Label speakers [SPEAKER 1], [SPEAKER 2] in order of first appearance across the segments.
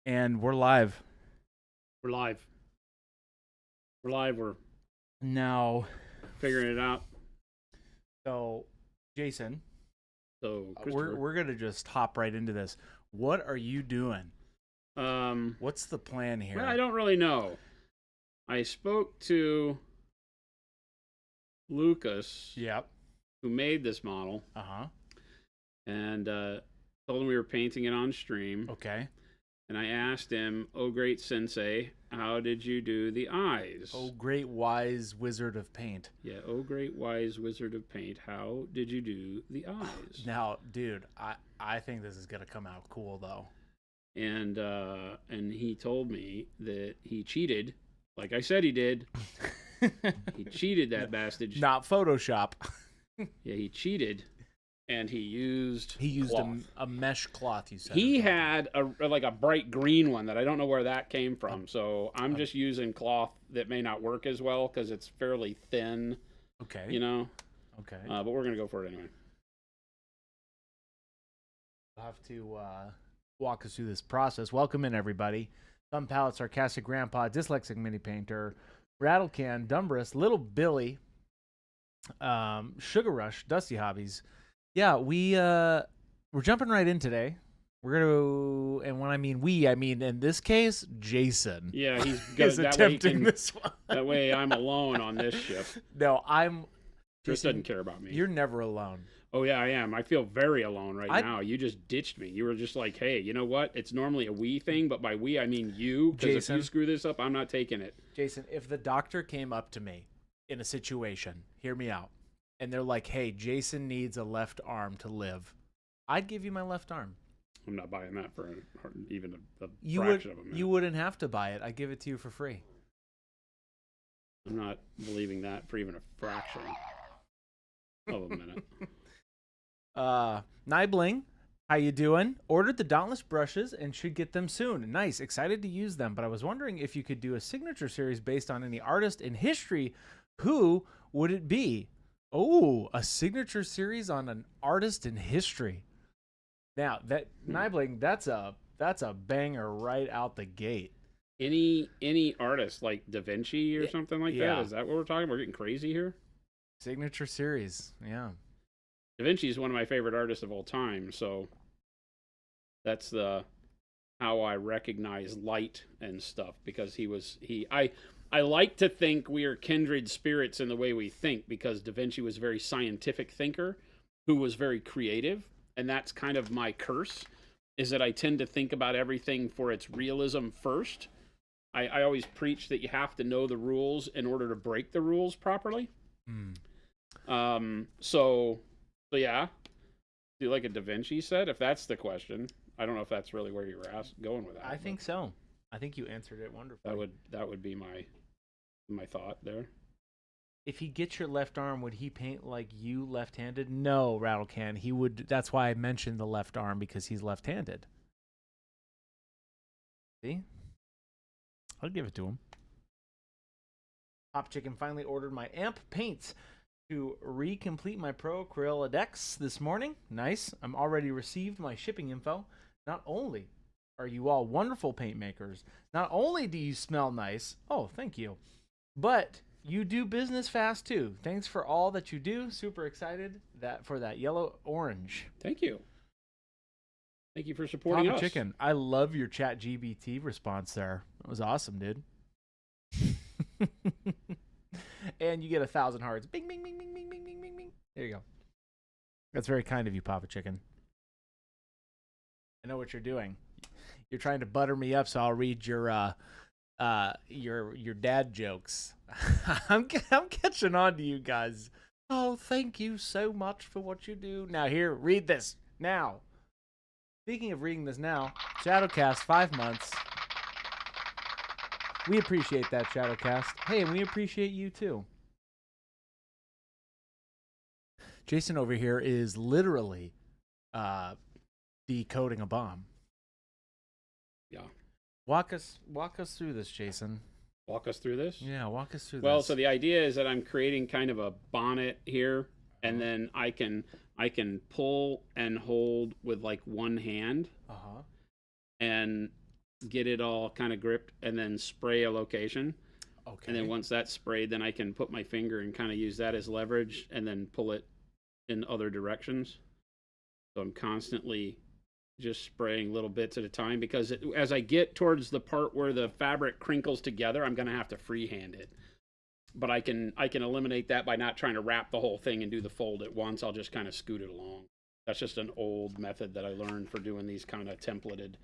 [SPEAKER 1] And we're live.
[SPEAKER 2] We're live. We're live. We're
[SPEAKER 1] Now,
[SPEAKER 2] figuring it out.
[SPEAKER 1] so Jason,
[SPEAKER 2] So,
[SPEAKER 1] we're
[SPEAKER 2] Christopher.
[SPEAKER 1] we're gonna just hop right into this. What are you doing? What's the plan here?
[SPEAKER 2] Well, I don't really know. I spoke to Lucas,
[SPEAKER 1] Yep.
[SPEAKER 2] who made this model,
[SPEAKER 1] Uh-huh.
[SPEAKER 2] and told him we were painting it on stream.
[SPEAKER 1] Okay.
[SPEAKER 2] And I asked him, "Oh, great sensei, how did you do the eyes?"
[SPEAKER 1] Oh, great wise wizard of paint.
[SPEAKER 2] Yeah, oh, great wise wizard of paint, how did you do the eyes?
[SPEAKER 1] Now, dude, I think this is gonna come out cool though.
[SPEAKER 2] And he told me that he cheated, like I said he did. He cheated that bastard.
[SPEAKER 1] Not Photoshop.
[SPEAKER 2] Yeah, he cheated, and he used
[SPEAKER 1] a,
[SPEAKER 2] cloth.
[SPEAKER 1] a mesh cloth. You said
[SPEAKER 2] He had a bright green one that I don't know where that came from. So I'm just using cloth that may not work as well because it's fairly thin.
[SPEAKER 1] Okay.
[SPEAKER 2] You know.
[SPEAKER 1] Okay.
[SPEAKER 2] But we're gonna go for it anyway.
[SPEAKER 1] I'll have to walk us through this process. Welcome in, everybody. Thumb Palette, Sarcastic Grandpa, Dyslexic Mini Painter, Rattlecan, Dumbrus, Little Billy, Sugar Rush, Dusty Hobbies. Yeah, we're jumping right in today. We're gonna, and when I mean we, I mean in this case, Jason.
[SPEAKER 2] Yeah, he's
[SPEAKER 1] is
[SPEAKER 2] that
[SPEAKER 1] attempting this one.
[SPEAKER 2] That way, I'm alone on this ship.
[SPEAKER 1] No,
[SPEAKER 2] Chris doesn't care about me.
[SPEAKER 1] You're never alone.
[SPEAKER 2] Oh, yeah, I am. I feel very alone right now. You just ditched me. You were just like, hey, you know what? It's normally a we thing, but by we, I mean you. Because if you screw this up, I'm not taking it.
[SPEAKER 1] Jason, if the doctor came up to me in a situation, hear me out, and they're like, hey, Jason needs a left arm to live, I'd give you my left arm.
[SPEAKER 2] I'm not buying that for even a
[SPEAKER 1] you
[SPEAKER 2] fraction of a minute.
[SPEAKER 1] You wouldn't have to buy it. I'd give it to you for free.
[SPEAKER 2] I'm not believing that for even a fraction of a minute.
[SPEAKER 1] Nibling, how you doing? Ordered the Dauntless brushes and should get them soon. Nice, excited to use them, but I was wondering if you could do a signature series based on any artist in history. Who would it be? Oh, a signature series on an artist in history. Now, that Nibling, that's a banger right out the gate.
[SPEAKER 2] Any artist like Da Vinci or something like that? Is that what we're talking? We're getting crazy here.
[SPEAKER 1] Signature series, yeah.
[SPEAKER 2] Da Vinci is one of my favorite artists of all time, so that's how I recognize light and stuff, because I like to think we are kindred spirits in the way we think, because Da Vinci was a very scientific thinker who was very creative, and that's kind of my curse, is that I tend to think about everything for its realism first. I always preach that you have to know the rules in order to break the rules properly. So yeah, do you like a Da Vinci set? If that's the question, I don't know if that's really where you were going with that.
[SPEAKER 1] I think so. I think you answered it wonderfully.
[SPEAKER 2] That would be my thought there.
[SPEAKER 1] If he gets your left arm, would he paint like you left-handed? No, Rattlecan. He would. That's why I mentioned the left arm, because he's left-handed. See? I'll give it to him. Pop Chicken finally ordered my amp paints to recomplete my Pro Crayola decks this morning. Nice. I'm already received my shipping info. Not only are you all wonderful paint makers, not only do you smell nice, oh, thank you, but you do business fast too. Thanks for all that you do. Super excited for that yellow orange.
[SPEAKER 2] Thank you. Thank you for supporting
[SPEAKER 1] Papa
[SPEAKER 2] us.
[SPEAKER 1] Chicken, I love your ChatGPT response there. That was awesome, dude. And you get 1,000 hearts. Bing, bing, bing, bing, bing, bing, bing, bing, bing. There you go. That's very kind of you, Papa Chicken. I know what you're doing. You're trying to butter me up so I'll read your dad jokes. I'm catching on to you guys. Oh, thank you so much for what you do. Now here, read this now. Speaking of reading this now, Shadowcast 5 months. We appreciate that, Shadowcast. Hey, and we appreciate you too. Jason over here is literally decoding a bomb.
[SPEAKER 2] Yeah.
[SPEAKER 1] Walk us through this, Jason.
[SPEAKER 2] Walk us through this?
[SPEAKER 1] Yeah, walk us through this.
[SPEAKER 2] Well, so the idea is that I'm creating kind of a bonnet here, and then I can pull and hold with like one hand.
[SPEAKER 1] Uh-huh.
[SPEAKER 2] And get it all kind of gripped, and then spray a location.
[SPEAKER 1] Okay.
[SPEAKER 2] And then once that's sprayed, then I can put my finger and kind of use that as leverage and then pull it in other directions. So I'm constantly just spraying little bits at a time, because as I get towards the part where the fabric crinkles together, I'm going to have to freehand it. But I can eliminate that by not trying to wrap the whole thing and do the fold at once. I'll just kind of scoot it along. That's just an old method that I learned for doing these kind of templated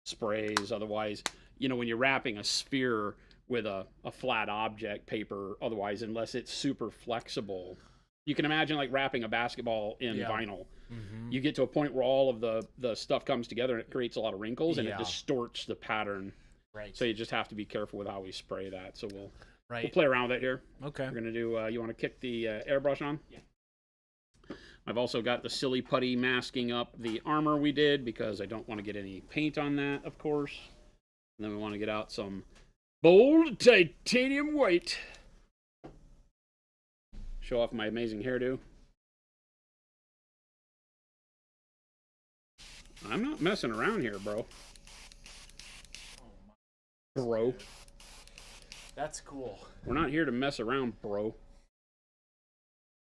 [SPEAKER 2] sprays. Otherwise, you know, when you're wrapping a sphere with a flat object paper, otherwise, unless it's super flexible, you can imagine like wrapping a basketball in vinyl. Mm-hmm. You get to a point where all of the stuff comes together and it creates a lot of wrinkles and it distorts the pattern.
[SPEAKER 1] Right.
[SPEAKER 2] So you just have to be careful with how we spray that. So we'll
[SPEAKER 1] Right.
[SPEAKER 2] play around with it here.
[SPEAKER 1] Okay.
[SPEAKER 2] We're going to do, you want to kick the airbrush on?
[SPEAKER 1] Yeah.
[SPEAKER 2] I've also got the silly putty masking up the armor we did, because I don't want to get any paint on that, of course. And then we want to get out some bold titanium white. Show off my amazing hairdo. I'm not messing around here, bro. Bro.
[SPEAKER 1] That's cool.
[SPEAKER 2] We're not here to mess around, bro.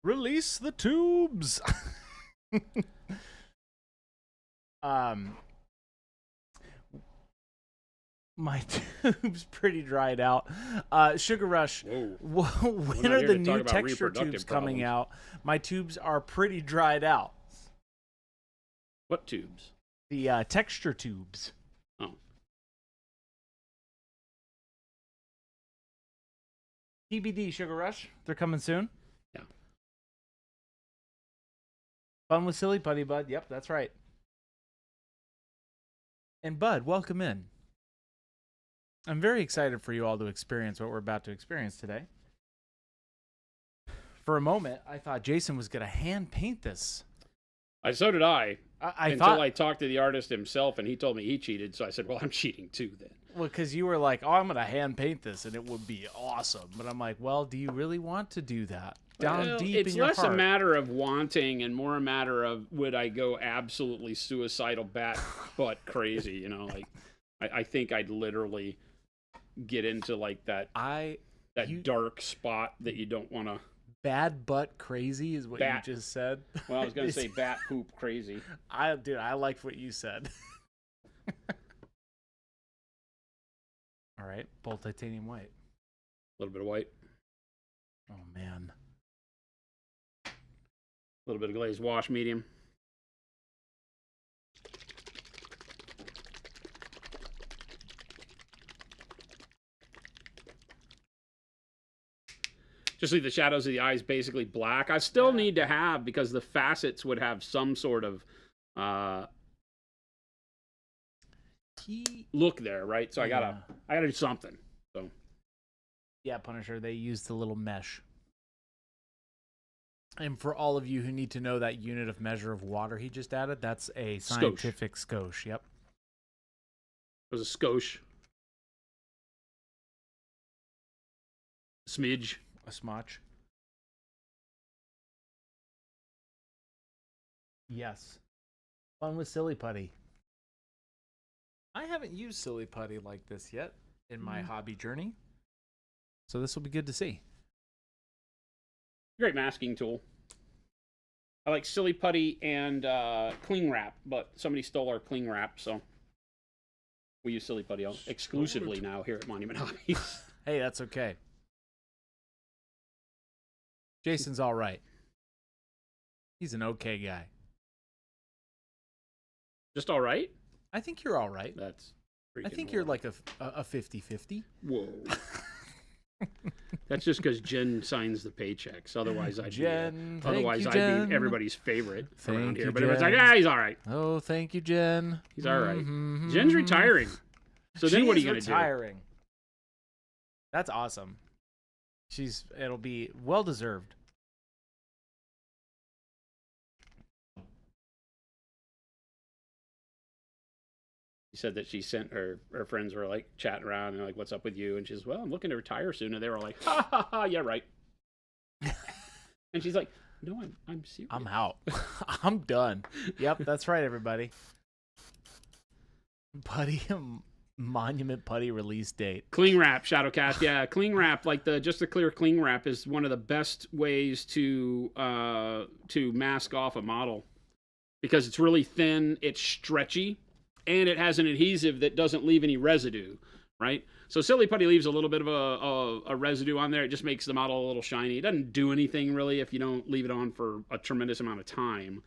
[SPEAKER 1] Release the tubes. My tube's pretty dried out. Sugar Rush.
[SPEAKER 2] Whoa.
[SPEAKER 1] When are the new texture tubes coming out? My tubes are pretty dried out.
[SPEAKER 2] What tubes?
[SPEAKER 1] The texture tubes.
[SPEAKER 2] Oh.
[SPEAKER 1] TBD, Sugar Rush. They're coming soon.
[SPEAKER 2] Yeah.
[SPEAKER 1] Fun with Silly Putty, Bud. Yep, that's right. And Bud, welcome in. I'm very excited for you all to experience what we're about to experience today. For a moment, I thought Jason was going to hand paint this.
[SPEAKER 2] So did I.
[SPEAKER 1] Until
[SPEAKER 2] I talked to the artist himself, and he told me he cheated. So I said, well, I'm cheating too then.
[SPEAKER 1] Well, because you were like, oh, I'm going to hand paint this, and it would be awesome. But I'm like, well, do you really want to do that? Down deep in your heart.
[SPEAKER 2] It's less a matter of wanting and more a matter of, would I go absolutely suicidal butt crazy? You know, like, I think I'd literally get into like that dark spot that you don't want to.
[SPEAKER 1] Bad butt crazy is what you just said.
[SPEAKER 2] Well, I was going to say bat poop crazy.
[SPEAKER 1] I liked what you said. All right, bold titanium white.
[SPEAKER 2] A little bit of white.
[SPEAKER 1] Oh, man.
[SPEAKER 2] A little bit of glazed wash medium. Just leave the shadows of the eyes basically black. I still need to have, because the facets would have some sort of look there, right? So I gotta do something. So
[SPEAKER 1] yeah, Punisher, they used the little mesh. And for all of you who need to know that unit of measure of water he just added, that's a scientific skosh. Yep.
[SPEAKER 2] It was a skosh. Smidge.
[SPEAKER 1] A smotch. Yes. Fun with Silly Putty. I haven't used Silly Putty like this yet in my hobby journey. So this will be good to see.
[SPEAKER 2] Great masking tool. I like Silly Putty and cling wrap, but somebody stole our cling wrap, so we use Silly Putty exclusively now here at Monument Hobbies.
[SPEAKER 1] Hey, that's okay. Jason's all right. He's an okay guy.
[SPEAKER 2] Just all right?
[SPEAKER 1] I think you're all right.
[SPEAKER 2] That's
[SPEAKER 1] I think you're like a 50-50.
[SPEAKER 2] Whoa. That's just because Jen signs the paychecks. Otherwise, I'd be everybody's favorite around here. But everyone's like, he's all right.
[SPEAKER 1] Oh, thank you, Jen.
[SPEAKER 2] He's all right. Jen's retiring. So then what are you going to do?
[SPEAKER 1] Retiring. That's awesome. It'll be well deserved.
[SPEAKER 2] She said that she sent her friends were like chatting around and like, what's up with you? And she's, well, I'm looking to retire soon. And they were like, ha ha ha, yeah, right. And she's like, no, I'm serious.
[SPEAKER 1] I'm out. I'm done. Yep, that's right, everybody. Buddy, Monument Putty release date.
[SPEAKER 2] Cling wrap, Shadowcast. Yeah, cling wrap, like just the clear cling wrap is one of the best ways to mask off a model because it's really thin, it's stretchy, and it has an adhesive that doesn't leave any residue, right? So Silly Putty leaves a little bit of a residue on there. It just makes the model a little shiny. It doesn't do anything really if you don't leave it on for a tremendous amount of time.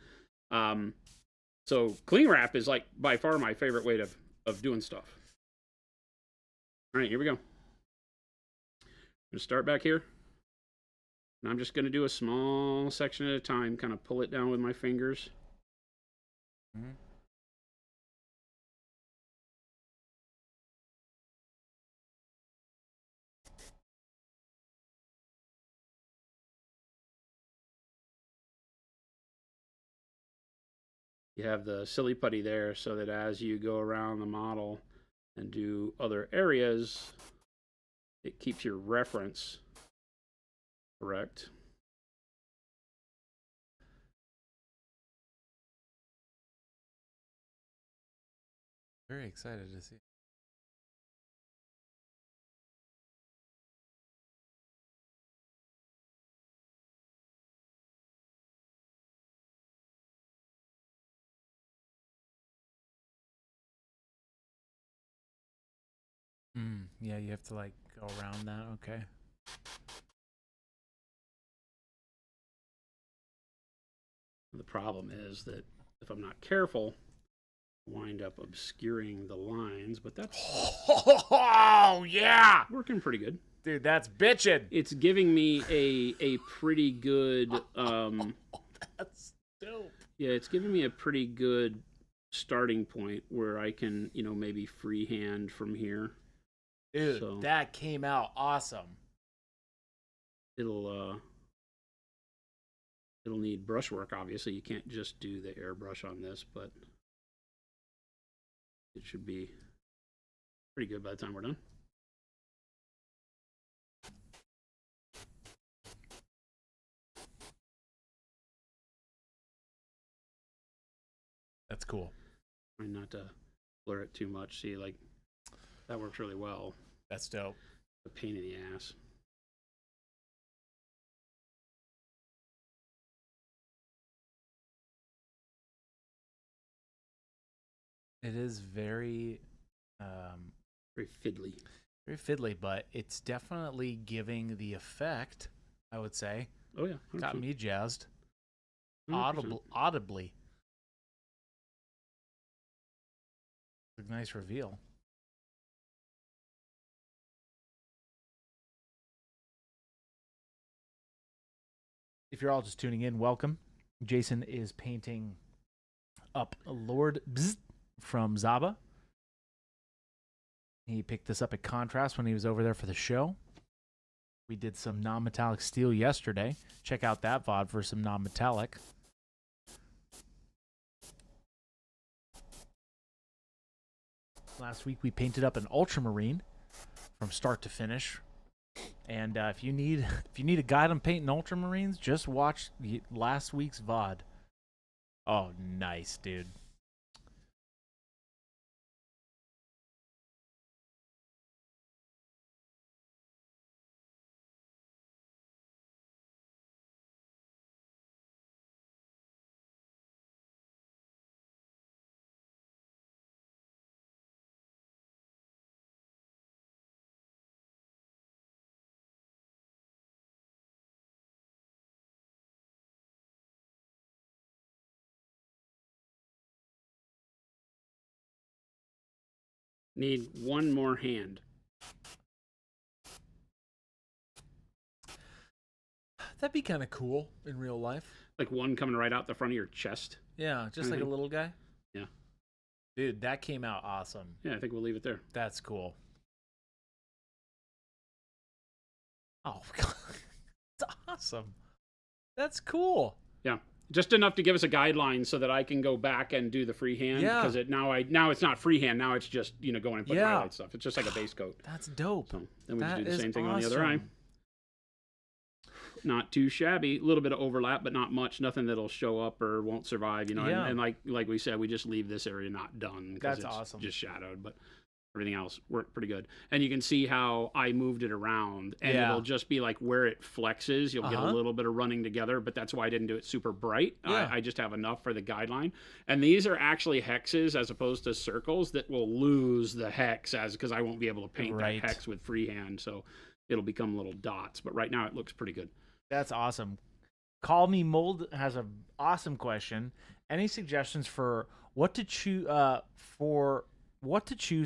[SPEAKER 2] So cling wrap is like by far my favorite way of doing stuff. All right, here we go. I'm going to start back here. And I'm just going to do a small section at a time, kind of pull it down with my fingers.
[SPEAKER 1] Mm-hmm.
[SPEAKER 2] You have the Silly Putty there so that as you go around the model and do other areas, it keeps your reference correct.
[SPEAKER 1] Very excited to see. Yeah, you have to like go around that. Okay.
[SPEAKER 2] The problem is that if I'm not careful, I wind up obscuring the lines, but that's
[SPEAKER 1] Oh yeah,
[SPEAKER 2] working pretty good.
[SPEAKER 1] dude, that's bitchin'.
[SPEAKER 2] It's giving me a pretty good
[SPEAKER 1] That's dope.
[SPEAKER 2] yeah, it's giving me a pretty good starting point where I can, maybe freehand from here.
[SPEAKER 1] Dude,
[SPEAKER 2] So
[SPEAKER 1] that came out awesome.
[SPEAKER 2] it'll need brushwork, obviously. You can't just do the airbrush on this, but it should be pretty good by the time we're done.
[SPEAKER 1] That's cool.
[SPEAKER 2] Trying not to blur it too much. See, like, that works really well.
[SPEAKER 1] That's dope.
[SPEAKER 2] A pain in the ass.
[SPEAKER 1] It is very
[SPEAKER 2] Very fiddly.
[SPEAKER 1] very fiddly, but it's definitely giving the effect, I would say.
[SPEAKER 2] Oh yeah, 100%.
[SPEAKER 1] Got me jazzed.
[SPEAKER 2] 100%.
[SPEAKER 1] Audibly. A nice reveal. If you're all just tuning in, welcome. Jason is painting up Lord Bzz from Zaba. He picked this up at Contrast when he was over there for the show. We did some non-metallic steel yesterday. Check out that VOD for some non-metallic. Last week we painted up an ultramarine from start to finish. And if you need a guide on painting ultramarines, just watch last week's VOD. Oh, nice, dude.
[SPEAKER 2] Need one more hand.
[SPEAKER 1] That'd be kind of cool in real life.
[SPEAKER 2] Like one coming right out the front of your chest.
[SPEAKER 1] Yeah, just like a little guy.
[SPEAKER 2] Yeah.
[SPEAKER 1] Dude, that came out awesome.
[SPEAKER 2] Yeah, I think we'll leave it there.
[SPEAKER 1] That's cool. Oh, God. That's awesome. That's cool.
[SPEAKER 2] Yeah. Just enough to give us a guideline so that I can go back and do the freehand.
[SPEAKER 1] Yeah.
[SPEAKER 2] Because now it's not freehand. Now it's just, going and put highlight stuff. It's just like a base coat.
[SPEAKER 1] That's dope.
[SPEAKER 2] So then we
[SPEAKER 1] That
[SPEAKER 2] just do the
[SPEAKER 1] is
[SPEAKER 2] same thing on the other eye.
[SPEAKER 1] awesome.
[SPEAKER 2] Not too shabby. A little bit of overlap, but not much. Nothing that'll show up or won't survive.
[SPEAKER 1] Yeah.
[SPEAKER 2] And like we said, we just leave this area not done because
[SPEAKER 1] That's
[SPEAKER 2] it's
[SPEAKER 1] awesome.
[SPEAKER 2] just shadowed. But Everything else worked pretty good. And you can see how I moved it around, and
[SPEAKER 1] Yeah.
[SPEAKER 2] it'll just be like where it flexes. You'll get a little bit of running together, but that's why I didn't do it super bright.
[SPEAKER 1] Yeah.
[SPEAKER 2] I just have enough for the guideline. And these are actually hexes as opposed to circles that will lose the hex because I won't be able to paint that hex with freehand. So it'll become little dots. But right now it looks pretty good.
[SPEAKER 1] That's awesome. Call Me Mold has an awesome question. Any suggestions for what to choose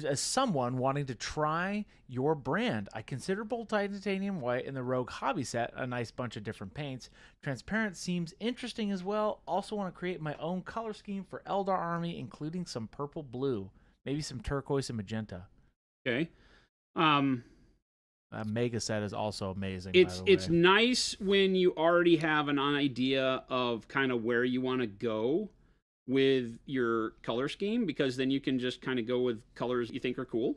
[SPEAKER 1] as someone wanting to try your brand? I consider Bold Titanium White and the Rogue Hobby Set a nice bunch of different paints. Transparent seems interesting as well. Also want to create my own color scheme for Eldar Army, including some purple blue, maybe some turquoise and magenta.
[SPEAKER 2] Okay.
[SPEAKER 1] Mega set is also amazing.
[SPEAKER 2] It's nice when you already have an idea of kind of where you want to go with your color scheme, because then you can just kind of go with colors you think are cool.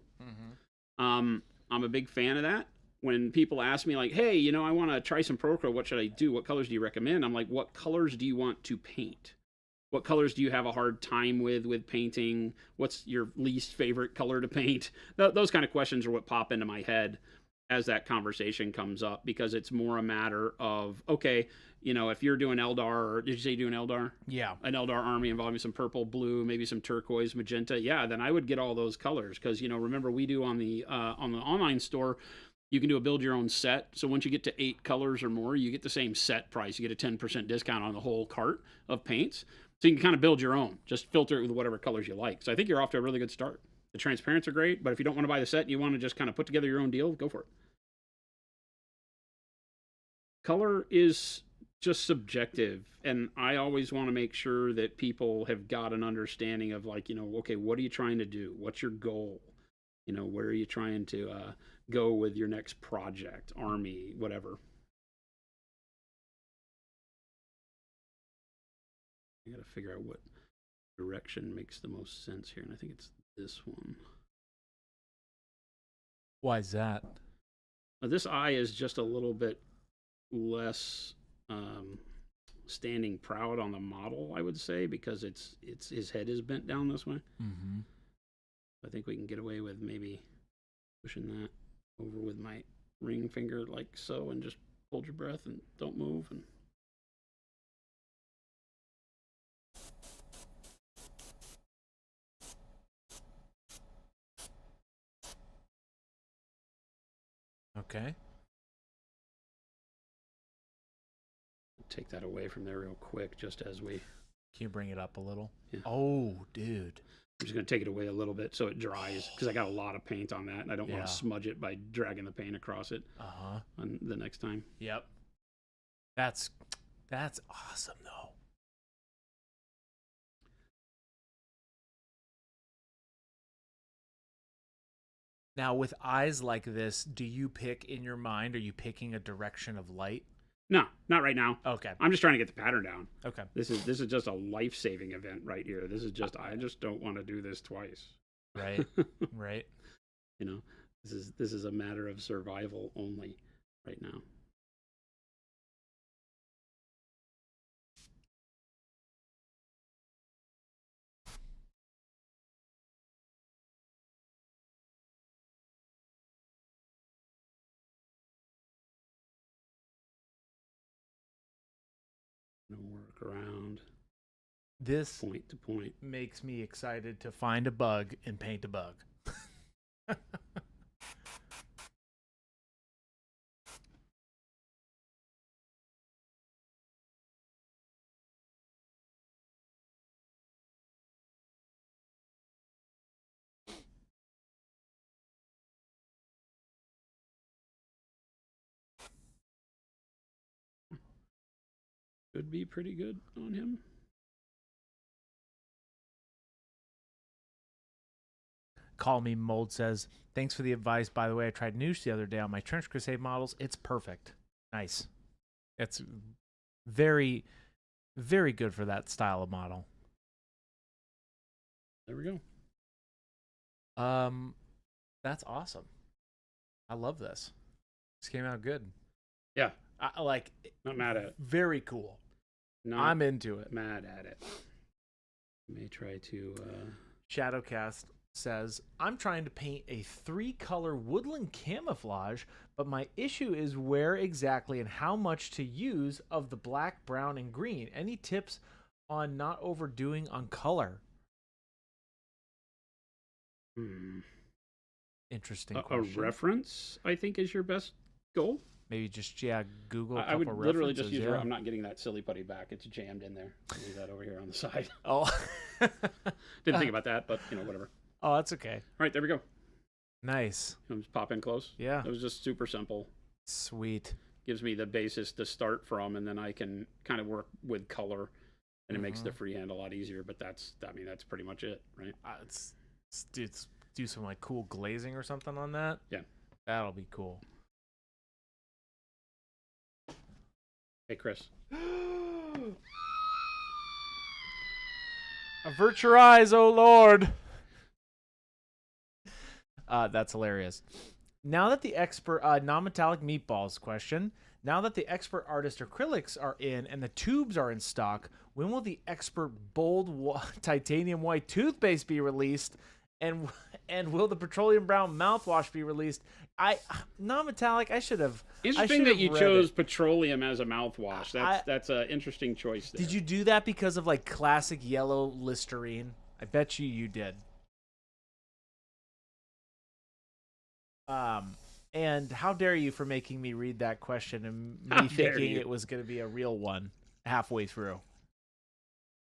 [SPEAKER 2] I'm a big fan of that. When people ask me like, hey, you know, I want to try some Procro, what should I do? What colors do you recommend? I'm like, what colors do you want to paint? What colors do you have a hard time with painting? What's your least favorite color to paint? Those kind of questions are what pop into my head as that conversation comes up, because it's more a matter of, okay, you know, if you're doing Eldar, or did you say you're doing Eldar?
[SPEAKER 1] Yeah.
[SPEAKER 2] An Eldar army involving some purple, blue, maybe some turquoise, magenta. Yeah, then I would get all those colors, because, you know, remember we do on the online store, you can do a build your own set. So once you get to 8 colors or more, you get the same set price. You get a 10% discount on the whole cart of paints. So you can kind of build your own. Just filter it with whatever colors you like. So I think you're off to a really good start. The transparents are great, but if you don't want to buy the set and you want to just kind of put together your own deal, go for it. Color is just subjective, and I always want to make sure that people have got an understanding of, like, you know, okay, what are you trying to do? What's your goal? You know, where are you trying to go with your next project, army, whatever. I got to figure out what direction makes the most sense here, and I think it's this one.
[SPEAKER 1] Why is that?
[SPEAKER 2] This eye is just a little bit less standing proud on the model, I would say, because it's his head is bent down this way. I think we can get away with maybe pushing that over with my ring finger like so, and just hold your breath and don't move. And
[SPEAKER 1] okay.
[SPEAKER 2] take that away from there real quick, just as we...
[SPEAKER 1] Can you bring it up a little?
[SPEAKER 2] Yeah.
[SPEAKER 1] Oh, dude.
[SPEAKER 2] I'm just going to take it away a little bit so it dries, because I got a lot of paint on that, and I don't want to smudge it by dragging the paint across it on the next time.
[SPEAKER 1] Yep. That's awesome, though. Now, with eyes like this, do you pick in your mind, are you picking a direction of light?
[SPEAKER 2] No, not right now.
[SPEAKER 1] Okay.
[SPEAKER 2] I'm just trying to get the pattern down.
[SPEAKER 1] Okay.
[SPEAKER 2] This is just a life-saving event right here. This is just, I just don't want to do this twice.
[SPEAKER 1] Right. Right.
[SPEAKER 2] You know, this is a matter of survival only right now. Work around
[SPEAKER 1] this
[SPEAKER 2] point to point.
[SPEAKER 1] Makes me excited to find a bug and paint a bug.
[SPEAKER 2] Could be pretty good on him.
[SPEAKER 1] Call Me Mold says, thanks for the advice. By the way, I tried Noosh the other day on my Trench Crusade models. It's perfect. Nice. It's very, very good for that style of model.
[SPEAKER 2] There we go.
[SPEAKER 1] That's awesome. I love this. This came out good.
[SPEAKER 2] Yeah.
[SPEAKER 1] I like.
[SPEAKER 2] Not mad at it.
[SPEAKER 1] Very cool.
[SPEAKER 2] Not
[SPEAKER 1] I'm into it.
[SPEAKER 2] Mad at it. May try to
[SPEAKER 1] Shadowcast says, I'm trying to paint a 3-color woodland camouflage, but my issue is where exactly and how much to use of the black, brown, and green. Any tips on not overdoing on color? Interesting
[SPEAKER 2] A
[SPEAKER 1] question.
[SPEAKER 2] reference, I think, is your best goal.
[SPEAKER 1] Maybe just, Google a
[SPEAKER 2] I
[SPEAKER 1] couple
[SPEAKER 2] would literally just
[SPEAKER 1] references,
[SPEAKER 2] use. I'm not getting that silly putty back. It's jammed in there. Leave that over here on the side.
[SPEAKER 1] Oh.
[SPEAKER 2] Didn't think about that, but whatever.
[SPEAKER 1] Oh, that's okay.
[SPEAKER 2] All right, there we go.
[SPEAKER 1] Nice.
[SPEAKER 2] Just pop in close.
[SPEAKER 1] Yeah.
[SPEAKER 2] It was just super simple.
[SPEAKER 1] Sweet.
[SPEAKER 2] Gives me the basis to start from, and then I can kind of work with color, and it makes the freehand a lot easier. But that's pretty much it, right?
[SPEAKER 1] Let's do some like cool glazing or something on that.
[SPEAKER 2] Yeah.
[SPEAKER 1] That'll be cool.
[SPEAKER 2] Hey, Chris.
[SPEAKER 1] Avert your eyes, oh Lord. That's hilarious. Now that the expert non-metallic meatballs question. Now that the expert artist acrylics are in and the tubes are in stock, when will the expert bold titanium white toothpaste be released? And will the petroleum brown mouthwash be released? Non-metallic. I should have.
[SPEAKER 2] Interesting that you chose petroleum as a mouthwash. That's an interesting choice there.
[SPEAKER 1] Did you do that because of like classic yellow Listerine? I bet you did. And how dare you for making me read that question and me thinking it was going to be a real one halfway through.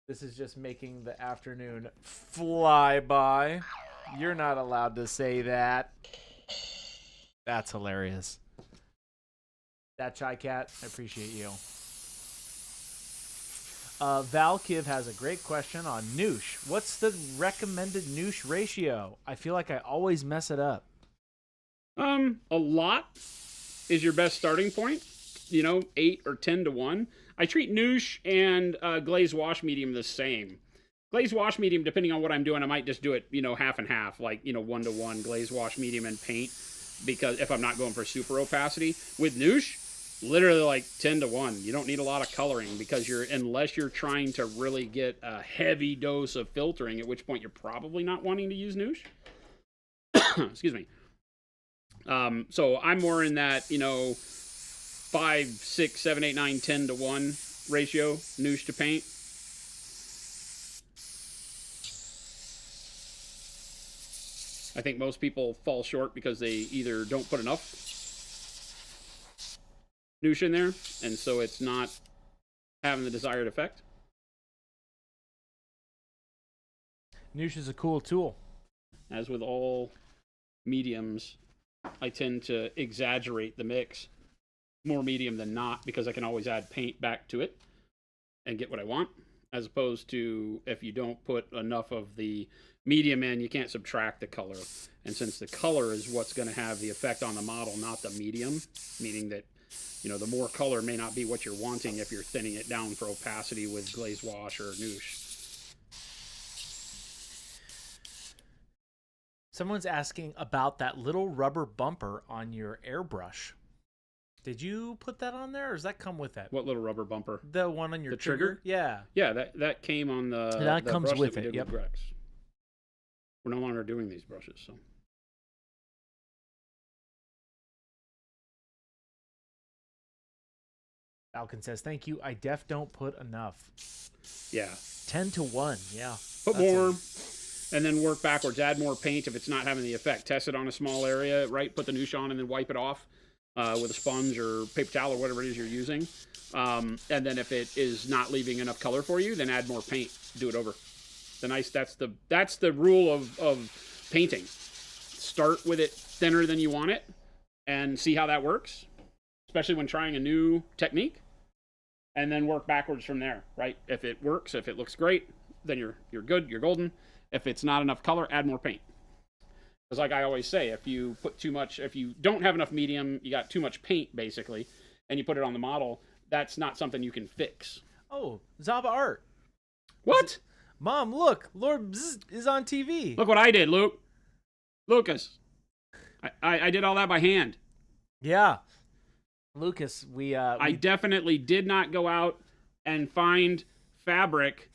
[SPEAKER 1] This is just making the afternoon fly by. You're not allowed to say that. That's hilarious. That Chai Cat, I appreciate you. Val Kiv has a great question on noosh. What's the recommended noosh ratio? I feel like I always mess it up.
[SPEAKER 2] A lot is your best starting point. 8 or 10 to 1. I treat noosh and glazed wash medium the same. Glazed wash medium, depending on what I'm doing, I might just do it, half and half, like 1 to 1 glazed wash medium and paint, because if I'm not going for super opacity. With noosh, literally like 10 to 1. You don't need a lot of coloring because unless you're trying to really get a heavy dose of filtering, at which point you're probably not wanting to use noosh. Excuse me. So I'm more in that, 5, 6, 7, 8, 9, 10 to 1 ratio, noosh to paint. I think most people fall short because they either don't put enough noosh in there, and so it's not having the desired effect.
[SPEAKER 1] Noosh is a cool tool.
[SPEAKER 2] As with all mediums, I tend to exaggerate the mix. More medium than not, because I can always add paint back to it and get what I want, as opposed to if you don't put enough of the medium in, you can't subtract the color. And since the color is what's going to have the effect on the model, not the medium, meaning that the more color may not be what you're wanting if you're thinning it down for opacity with glazed wash or noosh.
[SPEAKER 1] Someone's asking about that little rubber bumper on your airbrush. Did you put that on there, or does that come with it?
[SPEAKER 2] What little rubber bumper?
[SPEAKER 1] The one on your trigger? Yeah.
[SPEAKER 2] Yeah, that came on the
[SPEAKER 1] comes
[SPEAKER 2] brush
[SPEAKER 1] with
[SPEAKER 2] that we
[SPEAKER 1] it.
[SPEAKER 2] did
[SPEAKER 1] Yep.
[SPEAKER 2] with Grex. We're no longer doing these brushes, so.
[SPEAKER 1] Falcon says, thank you. I don't put enough.
[SPEAKER 2] Yeah.
[SPEAKER 1] 10 to 1. Yeah.
[SPEAKER 2] Put more, and then work backwards. Add more paint if it's not having the effect. Test it on a small area, right? Put the noosh on and then wipe it off with a sponge or paper towel or whatever it is you're using. And then if it is not leaving enough color for you, then add more paint. Do it over. That's the rule of painting. Start with it thinner than you want it and see how that works, especially when trying a new technique, and then work backwards from there, right? If it works, if it looks great, then you're good, you're golden. If it's not enough color, add more paint. Because like I always say, if you put too much, if you don't have enough medium, you got too much paint basically, and you put it on the model, that's not something you can fix.
[SPEAKER 1] Oh, Zaba Art.
[SPEAKER 2] What?
[SPEAKER 1] Mom, look, Lord Bzz is on TV.
[SPEAKER 2] Look what I did, Lucas. I did all that by hand.
[SPEAKER 1] Yeah. Lucas,
[SPEAKER 2] I definitely did not go out and find fabric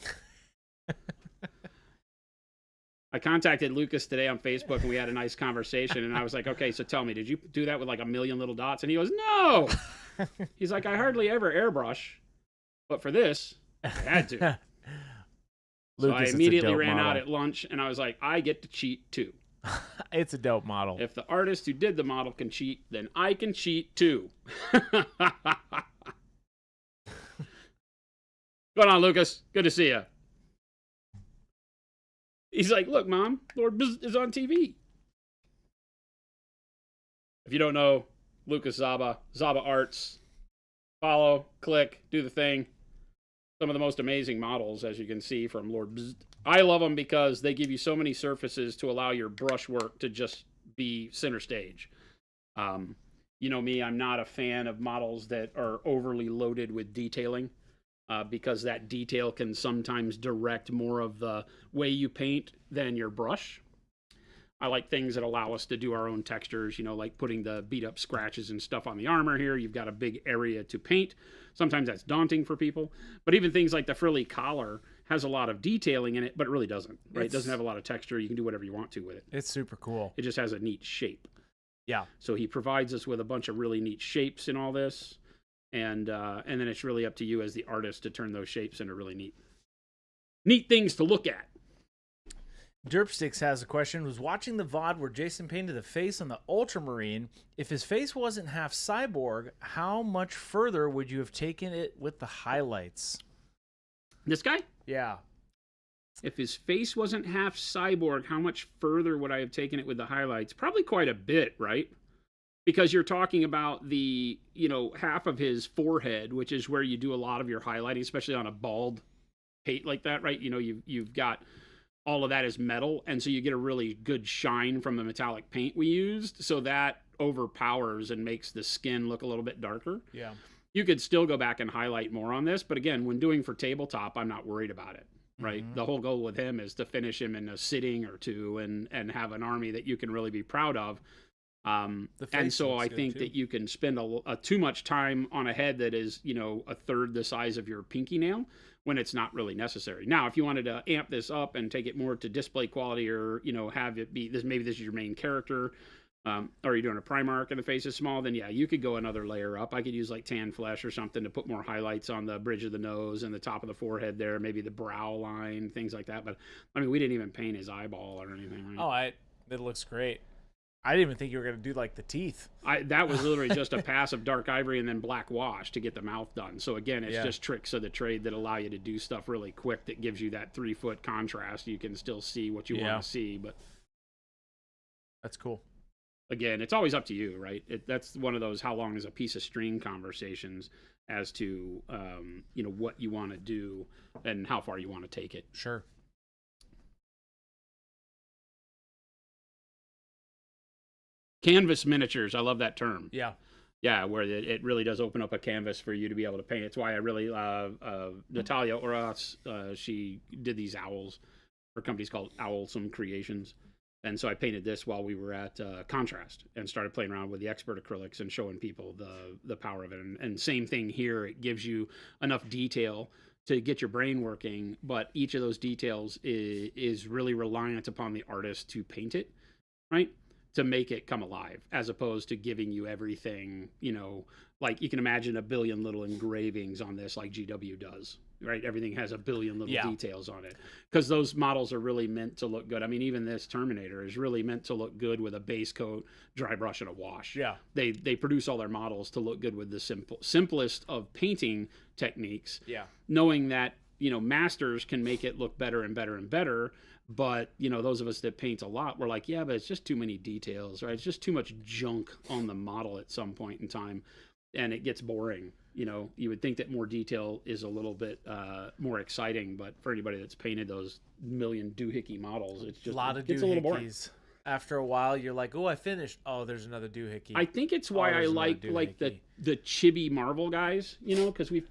[SPEAKER 2] I contacted Lucas today on Facebook, and we had a nice conversation. And I was like, okay, so tell me, did you do that with like a million little dots? And he goes, no. He's like, I hardly ever airbrush, but for this, I had to. So I immediately ran out at lunch, and I was like, I get to cheat too.
[SPEAKER 1] It's a dope model.
[SPEAKER 2] If the artist who did the model can cheat, then I can cheat too. Going on, Lucas? Good to see you. He's like, look, Mom, Lord BZZZT is on TV. If you don't know, Lucas Zaba, Zaba Arts, follow, click, do the thing. Some of the most amazing models, as you can see from Lord BZZZT. I love them because they give you so many surfaces to allow your brush work to just be center stage. You know me, I'm not a fan of models that are overly loaded with detailing. Because that detail can sometimes direct more of the way you paint than your brush. I like things that allow us to do our own textures, you know, like putting the beat up scratches and stuff on the armor here. You've got a big area to paint. Sometimes that's daunting for people. But even things like the frilly collar has a lot of detailing in it, but it really doesn't, right? It doesn't have a lot of texture. You can do whatever you want to with it.
[SPEAKER 1] It's super cool.
[SPEAKER 2] It just has a neat shape.
[SPEAKER 1] Yeah.
[SPEAKER 2] So he provides us with a bunch of really neat shapes in all this. And then it's really up to you as the artist to turn those shapes into really neat things to look at.
[SPEAKER 1] Derpsticks has a question. Was watching the VOD where Jason painted the face on the Ultramarine. If his face wasn't half cyborg, how much further would you have taken it with the highlights?
[SPEAKER 2] This guy?
[SPEAKER 1] Yeah.
[SPEAKER 2] If his face wasn't half cyborg, how much further would I have taken it with the highlights? Probably quite a bit, right? Because you're talking about the, you know, half of his forehead, which is where you do a lot of your highlighting, especially on a bald paint like that, right? You know, you've got all of that is metal, and so you get a really good shine from the metallic paint we used, so that overpowers and makes the skin look a little bit darker.
[SPEAKER 1] Yeah. You
[SPEAKER 2] could still go back and highlight more on this, but again, when doing for tabletop, I'm not worried about it, right? Mm-hmm. The whole goal with him is to finish him in a sitting or two and have an army that you can really be proud of. And so I think that you can spend a too much time on a head that is, you know, a third the size of your pinky nail when it's not really necessary. Now, if you wanted to amp this up and take it more to display quality, or, you know, have it be this, maybe this is your main character, or you're doing a Primarch and the face is small, then yeah, you could go another layer up. I could use like tan flesh or something to put more highlights on the bridge of the nose and the top of the forehead there, maybe the brow line, things like that. But I mean, we didn't even paint his eyeball or anything, right?
[SPEAKER 1] Oh, it looks great. I didn't even think you were going to do like the teeth.
[SPEAKER 2] That was literally just a pass of dark ivory and then black wash to get the mouth done. So again, it's just tricks of the trade that allow you to do stuff really quick that gives you that 3-foot contrast. You can still see what you want to see, but
[SPEAKER 1] that's cool.
[SPEAKER 2] Again, it's always up to you, right? That's one of those how long is a piece of string conversations as to you know, what you want to do and how far you want to take it.
[SPEAKER 1] Sure.
[SPEAKER 2] Canvas miniatures. I love that term.
[SPEAKER 1] Yeah.
[SPEAKER 2] Yeah, where it really does open up a canvas for you to be able to paint. It's why I really love Natalia Oras. She did these owls. Her company's called Owlsome Creations. And so I painted this while we were at Contrast and started playing around with the expert acrylics and showing people the power of it. And same thing here. It gives you enough detail to get your brain working, but each of those details is really reliant upon the artist to paint it, right? To make it come alive, as opposed to giving you everything, you know, like you can imagine a billion little engravings on this like GW does, right? Everything has a billion little details on it because those models are really meant to look good. I mean, even this Terminator is really meant to look good with a base coat, dry brush, and a wash. Yeah. They produce all their models to look good with the simplest of painting techniques. Yeah. Knowing that, you know, masters can make it look better and better and better. But, you know, those of us that paint a lot, we're like, yeah, but it's just too many details, right? It's just too much junk on the model at some point in time, and it gets boring. You know, you would think that more detail is a little bit more exciting, but for anybody that's painted those million doohickey models, it's just a little boring.
[SPEAKER 1] After a while, you're like, oh, I finished. Oh, there's another doohickey.
[SPEAKER 2] I think it's why I like the chibi Marvel guys, you know, because we've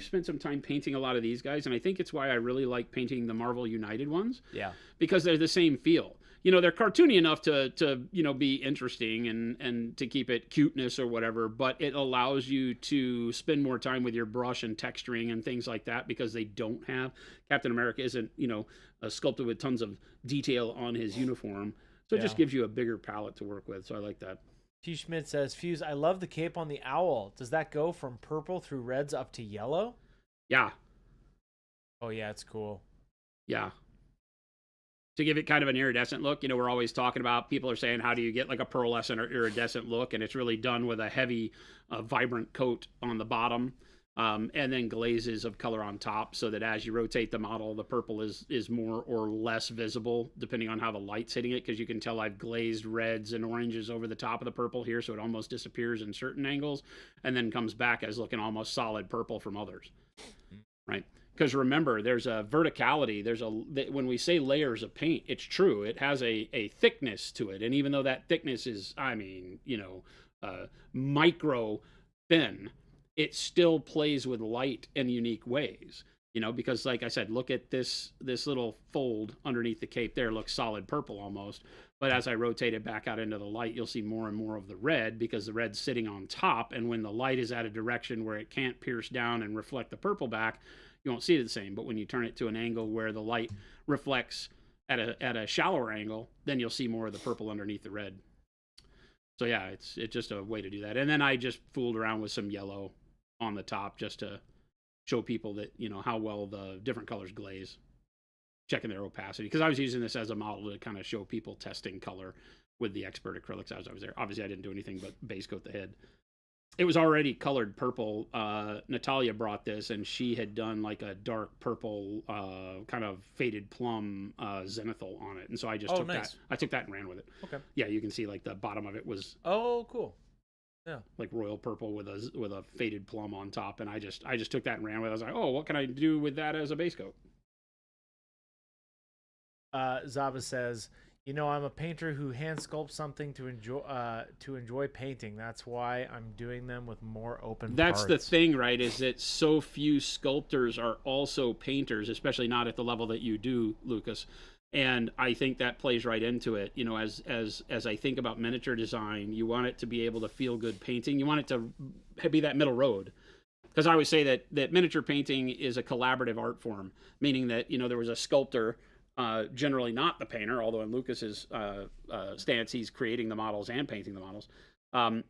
[SPEAKER 2] spent some time painting a lot of these guys, and I think it's why I really like painting the Marvel United ones. Yeah. Because they're the same feel. they're cartoony enough to be interesting and to keep it cuteness or whatever, but it allows you to spend more time with your brush and texturing and things like that, because they don't have, Captain America isn't, sculpted with tons of detail on his uniform. So it just gives you a bigger palette to work with. So I like that.
[SPEAKER 1] T. Schmidt says, Fuse, I love the cape on the owl. Does that go from purple through reds up to yellow?
[SPEAKER 2] Yeah.
[SPEAKER 1] Oh, yeah, it's cool.
[SPEAKER 2] Yeah. To give it kind of an iridescent look. We're always talking about, people are saying, how do you get like a pearlescent or iridescent look? And it's really done with a heavy, vibrant coat on the bottom. And then glazes of color on top, so that as you rotate the model, the purple is more or less visible depending on how the light's hitting it, because you can tell I've glazed reds and oranges over the top of the purple here, so it almost disappears in certain angles and then comes back as looking almost solid purple from others, right? Because remember, there's a verticality, when we say layers of paint, it's true, it has a thickness to it, and even though that thickness is, micro thin, it still plays with light in unique ways, because like I said, look at this little fold underneath the cape there, looks solid purple almost. But as I rotate it back out into the light, you'll see more and more of the red, because the red's sitting on top. And when the light is at a direction where it can't pierce down and reflect the purple back, you won't see it the same. But when you turn it to an angle where the light reflects at a shallower angle, then you'll see more of the purple underneath the red. So yeah, it's just a way to do that. And then I just fooled around with some yellow on the top just to show people that, how well the different colors glaze, checking their opacity, because I was using this as a model to kind of show people testing color with the expert acrylics as I was there. Obviously I didn't do anything but base coat the head. It was already colored purple. Natalia brought this, and she had done like a dark purple kind of faded plum zenithal on it, and so I just took that and ran with it.
[SPEAKER 1] Okay.
[SPEAKER 2] Yeah, you can see like the bottom of it was
[SPEAKER 1] cool. Yeah,
[SPEAKER 2] like royal purple with a faded plum on top, and I just took that and ran with it. I was like, oh, what can I do with that as a base coat?
[SPEAKER 1] Zava says, I'm a painter who hand sculpts something to enjoy painting. That's why I'm doing them with more open
[SPEAKER 2] That's
[SPEAKER 1] parts.
[SPEAKER 2] the thing, right? Is that so few sculptors are also painters, especially not at the level that you do, Lucas. And I think that plays right into it. As I think about miniature design, you want it to be able to feel good painting. You want it to be that middle road. Because I always say that miniature painting is a collaborative art form, meaning that, there was a sculptor, generally not the painter, although in Lucas's stance, he's creating the models and painting the models.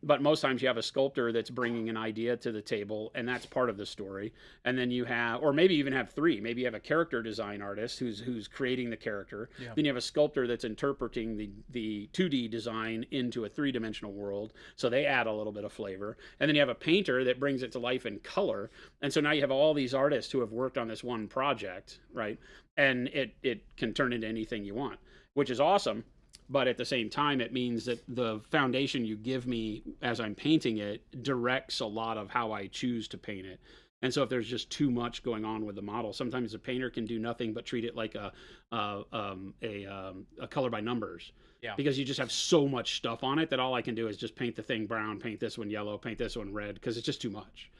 [SPEAKER 2] But most times you have a sculptor that's bringing an idea to the table, and that's part of the story. And then you have, or maybe even have three. Maybe you have a character design artist who's creating the character. Yeah. Then you have a sculptor that's interpreting the 2D design into a three-dimensional world, so they add a little bit of flavor. And then you have a painter that brings it to life in color. And so now you have all these artists who have worked on this one project, right? And it can turn into anything you want, which is awesome. But at the same time, it means that the foundation you give me as I'm painting it directs a lot of how I choose to paint it. And so if there's just too much going on with the model, sometimes a painter can do nothing but treat it like a color by numbers. Yeah. Because you just have so much stuff on it that all I can do is just paint the thing brown, paint this one yellow, paint this one red, because it's just too much.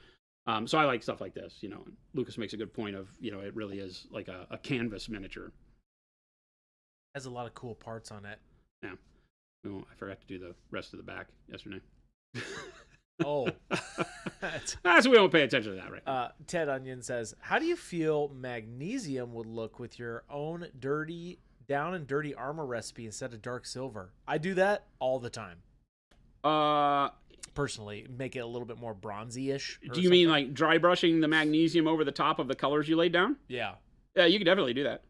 [SPEAKER 2] So I like stuff like this, Lucas makes a good point of, it really is like a canvas miniature.
[SPEAKER 1] Has a lot of cool parts on it.
[SPEAKER 2] Yeah. Well, I forgot to do the rest of the back yesterday.
[SPEAKER 1] Oh.
[SPEAKER 2] So we won't pay attention to that right
[SPEAKER 1] Ted Onion says, how do you feel magnesium would look with your own down and dirty armor recipe instead of dark silver? I do that all the time. Personally, make it a little bit more bronzy-ish.
[SPEAKER 2] Do you mean like dry brushing the magnesium over the top of the colors you laid down?
[SPEAKER 1] Yeah.
[SPEAKER 2] Yeah, you can definitely do that.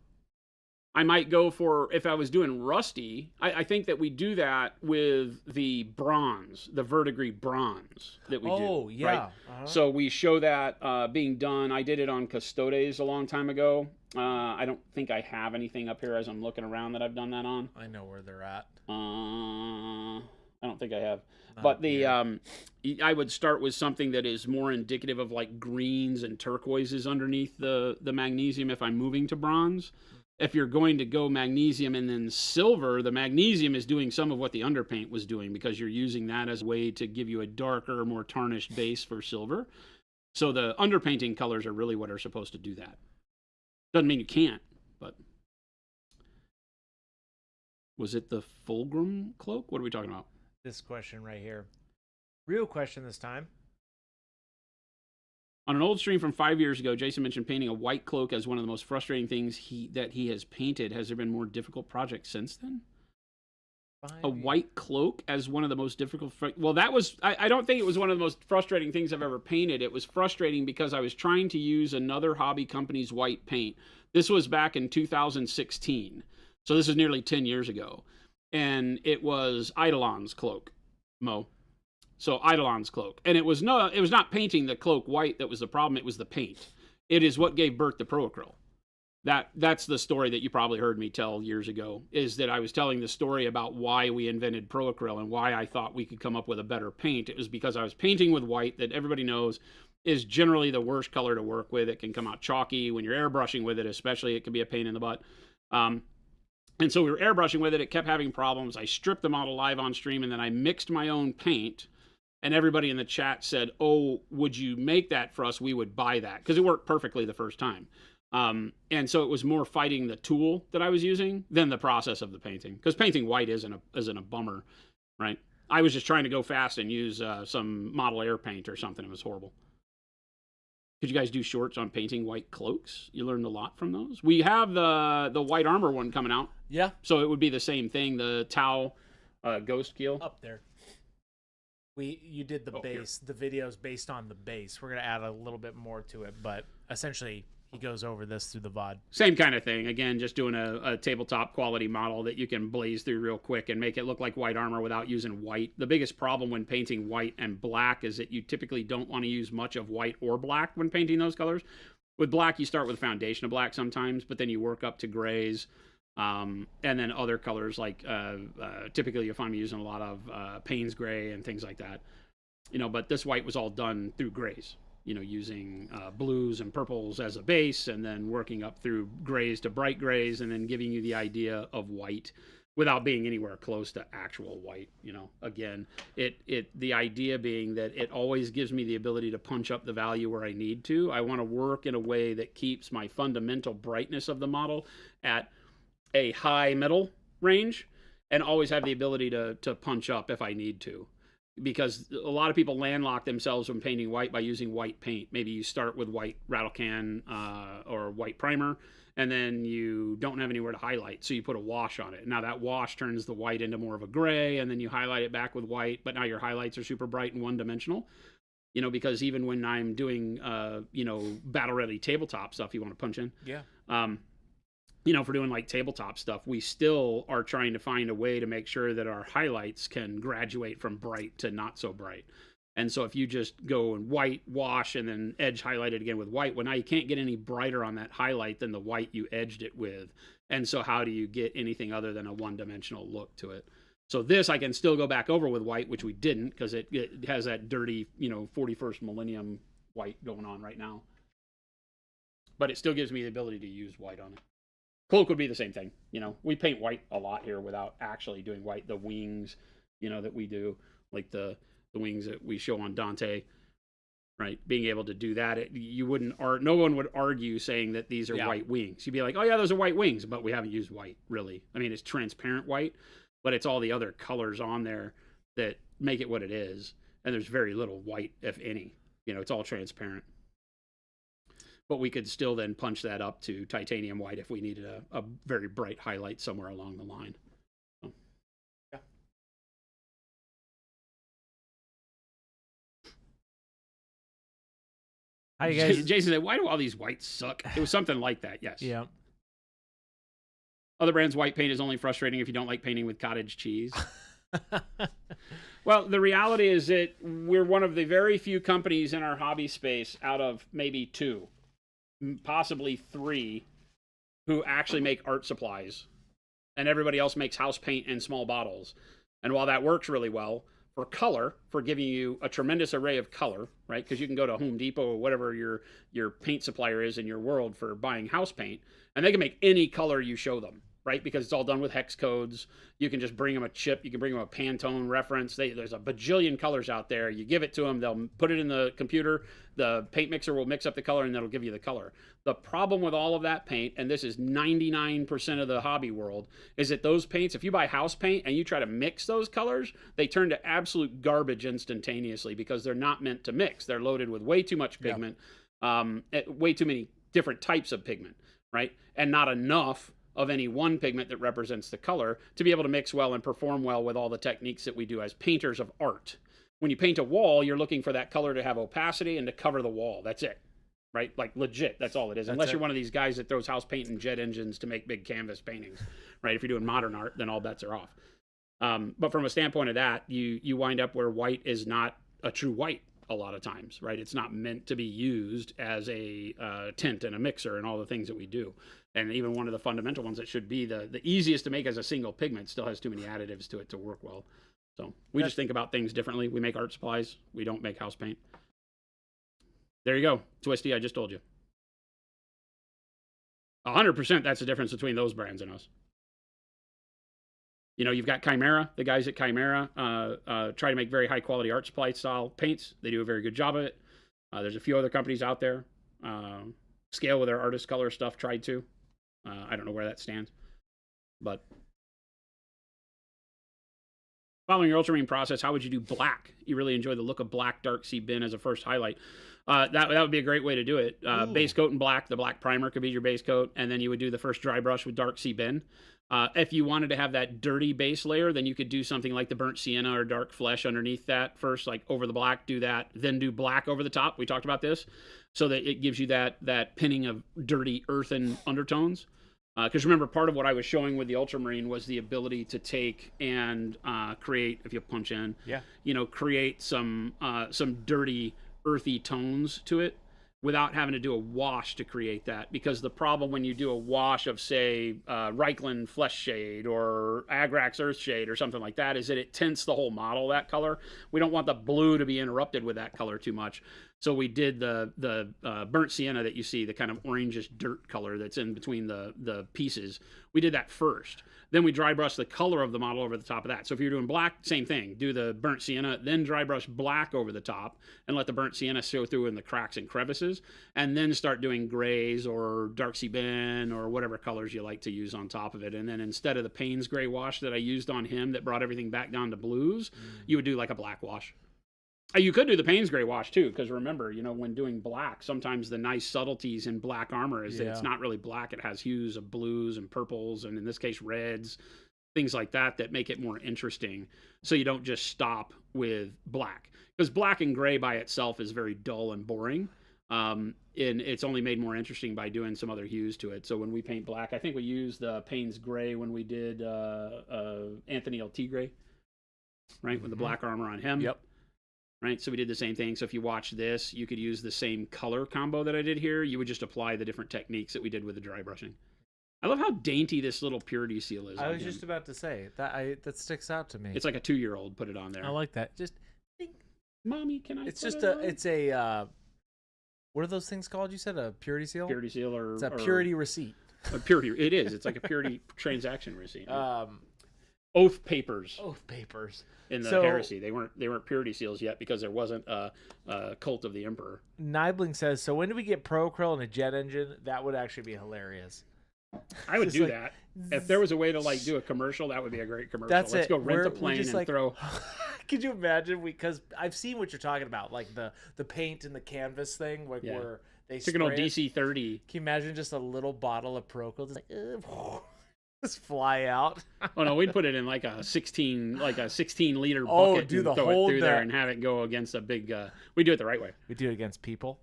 [SPEAKER 2] I might go for, if I was doing rusty, I think that we do that with the bronze, the verdigris bronze that we do.
[SPEAKER 1] Oh, yeah.
[SPEAKER 2] Right? So we show that being done. I did it on Custodes a long time ago. I don't think I have anything up here as I'm looking around that I've done that on.
[SPEAKER 1] I know where they're at.
[SPEAKER 2] I don't think I have. But I would start with something that is more indicative of like greens and turquoises underneath the magnesium if I'm moving to bronze. If you're going to go magnesium and then silver, the magnesium is doing some of what the underpaint was doing, because you're using that as a way to give you a darker, more tarnished base for silver. So the underpainting colors are really what are supposed to do that. Doesn't mean you can't, but Was it the Fulgrim cloak? What are we talking about?
[SPEAKER 1] This question right here. Real question this time.
[SPEAKER 2] On an old stream from 5 years ago, Jason mentioned painting a white cloak as one of the most frustrating things that he has painted. Has there been more difficult projects since then? A white cloak as one of the most difficult. Well, that was. I don't think it was one of the most frustrating things I've ever painted. It was frustrating because I was trying to use another hobby company's white paint. This was back in 2016. So this is nearly 10 years ago. And it was Eidolon's cloak, Mo. So Eidolon's cloak. And it was not painting the cloak white that was the problem, it was the paint. It is what gave birth to Pro-Acryl. That's the story that you probably heard me tell years ago, is that I was telling the story about why we invented Pro-Acryl and why I thought we could come up with a better paint. It was because I was painting with white that everybody knows is generally the worst color to work with. It can come out chalky. When you're airbrushing with it, especially, it can be a pain in the butt. And so we were airbrushing with it. It kept having problems. I stripped the model live on stream, and then I mixed my own paint. And everybody in the chat said, oh, would you make that for us? We would buy that, because it worked perfectly the first time. And so it was more fighting the tool that I was using than the process of the painting, because painting white isn't a bummer, right? I was just trying to go fast and use some model air paint or something. It was horrible. Could you guys do shorts on painting white cloaks? You learned a lot from those. We have the white armor one coming out.
[SPEAKER 1] Yeah.
[SPEAKER 2] So it would be the same thing, the Tau ghost keel.
[SPEAKER 1] Up there. You did the base, the videos based on the base. We're going to add a little bit more to it, but essentially he goes over this through the VOD.
[SPEAKER 2] Same kind of thing. Again, just doing a tabletop quality model that you can blaze through real quick and make it look like white armor without using white. The biggest problem when painting white and black is that you typically don't want to use much of white or black when painting those colors. With black, you start with a foundation of black sometimes, but then you work up to grays. And then other colors like typically you'll find me using a lot of Payne's gray and things like that, but this white was all done through grays, using blues and purples as a base, and then working up through grays to bright grays, and then giving you the idea of white without being anywhere close to actual white. Again, the idea being that it always gives me the ability to punch up the value where I need to. I want to work in a way that keeps my fundamental brightness of the model at a high middle range, and always have the ability to punch up if I need to, because a lot of people landlock themselves when painting white by using white paint. Maybe you start with white rattle can or white primer, and then you don't have anywhere to highlight, so you put a wash on it. Now that wash turns the white into more of a gray, and then you highlight it back with white, but now your highlights are super bright and one-dimensional. Because even when I'm doing battle ready tabletop stuff, you want to punch in, if we're doing like tabletop stuff, we still are trying to find a way to make sure that our highlights can graduate from bright to not so bright. And so if you just go and white wash and then edge highlight it again with white, well, now you can't get any brighter on that highlight than the white you edged it with. And so how do you get anything other than a one-dimensional look to it? So this I can still go back over with white, which we didn't, because it has that dirty, 41st millennium white going on right now. But it still gives me the ability to use white on it. Cloak would be the same thing. We paint white a lot here without actually doing white. The wings, that we do, like the wings that we show on Dante, right? Being able to do that, no one would argue saying that these are white wings. You'd be like, oh yeah, those are white wings, but we haven't used white, really. I mean, it's transparent white, but it's all the other colors on there that make it what it is. And there's very little white, if any. It's all transparent. But we could still then punch that up to titanium white if we needed a very bright highlight somewhere along the line. So.
[SPEAKER 1] Yeah. Hi, you guys.
[SPEAKER 2] Jason said, why do all these whites suck? It was something like that, yes.
[SPEAKER 1] Yeah.
[SPEAKER 2] Other brands' white paint is only frustrating if you don't like painting with cottage cheese. Well, the reality is that we're one of the very few companies in our hobby space out of maybe 2, possibly 3, who actually make art supplies, and everybody else makes house paint in small bottles. And while that works really well for color, for giving you a tremendous array of color, right? Because you can go to Home Depot or whatever your paint supplier is in your world for buying house paint, and they can make any color you show them. right? Because it's all done with hex codes. You can just bring them a chip. You can bring them a Pantone reference. There's a bajillion colors out there. You give it to them. They'll put it in the computer. The paint mixer will mix up the color, and that'll give you the color. The problem with all of that paint, and this is 99% of the hobby world, is that those paints, if you buy house paint and you try to mix those colors, they turn to absolute garbage instantaneously because they're not meant to mix. They're loaded with way too much pigment, way too many different types of pigment, right? And not enough of any one pigment that represents the color to be able to mix well and perform well with all the techniques that we do as painters of art. When you paint a wall, you're looking for that color to have opacity and to cover the wall. That's it, right? Like legit, that's all it is. Unless you're one of these guys that throws house paint and jet engines to make big canvas paintings, right? If you're doing modern art, then all bets are off. But from a standpoint of that, you wind up where white is not a true white a lot of times, right? It's not meant to be used as a tint and a mixer and all the things that we do. And even one of the fundamental ones that should be the easiest to make as a single pigment still has too many additives to it to work well. So we just think about things differently. We make art supplies. We don't make house paint. There you go. Twisty, I just told you. 100% that's the difference between those brands and us. You know, you've got Chimera. The guys at Chimera try to make very high quality art supply style paints. They do a very good job of it. There's a few other companies out there. Scale with their artist color stuff tried to. I don't know where that stands. But following your ultramarine process, how would you do black? You really enjoy the look of black dark sea bin as a first highlight. That would be a great way to do it. Base coat in black. The black primer could be your base coat. And then you would do the first dry brush with dark sea bin. If you wanted to have that dirty base layer, then you could do something like the burnt sienna or dark flesh underneath that first, like over the black, do that, then do black over the top. We talked about this, so that it gives you that pinning of dirty earthen undertones. Because remember, part of what I was showing with the ultramarine was the ability to take and create, if you punch in, create some dirty, earthy tones to it without having to do a wash to create that. Because the problem when you do a wash of, say, Reichland Flesh Shade or Agrax Earth Shade or something like that is that it tints the whole model that color. We don't want the blue to be interrupted with that color too much. So we did the burnt sienna that you see, the kind of orangish dirt color that's in between the pieces. We did that first. Then we dry brush the color of the model over the top of that. So if you're doing black, same thing. Do the burnt sienna, then dry brush black over the top and let the burnt sienna show through in the cracks and crevices. And then start doing grays or dark sea bin or whatever colors you like to use on top of it. And then instead of the Payne's gray wash that I used on him that brought everything back down to blues, you would do like a black wash. You could do the Payne's gray wash too, because remember, when doing black, sometimes the nice subtleties in black armor is that it's not really black. It has hues of blues and purples, and in this case, reds, things like that make it more interesting. So you don't just stop with black, because black and gray by itself is very dull and boring. And it's only made more interesting by doing some other hues to it. So when we paint black, I think we used the Payne's gray when we did Anthony L.T. gray, right, with the black armor on him.
[SPEAKER 1] Yep.
[SPEAKER 2] Right, so we did the same thing. So if you watch this, you could use the same color combo that I did here. You would just apply the different techniques that we did with the dry brushing. I love how dainty this little purity seal is.
[SPEAKER 1] I was just about to say that sticks out to me.
[SPEAKER 2] It's like a 2-year-old put it on there.
[SPEAKER 1] I like that. Just,
[SPEAKER 2] Mommy, can I?
[SPEAKER 1] It's just a what are those things called? You said a purity seal.
[SPEAKER 2] Purity seal, or
[SPEAKER 1] it's a purity receipt.
[SPEAKER 2] A purity. It is. It's like a purity transaction receipt. Oath papers.
[SPEAKER 1] Oath papers.
[SPEAKER 2] In the heresy, they weren't purity seals yet because there wasn't a cult of the emperor.
[SPEAKER 1] Nibling says, so when do we get Pro Acryl and a jet engine? That would actually be hilarious.
[SPEAKER 2] I would do that. If there was a way to do a commercial, that would be a great commercial. Let's go rent a plane and throw.
[SPEAKER 1] Could you imagine? Because I've seen what you're talking about, like the paint and the canvas thing, where they
[SPEAKER 2] took an old DC-30.
[SPEAKER 1] Can you imagine just a little bottle of Pro Acryl, just fly out?
[SPEAKER 2] Oh no, we'd put it in like a 16 liter bucket and throw it through there and have it go against a big. We do it the right way.
[SPEAKER 1] We do it against people.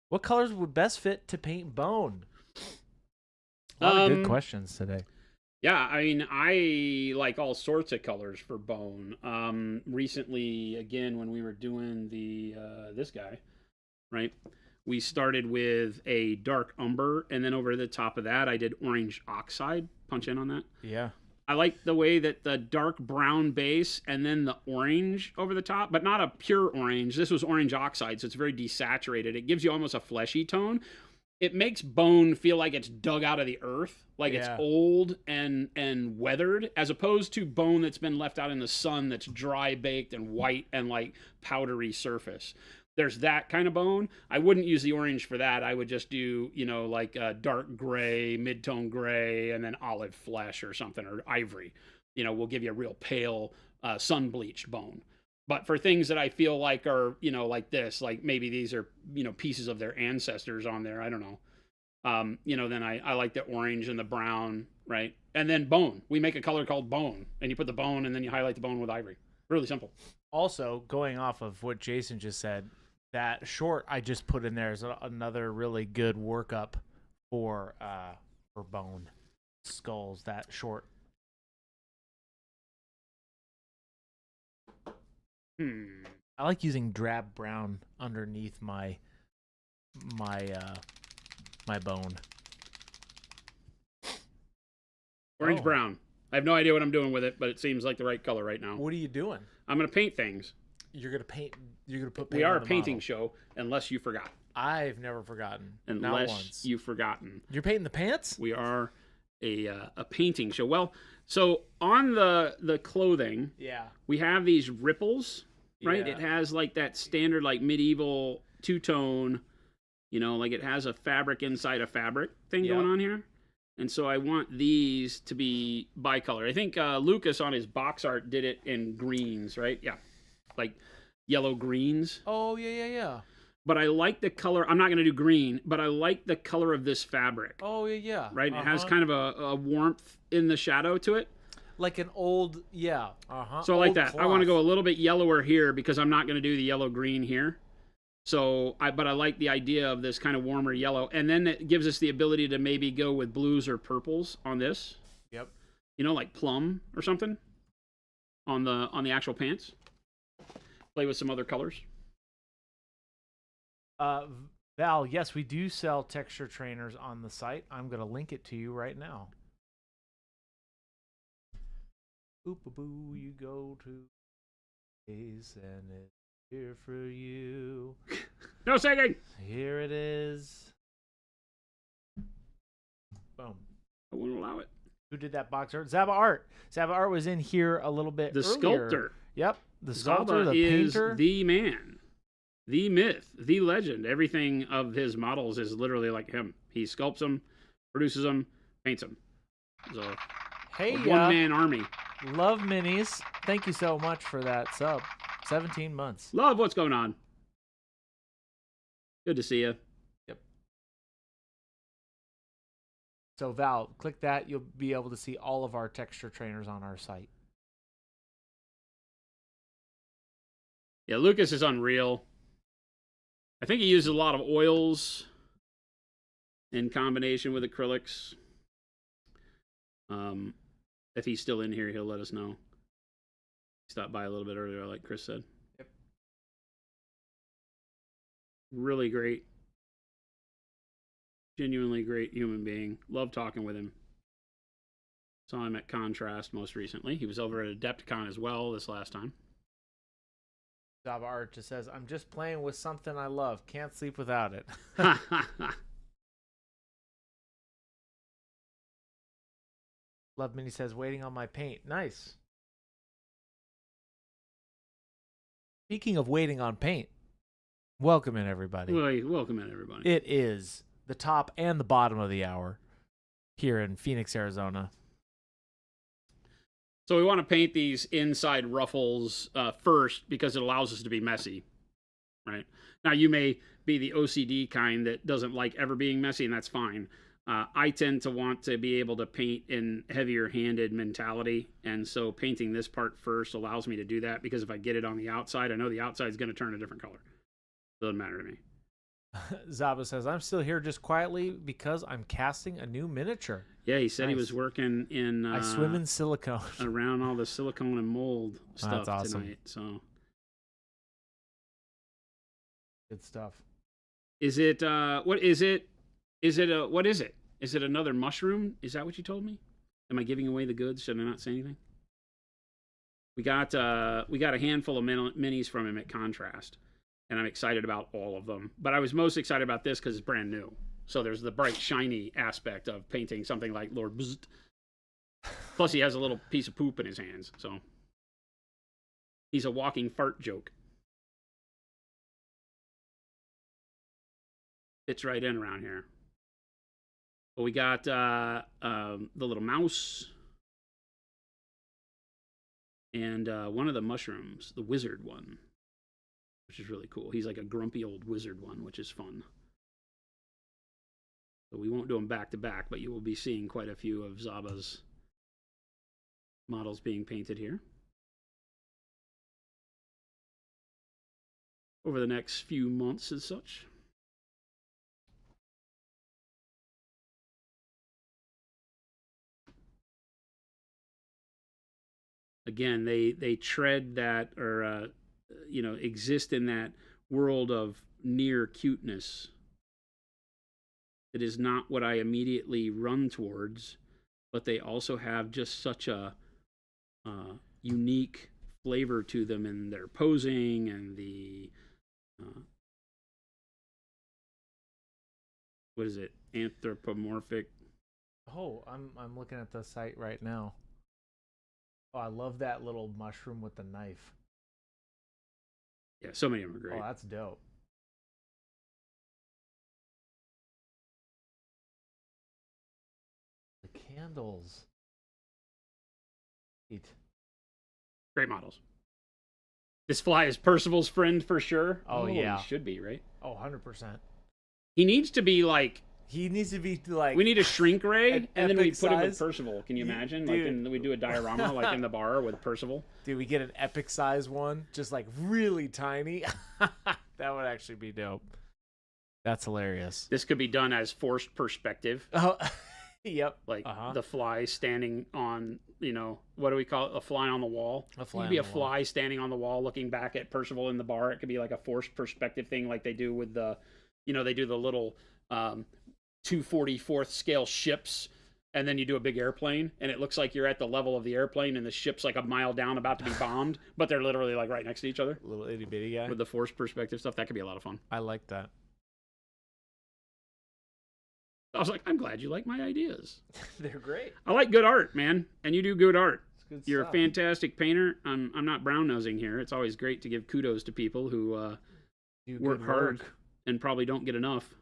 [SPEAKER 1] What colors would best fit to paint bone? A lot of good questions today.
[SPEAKER 2] Yeah, I mean, I like all sorts of colors for bone. Recently, again, when we were doing this guy, right? We started with a dark umber, and then over the top of that, I did orange oxide. Punch in on that.
[SPEAKER 1] Yeah.
[SPEAKER 2] I like the way that the dark brown base and then the orange over the top, but not a pure orange. This was orange oxide, so it's very desaturated. It gives you almost a fleshy tone. it makes bone feel like it's dug out of the earth, like it's
[SPEAKER 1] Yeah.
[SPEAKER 2] old and weathered, as opposed to bone that's been left out in the sun that's dry baked and white and like powdery surface. There's that kind of bone. I wouldn't use the orange for that. I would just do, you know, like dark gray, mid-tone gray, and then olive flesh or something, or ivory. You know, we'll give you a real pale sun-bleached bone. But for things that I feel like are, you know, like this, like maybe these are, you know, pieces of their ancestors on there. I don't know. You know, then I like the orange and the brown, right? And then bone. We make a color called bone, and you put the bone, and then you highlight the bone with ivory. Really simple.
[SPEAKER 1] Also, going off of what Jason just said, that short I just put in there is another really good workup for bone skulls. That short. I like using drab brown underneath my bone.
[SPEAKER 2] Orange brown. I have no idea what I'm doing with it, but it seems like the right color right now.
[SPEAKER 1] What are you doing?
[SPEAKER 2] I'm gonna paint things.
[SPEAKER 1] You're gonna paint. You're gonna put. Paint
[SPEAKER 2] We are
[SPEAKER 1] on
[SPEAKER 2] a
[SPEAKER 1] the
[SPEAKER 2] painting
[SPEAKER 1] model.
[SPEAKER 2] show, unless you forgot.
[SPEAKER 1] I've never forgotten. Not
[SPEAKER 2] Unless
[SPEAKER 1] once.
[SPEAKER 2] you've forgotten.
[SPEAKER 1] You're painting the pants?
[SPEAKER 2] We are a painting show. Well, so on the clothing,
[SPEAKER 1] Yeah.
[SPEAKER 2] we have these ripples, right?
[SPEAKER 1] Yeah.
[SPEAKER 2] It has like that standard like medieval two-tone, you know, like it has a fabric inside a fabric thing
[SPEAKER 1] Yep.
[SPEAKER 2] going on here. And so I want these to be bicolor. I think Lucas on his box art did it in greens, right? Yeah, like yellow greens.
[SPEAKER 1] Oh yeah.
[SPEAKER 2] But I like the color. I'm not going to do green, but I like the color of this fabric.
[SPEAKER 1] Oh yeah.
[SPEAKER 2] Right? It has kind of a warmth in the shadow to it.
[SPEAKER 1] like an old yeah.
[SPEAKER 2] So I like
[SPEAKER 1] old
[SPEAKER 2] that. I want to go a little bit yellower here because I'm not going to do the yellow green here. So but I like the idea of this kind of warmer yellow, and then it gives us the ability to maybe go with blues or purples on this.
[SPEAKER 1] Yep.
[SPEAKER 2] You know, like plum or something on the actual pants. Play with some other colors.
[SPEAKER 1] Val, yes, we do sell texture trainers on the site. I'm going to link it to you right now. Boop-a-boo, you go to place and it's here for you.
[SPEAKER 2] No singing!
[SPEAKER 1] Here it is. Boom.
[SPEAKER 2] I won't allow it.
[SPEAKER 1] Who did that box art? Zaba Art. Zaba Art was in here a little bit
[SPEAKER 2] The
[SPEAKER 1] earlier.
[SPEAKER 2] sculptor.
[SPEAKER 1] Yep. The sculptor,
[SPEAKER 2] Zaba
[SPEAKER 1] the
[SPEAKER 2] is
[SPEAKER 1] painter.
[SPEAKER 2] the man, the myth, the legend. Everything of his models is literally like him. He sculpts them, produces them, paints them. So,
[SPEAKER 1] Hey,
[SPEAKER 2] a one-man army.
[SPEAKER 1] Love Minis. Thank you so much for that sub. 17 months.
[SPEAKER 2] Love what's going on. Good to see you.
[SPEAKER 1] Yep. So Val, click that. You'll be able to see all of our texture trainers on our site.
[SPEAKER 2] Yeah, Lucas is unreal. I think he uses a lot of oils in combination with acrylics. If he's still in here, he'll let us know. He stopped by a little bit earlier, like Chris said.
[SPEAKER 1] Yep.
[SPEAKER 2] Really great. Genuinely great human being. Love talking with him. Saw him at Contrast most recently. He was over at Adepticon as well this last time.
[SPEAKER 1] Zaba Art just says, I'm just playing with something I love. Can't sleep without it. Love Mini says, waiting on my paint. Nice. Speaking of waiting on paint, welcome in, everybody.
[SPEAKER 2] Welcome in, everybody.
[SPEAKER 1] It is the top and the bottom of the hour here in Phoenix, Arizona.
[SPEAKER 2] So we want to paint these inside ruffles first because it allows us to be messy, right? Now, you may be the OCD kind that doesn't like ever being messy, and that's fine. I tend to want to be able to paint in heavier-handed mentality, and so painting this part first allows me to do that because if I get it on the outside, I know the outside is going to turn a different color. Doesn't matter to me.
[SPEAKER 1] Zaba says, I'm still here just quietly because I'm casting a new miniature.
[SPEAKER 2] Yeah, he said
[SPEAKER 1] Nice.
[SPEAKER 2] he was working in...
[SPEAKER 1] I swim in silicone.
[SPEAKER 2] around all the silicone and mold stuff
[SPEAKER 1] That's awesome.
[SPEAKER 2] tonight. So,
[SPEAKER 1] Good stuff.
[SPEAKER 2] is it? What is it? Is it a? What is it? Is it another mushroom? Is that what you told me? Am I giving away the goods? Should I not say anything? We got a handful of minis from him at Contrast, and I'm excited about all of them. But I was most excited about this because it's brand new. So there's the bright, shiny aspect of painting something like Lord Bzzzt. Plus, he has a little piece of poop in his hands, so he's a walking fart joke. Fits right in around here. But we got the little mouse and one of the mushrooms, the wizard one, which is really cool. He's like a grumpy old wizard one, which is fun. So we won't do them back to back, but you will be seeing quite a few of Zaba's models being painted here over the next few months and such. Again, they tread that, or exist in that world of near cuteness. It is not what I immediately run towards, but they also have just such a unique flavor to them in their posing and the what is it, anthropomorphic.
[SPEAKER 1] Oh, I'm looking at the site right now. Oh, I love that little mushroom with the knife.
[SPEAKER 2] Yeah, so many of them are great.
[SPEAKER 1] Oh, that's dope. The candles. Eat.
[SPEAKER 2] Great models. This fly is Percival's friend for sure.
[SPEAKER 1] Oh yeah.
[SPEAKER 2] He should be, right?
[SPEAKER 1] Oh, 100%.
[SPEAKER 2] He needs to be like...
[SPEAKER 1] He needs to be like...
[SPEAKER 2] We need a shrink ray, and then we put him with
[SPEAKER 1] size.
[SPEAKER 2] Percival. Can you imagine?
[SPEAKER 1] Dude.
[SPEAKER 2] Like we do a diorama like in the bar with Percival.
[SPEAKER 1] Dude, we get an epic size one, just like really tiny. That would actually be dope. That's hilarious.
[SPEAKER 2] This could be done as forced perspective.
[SPEAKER 1] Oh, yep.
[SPEAKER 2] Like the fly standing on, what do we call it? A fly on the wall.
[SPEAKER 1] A fly.
[SPEAKER 2] It could be a fly standing on the wall looking back at Percival in the bar. It could be like a forced perspective thing like they do with the, they do the little 2/44 scale ships, and then you do a big airplane, and it looks like you're at the level of the airplane, and the ship's like a mile down about to be bombed, but they're literally like right next to each other.
[SPEAKER 1] Little itty bitty guy.
[SPEAKER 2] With the forced perspective stuff. That could be a lot of fun.
[SPEAKER 1] I like that.
[SPEAKER 2] I was like, I'm glad you like my ideas.
[SPEAKER 1] They're great.
[SPEAKER 2] I like good art, man, and you do good art.
[SPEAKER 1] Good
[SPEAKER 2] You're
[SPEAKER 1] stuff.
[SPEAKER 2] a fantastic painter. I'm not brown nosing here. It's always great to give kudos to people who work hard and probably don't get enough.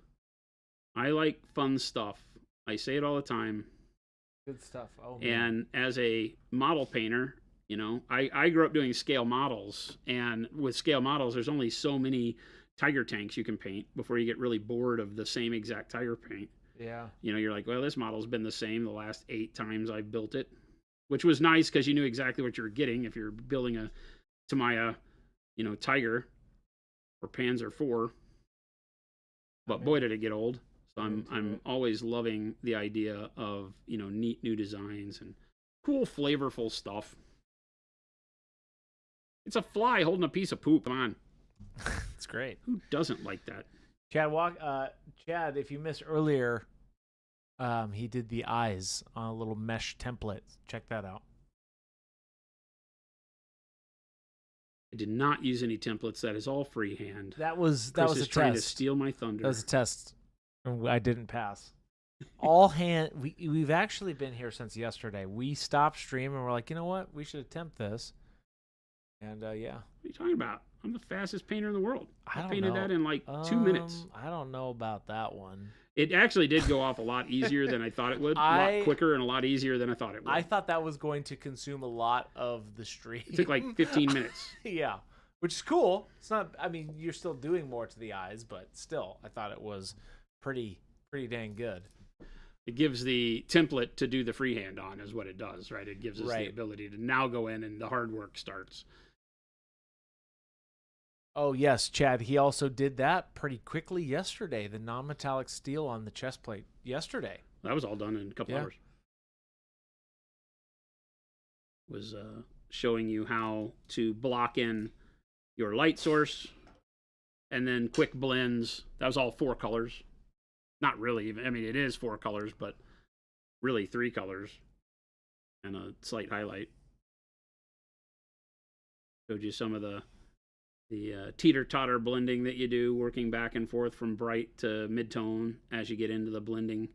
[SPEAKER 2] I like fun stuff. I say it all the time.
[SPEAKER 1] Good stuff. Oh, man.
[SPEAKER 2] And as a model painter, I grew up doing scale models, and with scale models, there's only so many tiger tanks you can paint before you get really bored of the same exact tiger paint.
[SPEAKER 1] Yeah.
[SPEAKER 2] You're like, well, this model's been the same the last 8 times I've built it, which was nice because you knew exactly what you were getting if you're building a Tamiya, Tiger or Panzer IV. But boy, did it get old. So I'm always loving the idea of, neat new designs and cool, flavorful stuff. It's a fly holding a piece of poop. Come on.
[SPEAKER 1] It's great.
[SPEAKER 2] Who doesn't like that?
[SPEAKER 1] Chad, if you missed earlier, he did the eyes on a little mesh template. Check that out.
[SPEAKER 2] I did not use any templates. That is all freehand.
[SPEAKER 1] That was
[SPEAKER 2] Chris
[SPEAKER 1] a
[SPEAKER 2] is trying
[SPEAKER 1] test.
[SPEAKER 2] to steal my thunder.
[SPEAKER 1] That was a test. I didn't pass. All hand. We've actually been here since yesterday. We stopped streaming. We're like, you know what? We should attempt this. And yeah.
[SPEAKER 2] What are you talking about? I'm the fastest painter in the world. I
[SPEAKER 1] don't
[SPEAKER 2] painted
[SPEAKER 1] know.
[SPEAKER 2] that in like 2 minutes.
[SPEAKER 1] I don't know about that one.
[SPEAKER 2] It actually did go off a lot easier than I thought it would. A lot quicker and a lot easier than I thought it would.
[SPEAKER 1] I thought that was going to consume a lot of the stream.
[SPEAKER 2] It took like 15 minutes.
[SPEAKER 1] Yeah, which is cool. It's not. I mean, you're still doing more to the eyes, but still, I thought it was pretty dang good.
[SPEAKER 2] It gives the template to do the freehand on, is what it does, right? It gives us the ability to now go in and the hard work starts.
[SPEAKER 1] Oh, yes, Chad. He also did that pretty quickly yesterday. The non-metallic steel on the chest plate yesterday.
[SPEAKER 2] That was all done in a couple hours. Was showing you how to block in your light source and then quick blends. That was all 4 colors. Not really even. I mean, it is 4 colors, but really 3 colors and a slight highlight. Showed you some of the teeter-totter blending that you do, working back and forth from bright to mid-tone as you get into the blending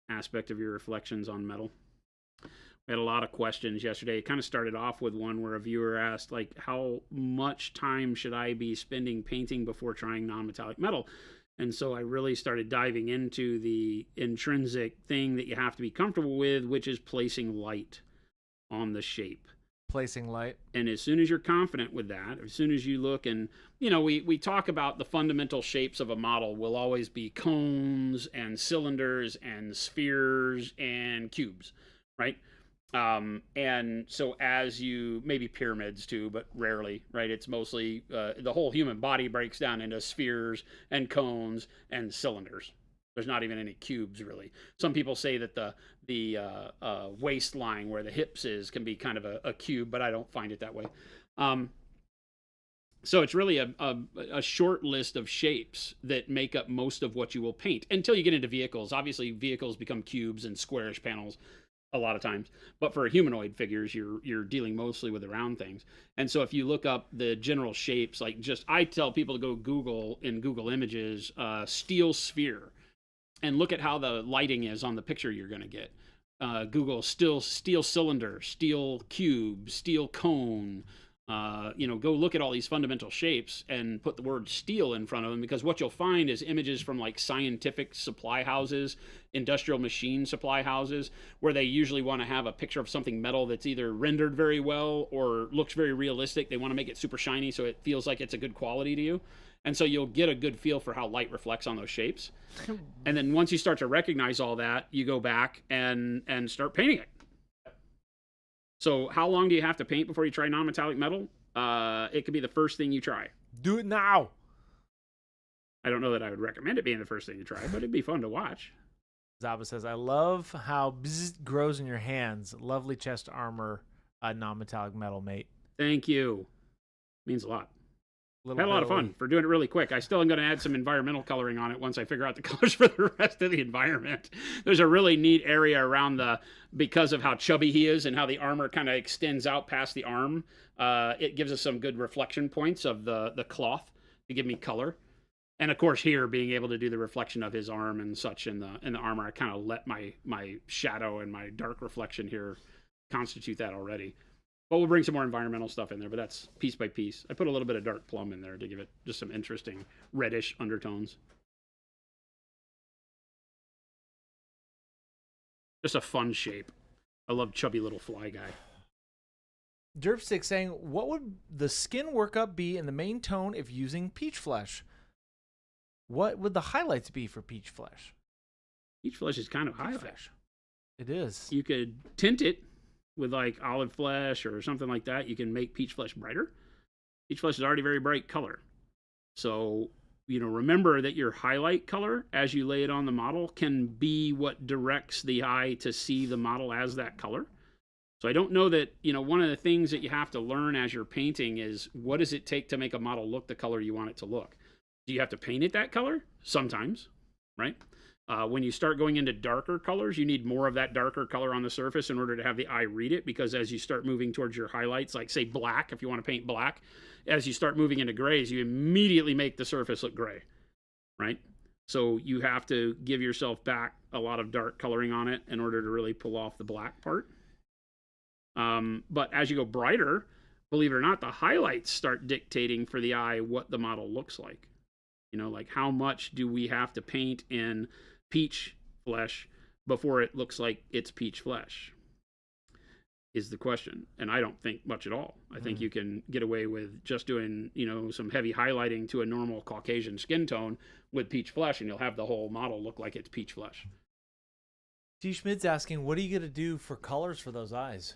[SPEAKER 2] aspect of your reflections on metal. We had a lot of questions yesterday. It kind of started off with one where a viewer asked, like, how much time should I be spending painting before trying non-metallic metal? And so I really started diving into the intrinsic thing that you have to be comfortable with, which is placing light on the shape.
[SPEAKER 1] Placing light.
[SPEAKER 2] And as soon as you're confident with that, as soon as you look and, we talk about the fundamental shapes of a model will always be cones and cylinders and spheres and cubes, right? And so as you, maybe pyramids too, but rarely, right? It's mostly, the whole human body breaks down into spheres and cones and cylinders. There's not even any cubes, really. Some people say that the waistline where the hips is can be kind of a cube, but I don't find it that way. So it's really a short list of shapes that make up most of what you will paint until you get into vehicles. Obviously, vehicles become cubes and squarish panels a lot of times, but for humanoid figures, you're dealing mostly with the round things. And so if you look up the general shapes, like I tell people to go Google in Google Images, steel sphere, and look at how the lighting is on the picture you're going to get. Google steel cylinder, steel cube, steel cone. Go look at all these fundamental shapes and put the word steel in front of them, because what you'll find is images from like scientific supply houses, industrial machine supply houses, where they usually want to have a picture of something metal that's either rendered very well or looks very realistic. They want to make it super shiny so it feels like it's a good quality to you. And so you'll get a good feel for how light reflects on those shapes. And then once you start to recognize all that, you go back and start painting it. So how long do you have to paint before you try non-metallic metal? It could be the first thing you try.
[SPEAKER 1] Do it now.
[SPEAKER 2] I don't know that I would recommend it being the first thing you try, but it'd be fun to watch.
[SPEAKER 1] Zaba says, I love how bzzz grows in your hands. Lovely chest armor, non-metallic metal, mate.
[SPEAKER 2] Thank you. Means a lot. Had a lot of fun for doing it really quick. I still am going to add some environmental coloring on it once I figure out the colors for the rest of the environment. There's a really neat area around because of how chubby he is and how the armor kind of extends out past the arm. It gives us some good reflection points of the cloth to give me color. And of course here, being able to do the reflection of his arm and such in the armor, I kind of let my shadow and my dark reflection here constitute that already. But we'll bring some more environmental stuff in there, but that's piece by piece. I put a little bit of dark plum in there to give it just some interesting reddish undertones. Just a fun shape. I love chubby little fly guy.
[SPEAKER 1] Derpstick saying, what would the skin workup be in the main tone if using peach flesh? What would the highlights be for peach flesh?
[SPEAKER 2] Peach flesh is kind of highlight.
[SPEAKER 1] It is.
[SPEAKER 2] You could tint it with like olive flesh or something like that. You can make peach flesh brighter. Peach flesh is already very bright color. So, remember that your highlight color as you lay it on the model can be what directs the eye to see the model as that color. So I don't know that, one of the things that you have to learn as you're painting is what does it take to make a model look the color you want it to look? Do you have to paint it that color? Sometimes, right? When you start going into darker colors, you need more of that darker color on the surface in order to have the eye read it, because as you start moving towards your highlights, like say black, if you want to paint black, as you start moving into grays, you immediately make the surface look gray, right? So you have to give yourself back a lot of dark coloring on it in order to really pull off the black part. But as you go brighter, believe it or not, the highlights start dictating for the eye what the model looks like. Like how much do we have to paint in peach flesh before it looks like it's peach flesh is the question. And I don't think much at all. I think you can get away with just doing, some heavy highlighting to a normal Caucasian skin tone with peach flesh, and you'll have the whole model look like it's peach flesh.
[SPEAKER 1] T. Schmidt's asking, what are you going to do for colors for those eyes?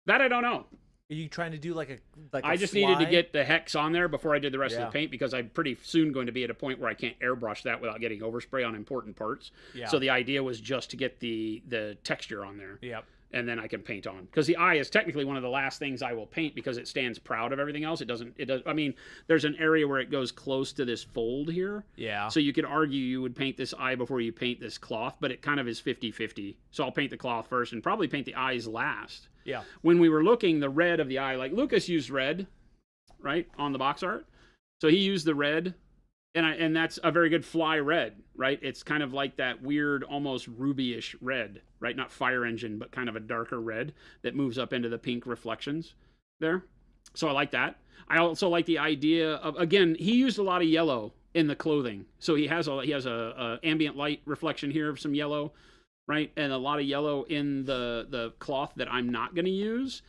[SPEAKER 2] That I don't know.
[SPEAKER 1] Are you trying to do like
[SPEAKER 2] I just needed to get the hex on there before I did the rest of the paint, because I'm pretty soon going to be at a point where I can't airbrush that without getting overspray on important parts. Yeah. So the idea was just to get the texture on there.
[SPEAKER 1] Yep.
[SPEAKER 2] And then I can paint on, because the eye is technically one of the last things I will paint, because it stands proud of everything else. It does. I mean, there's an area where it goes close to this fold here. Yeah. So you could argue you would paint this eye before you paint this cloth, but it kind of is 50-50. So I'll paint the cloth first and probably paint the eyes last. Yeah. When we were looking, the red of the eye, like Lucas used red, right, on the box art. So he used the red, and that's a very good fly red, right? It's kind of like that weird, almost rubyish red, right? Not fire engine, but kind of a darker red that moves up into the pink reflections there. So I like that. I also like the idea of, again, he used a lot of yellow in the clothing. So he has a ambient light reflection here of some yellow, right? And a lot of yellow in the cloth that I'm not going to use.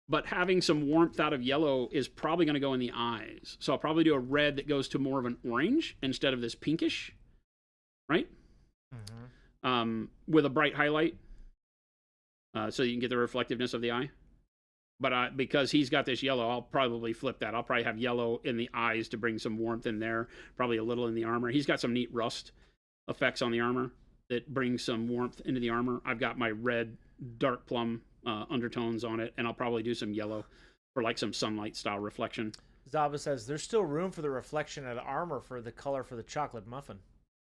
[SPEAKER 2] But having some warmth out of yellow is probably going to go in the eyes. So I'll probably do a red that goes to more of an orange instead of this pinkish, right? With a bright highlight, so you can get the reflectiveness of the eye. But because he's got this yellow, I'll probably flip that. I'll probably have yellow in the eyes to bring some warmth in there, probably a little in the armor. He's got some neat rust effects on the armor that brings some warmth into the armor. I've got my red dark plum undertones on it, and I'll probably do some yellow for like some sunlight style reflection.
[SPEAKER 1] Zaba says there's still room for the reflection of the armor for the color for the chocolate muffin.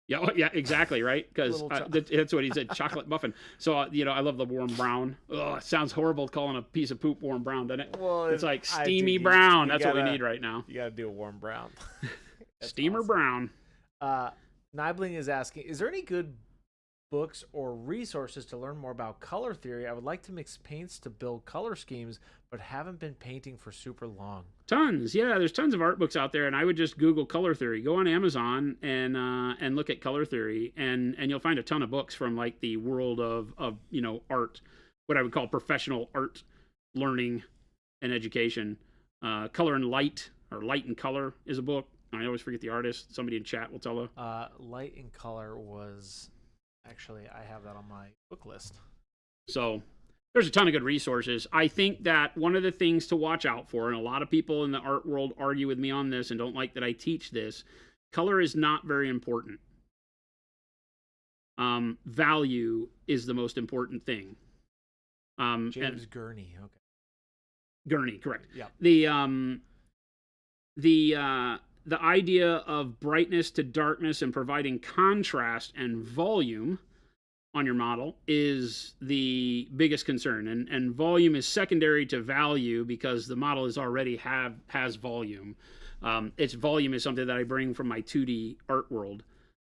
[SPEAKER 2] Yeah, yeah, exactly, right? Because that's what he said, chocolate muffin. So, I love the warm brown. Oh, it sounds horrible calling a piece of poop warm brown, doesn't it?
[SPEAKER 1] Well,
[SPEAKER 2] it's like steamy brown. That's what we need right now.
[SPEAKER 1] You got to do a warm brown.
[SPEAKER 2] Steamer brown.
[SPEAKER 1] Nibling is asking, is there any good books or resources to learn more about color theory? I would like to mix paints to build color schemes, but haven't been painting for super long.
[SPEAKER 2] Tons, yeah. There's tons of art books out there, and I would just Google color theory. Go on Amazon and look at color theory, and you'll find a ton of books from like the world of art, what I would call professional art learning and education. Color and Light, or Light and Color, is a book. I always forget the artist. Somebody in chat will tell her.
[SPEAKER 1] Light and Color was actually, I have that on my book list.
[SPEAKER 2] So there's a ton of good resources. I think that one of the things to watch out for, and a lot of people in the art world argue with me on this and don't like that I teach this, color is not very important. Value is the most important thing.
[SPEAKER 1] James Gurney, okay.
[SPEAKER 2] Gurney, correct.
[SPEAKER 1] Yeah.
[SPEAKER 2] The idea of brightness to darkness and providing contrast and volume on your model is the biggest concern, and volume is secondary to value because the model is already has volume. Its volume is something that I bring from my 2D art world.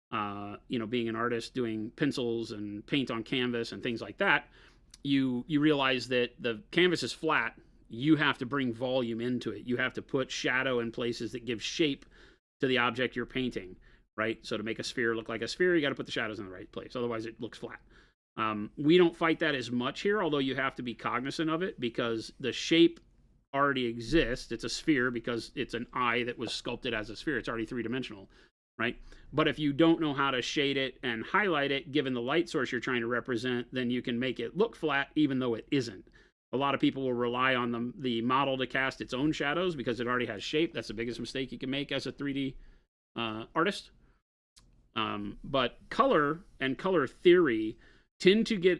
[SPEAKER 2] Being an artist doing pencils and paint on canvas and things like that, you realize that the canvas is flat. You have to bring volume into it. You have to put shadow in places that give shape to the object you're painting, right? So to make a sphere look like a sphere, you got to put the shadows in the right place. Otherwise, it looks flat. We don't fight that as much here, although you have to be cognizant of it because the shape already exists. It's a sphere because it's an eye that was sculpted as a sphere. It's already three-dimensional, right? But if you don't know how to shade it and highlight it, given the light source you're trying to represent, then you can make it look flat even though it isn't. A lot of people will rely on the model to cast its own shadows because it already has shape. That's the biggest mistake you can make as a 3D artist. But color and color theory tend to get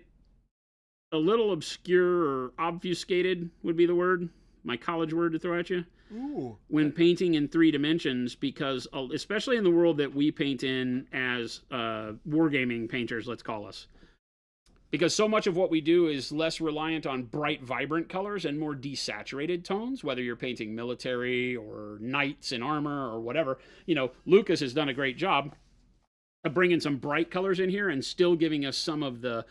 [SPEAKER 2] a little obscure or obfuscated, would be the word, my college word to throw at you.
[SPEAKER 1] Ooh.
[SPEAKER 2] When painting in 3 dimensions, because especially in the world that we paint in as wargaming painters, let's call us, because so much of what we do is less reliant on bright, vibrant colors and more desaturated tones, whether you're painting military or knights in armor or whatever. Lucas has done a great job of bringing some bright colors in here and still giving us some of the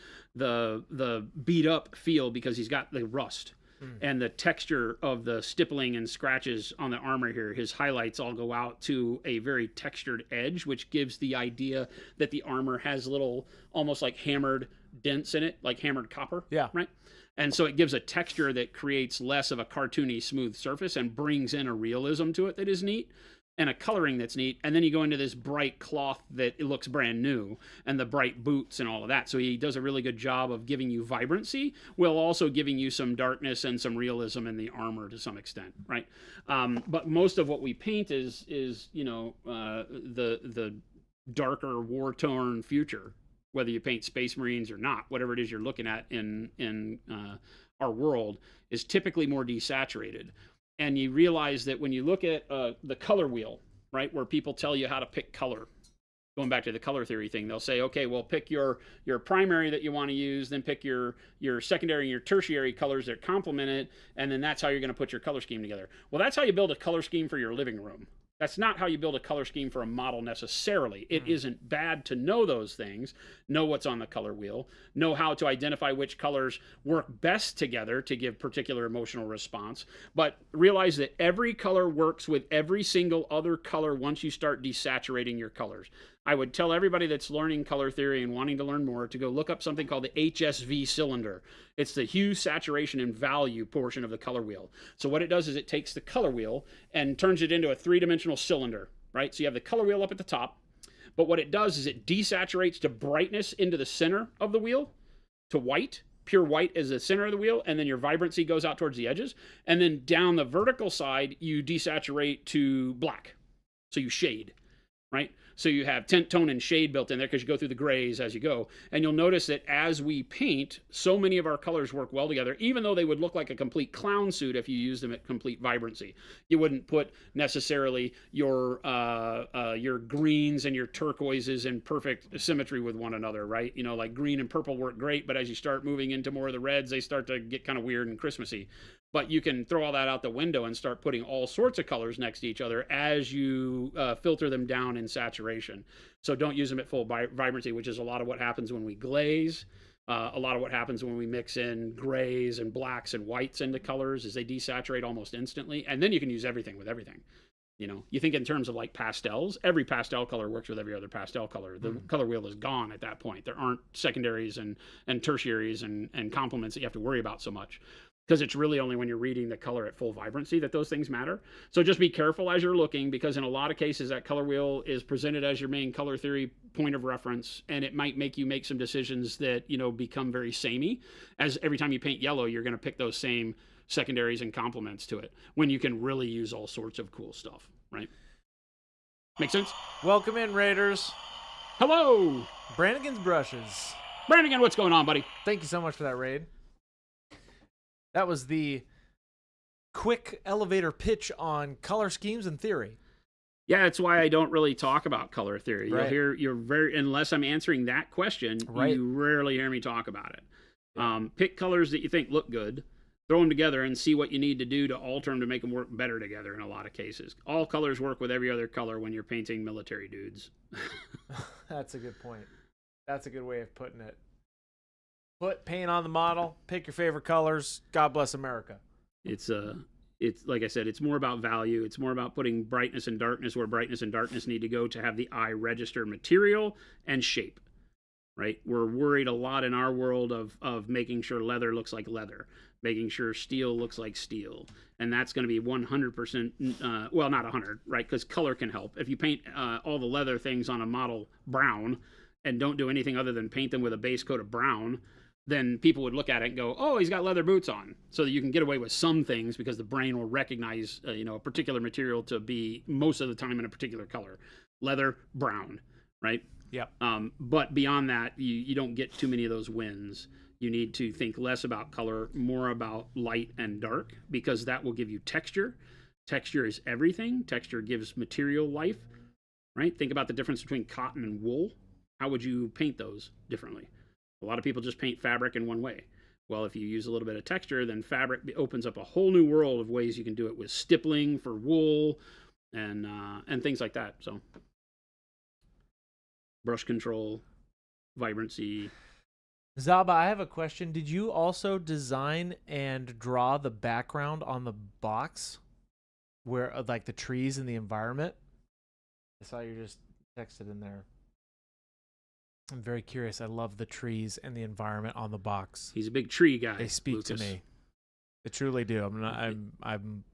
[SPEAKER 2] beat up feel because he's got the rust. And the texture of the stippling and scratches on the armor here, his highlights all go out to a very textured edge, which gives the idea that the armor has little, almost like hammered dents in it, like hammered copper.
[SPEAKER 1] Yeah.
[SPEAKER 2] Right? And so it gives a texture that creates less of a cartoony, smooth surface and brings in a realism to it that is neat. And a coloring that's neat, and then you go into this bright cloth that it looks brand new, and the bright boots and all of that. So he does a really good job of giving you vibrancy, while also giving you some darkness and some realism in the armor to some extent, right? But most of what we paint is the darker, war-torn future, whether you paint Space Marines or not, whatever it is you're looking at in our world is typically more desaturated. And you realize that when you look at the color wheel, right, where people tell you how to pick color, going back to the color theory thing, they'll say, okay, well, pick your primary that you want to use, then pick your secondary and your tertiary colors that complement it, and then that's how you're going to put your color scheme together. Well, that's how you build a color scheme for your living room, That's not how you build a color scheme for a model necessarily. It isn't bad to know those things, know what's on the color wheel, know how to identify which colors work best together to give particular emotional response, but realize that every color works with every single other color once you start desaturating your colors. I would tell everybody that's learning color theory and wanting to learn more to go look up something called the HSV cylinder. It's the hue, saturation, and value portion of the color wheel. So what it does is it takes the color wheel and turns it into a three-dimensional cylinder, right? So you have the color wheel up at the top, but what it does is it desaturates to brightness into the center of the wheel, to white. Pure white is the center of the wheel, and then your vibrancy goes out towards the edges. And then down the vertical side, you desaturate to black. So you shade, right? So you have tint, tone, and shade built in there because you go through the grays as you go. And you'll notice that as we paint, so many of our colors work well together, even though they would look like a complete clown suit if you use them at complete vibrancy. You wouldn't put necessarily your greens and your turquoises in perfect symmetry with one another, right? You know, like green and purple work great, but as you start moving into more of the reds, they start to get kind of weird and Christmassy. But you can throw all that out the window and start putting all sorts of colors next to each other as you filter them down in saturation. So don't use them at full vibrancy, which is a lot of what happens when we glaze. A lot of what happens when we mix in grays and blacks and whites into colors is they desaturate almost instantly. And then you can use everything with everything. You know, you think in terms of like pastels, every pastel color works with every other pastel color. The color wheel is gone at that point. There aren't secondaries and tertiaries and complements that you have to worry about so much. Because it's really only when you're reading the color at full vibrancy that those things matter. So just be careful as you're looking, because in a lot of cases that color wheel is presented as your main color theory point of reference, and it might make you make some decisions that, you know, become very samey. As every time you paint yellow, you're going to pick those same secondaries and complements to it, when you can really use all sorts of cool stuff, right? Make sense?
[SPEAKER 1] Welcome in, Raiders.
[SPEAKER 2] Hello!
[SPEAKER 1] Brannigan's Brushes.
[SPEAKER 2] Brannigan, what's going on, buddy?
[SPEAKER 1] Thank you so much for that raid. That was the quick elevator pitch on color schemes and theory.
[SPEAKER 2] Yeah, that's why I don't really talk about color theory.
[SPEAKER 1] Right.
[SPEAKER 2] You're very, unless I'm answering that question,
[SPEAKER 1] right.
[SPEAKER 2] You rarely hear me talk about it.
[SPEAKER 1] Yeah.
[SPEAKER 2] Pick colors that you think look good, throw them together, and see what you need to do to alter them to make them work better together in a lot of cases. All colors work with every other color when you're painting military dudes.
[SPEAKER 1] That's a good point. That's a good way of putting it. Put paint on the model, pick your favorite colors. God bless America.
[SPEAKER 2] It's like I said, it's more about value. It's more about putting brightness and darkness where brightness and darkness need to go to have the eye register material and shape, right? We're worried a lot in our world of making sure leather looks like leather, making sure steel looks like steel. And that's going to be 100%, well, not 100, right? Because color can help. If you paint all the leather things on a model brown and don't do anything other than paint them with a base coat of brown, then people would look at it and go, oh, he's got leather boots on. So that you can get away with some things because the brain will recognize, a particular material to be most of the time in a particular color. Leather, brown, right?
[SPEAKER 1] Yep.
[SPEAKER 2] But beyond that, you don't get too many of those wins. You need to think less about color, more about light and dark, because that will give you texture. Texture is everything. Texture gives material life, right? Think about the difference between cotton and wool. How would you paint those differently? A lot of people just paint fabric in one way. Well, if you use a little bit of texture, then fabric opens up a whole new world of ways you can do it with stippling for wool and things like that. So brush control, vibrancy.
[SPEAKER 1] Zaba, I have a question. Did you also design and draw the background on the box where, like, the trees and the environment? I saw you just texted in there. I'm very curious. I love the trees and the environment on the box.
[SPEAKER 2] He's a big tree guy.
[SPEAKER 1] They speak
[SPEAKER 2] Lucas.
[SPEAKER 1] to me. They truly do. I'm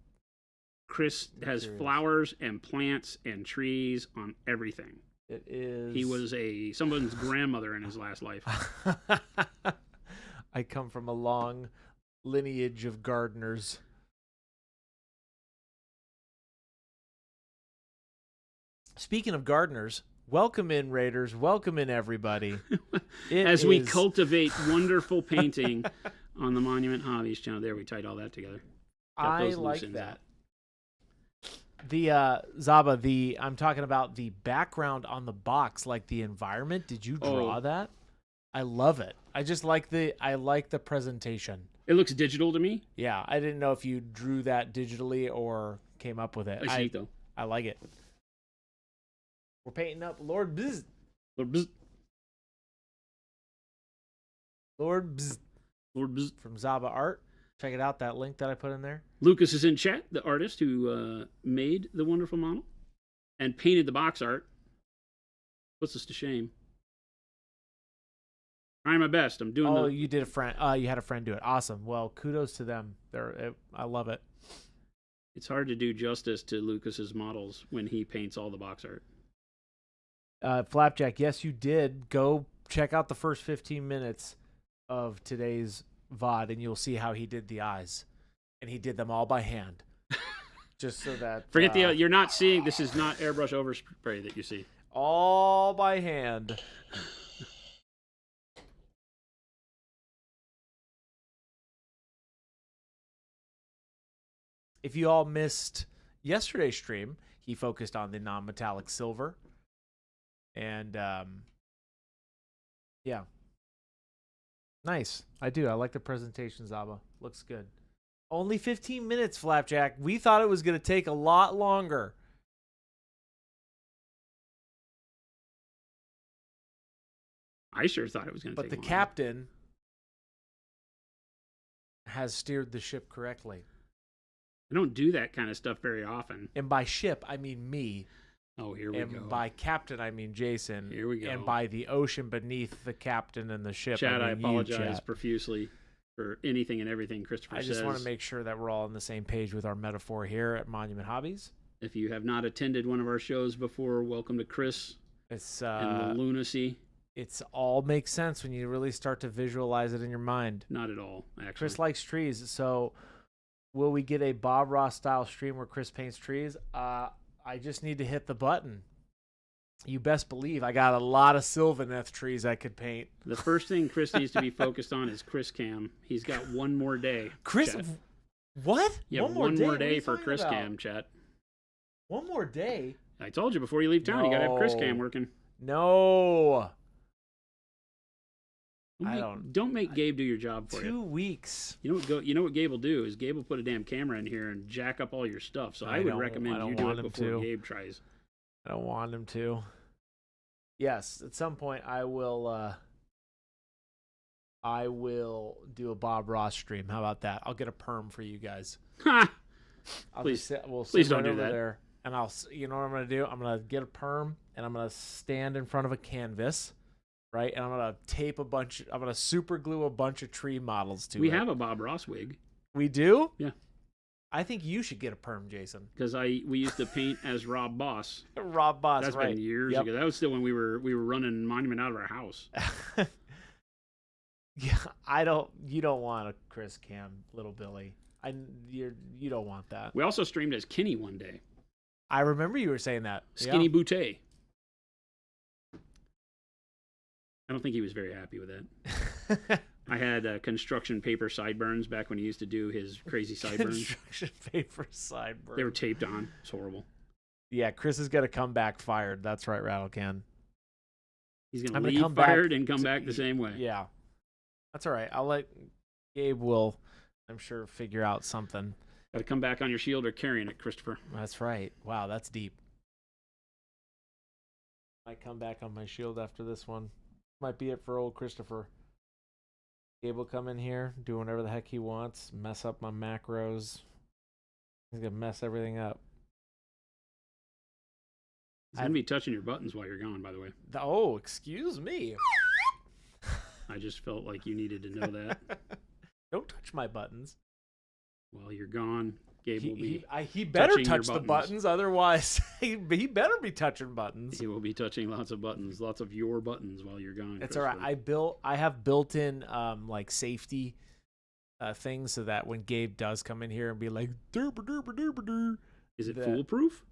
[SPEAKER 2] Chris has
[SPEAKER 1] curious.
[SPEAKER 2] Flowers and plants and trees on everything.
[SPEAKER 1] It is.
[SPEAKER 2] He was someone's grandmother in his last life.
[SPEAKER 1] I come from a long lineage of gardeners. Speaking of gardeners, welcome in, Raiders. Welcome in, everybody.
[SPEAKER 2] As we cultivate wonderful painting on the Monument Hobbies channel. There, we tied all that together.
[SPEAKER 1] I like that. The Zaba, I'm talking about the background on the box, like the environment. Did you draw that? I love it. I just like the presentation.
[SPEAKER 2] It looks digital to me.
[SPEAKER 1] Yeah, I didn't know if you drew that digitally or came up with it.
[SPEAKER 2] It's neat, though.
[SPEAKER 1] I like it. We're painting up Lord Bzz.
[SPEAKER 2] Lord Bzz.
[SPEAKER 1] Lord Bzz
[SPEAKER 2] Lord Bzz.
[SPEAKER 1] from Zaba Art. Check it out, that link that I put in there.
[SPEAKER 2] Lucas is in chat, the artist who made the wonderful model and painted the box art. Puts us to shame. Trying my best. I'm doing
[SPEAKER 1] Oh, you did a friend. You had a friend do it. Awesome. Well, kudos to them. I love it.
[SPEAKER 2] It's hard to do justice to Lucas's models when he paints all the box art.
[SPEAKER 1] Flapjack, yes, you did. Go check out the first 15 minutes of today's VOD, and you'll see how he did the eyes. And he did them all by hand. Just so that...
[SPEAKER 2] Forget you're not seeing... This is not airbrush overspray that you see.
[SPEAKER 1] All by hand. If you all missed yesterday's stream, he focused on the non-metallic silver. And, yeah. Nice. I do. I like the presentation, Zaba. Looks good. Only 15 minutes, Flapjack. We thought it was going to take a lot longer.
[SPEAKER 2] I sure thought it was going to take
[SPEAKER 1] But the captain has steered the ship correctly.
[SPEAKER 2] I don't do that kind of stuff very often.
[SPEAKER 1] And by ship, I mean me.
[SPEAKER 2] Oh, here we go.
[SPEAKER 1] And by captain, I mean Jason.
[SPEAKER 2] Here we go.
[SPEAKER 1] And by the ocean beneath the captain and the ship,
[SPEAKER 2] Chad, I
[SPEAKER 1] mean
[SPEAKER 2] apologize profusely for anything and everything Christopher says.
[SPEAKER 1] I just want to make sure that we're all on the same page with our metaphor here at Monument Hobbies.
[SPEAKER 2] If you have not attended one of our shows before, welcome to Chris
[SPEAKER 1] and
[SPEAKER 2] the lunacy.
[SPEAKER 1] It's all makes sense when you really start to visualize it in your mind.
[SPEAKER 2] Not at all, actually.
[SPEAKER 1] Chris likes trees, so will we get a Bob Ross style stream where Chris paints trees? I just need to hit the button. You best believe I got a lot of Sylvaneth trees I could paint.
[SPEAKER 2] The first thing Chris needs to be focused on is Chris Cam. He's got one more day.
[SPEAKER 1] Chris,
[SPEAKER 2] Chat.
[SPEAKER 1] What?
[SPEAKER 2] Yeah, one more day for Chris Cam, chat.
[SPEAKER 1] One more day?
[SPEAKER 2] I told you before you leave town, you got to have Chris Cam working.
[SPEAKER 1] No.
[SPEAKER 2] Don't make Gabe do your job for you.
[SPEAKER 1] 2 weeks.
[SPEAKER 2] You know what Gabe will do is Gabe will put a damn camera in here and jack up all your stuff. So I would recommend you do it before Gabe tries.
[SPEAKER 1] I don't want him to. Yes, at some point I will do a Bob Ross stream. How about that? I'll get a perm for you guys.
[SPEAKER 2] Please
[SPEAKER 1] don't
[SPEAKER 2] do that.
[SPEAKER 1] There, and you know what I'm gonna do? I'm gonna get a perm and I'm gonna stand in front of a canvas. Right, and I'm gonna super glue a bunch of tree models to it.
[SPEAKER 2] We have a Bob Ross wig.
[SPEAKER 1] We do?
[SPEAKER 2] Yeah.
[SPEAKER 1] I think you should get a perm, Jason.
[SPEAKER 2] Because we used to paint as Rob Boss.
[SPEAKER 1] Rob Boss,
[SPEAKER 2] That's
[SPEAKER 1] right.
[SPEAKER 2] been years ago. That was still when we were running Monument out of our house.
[SPEAKER 1] Yeah, you don't want a Chris Cam, little Billy. You don't want that.
[SPEAKER 2] We also streamed as Kenny one day.
[SPEAKER 1] I remember you were saying that.
[SPEAKER 2] Skinny Boutte. I don't think he was very happy with that. I had construction paper sideburns back when he used to do his crazy sideburns.
[SPEAKER 1] Construction paper sideburns.
[SPEAKER 2] They were taped on. It's horrible.
[SPEAKER 1] Yeah, Chris is going to come back fired. That's right, Rattlecan.
[SPEAKER 2] He's going to leave fired and come back the same way.
[SPEAKER 1] Yeah. That's all right. I'll let Gabe will, I'm sure, figure out something.
[SPEAKER 2] Got to come back on your shield or carrying it, Christopher.
[SPEAKER 1] That's right. Wow, that's deep. Might come back on my shield after this one. Might be it for old Christopher. Gabe will come in here, do whatever the heck he wants, mess up my macros. He's going to mess everything up.
[SPEAKER 2] He's going to be touching your buttons while you're gone, by the way.
[SPEAKER 1] Oh, excuse me.
[SPEAKER 2] I just felt like you needed to know that.
[SPEAKER 1] Don't touch my buttons.
[SPEAKER 2] While you're gone, Gabe will be
[SPEAKER 1] he better touch
[SPEAKER 2] the
[SPEAKER 1] buttons, otherwise he better be touching buttons.
[SPEAKER 2] He will be touching lots of buttons, lots of your buttons while you're gone.
[SPEAKER 1] It's all right. I have built-in like safety things so that when Gabe does come in here and be like,
[SPEAKER 2] is it foolproof?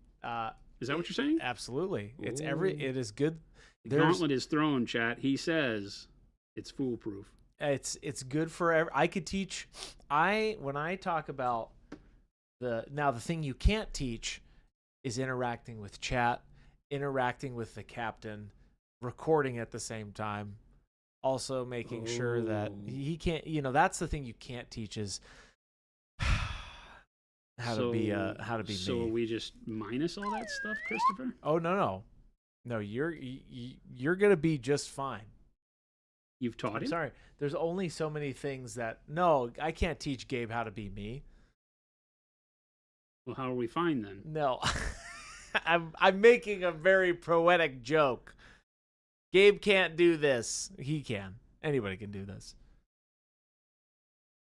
[SPEAKER 2] Is that what you're saying?
[SPEAKER 1] Absolutely. It is good.
[SPEAKER 2] The gauntlet is thrown, chat. He says it's foolproof.
[SPEAKER 1] It's good for I could teach. When I talk about the thing you can't teach is interacting with chat, interacting with the captain, recording at the same time, also making sure that he can't. That's the thing you can't teach is how to be
[SPEAKER 2] So
[SPEAKER 1] me.
[SPEAKER 2] we just minus all that stuff, Christopher?
[SPEAKER 1] Oh no. No, you're gonna be just fine.
[SPEAKER 2] You've taught
[SPEAKER 1] I'm
[SPEAKER 2] him?
[SPEAKER 1] sorry. There's only so many things that no, I can't teach Gabe how to be me.
[SPEAKER 2] Well, how are we fine then?
[SPEAKER 1] No. I'm making a very poetic joke. Gabe can't do this. He can. Anybody can do this.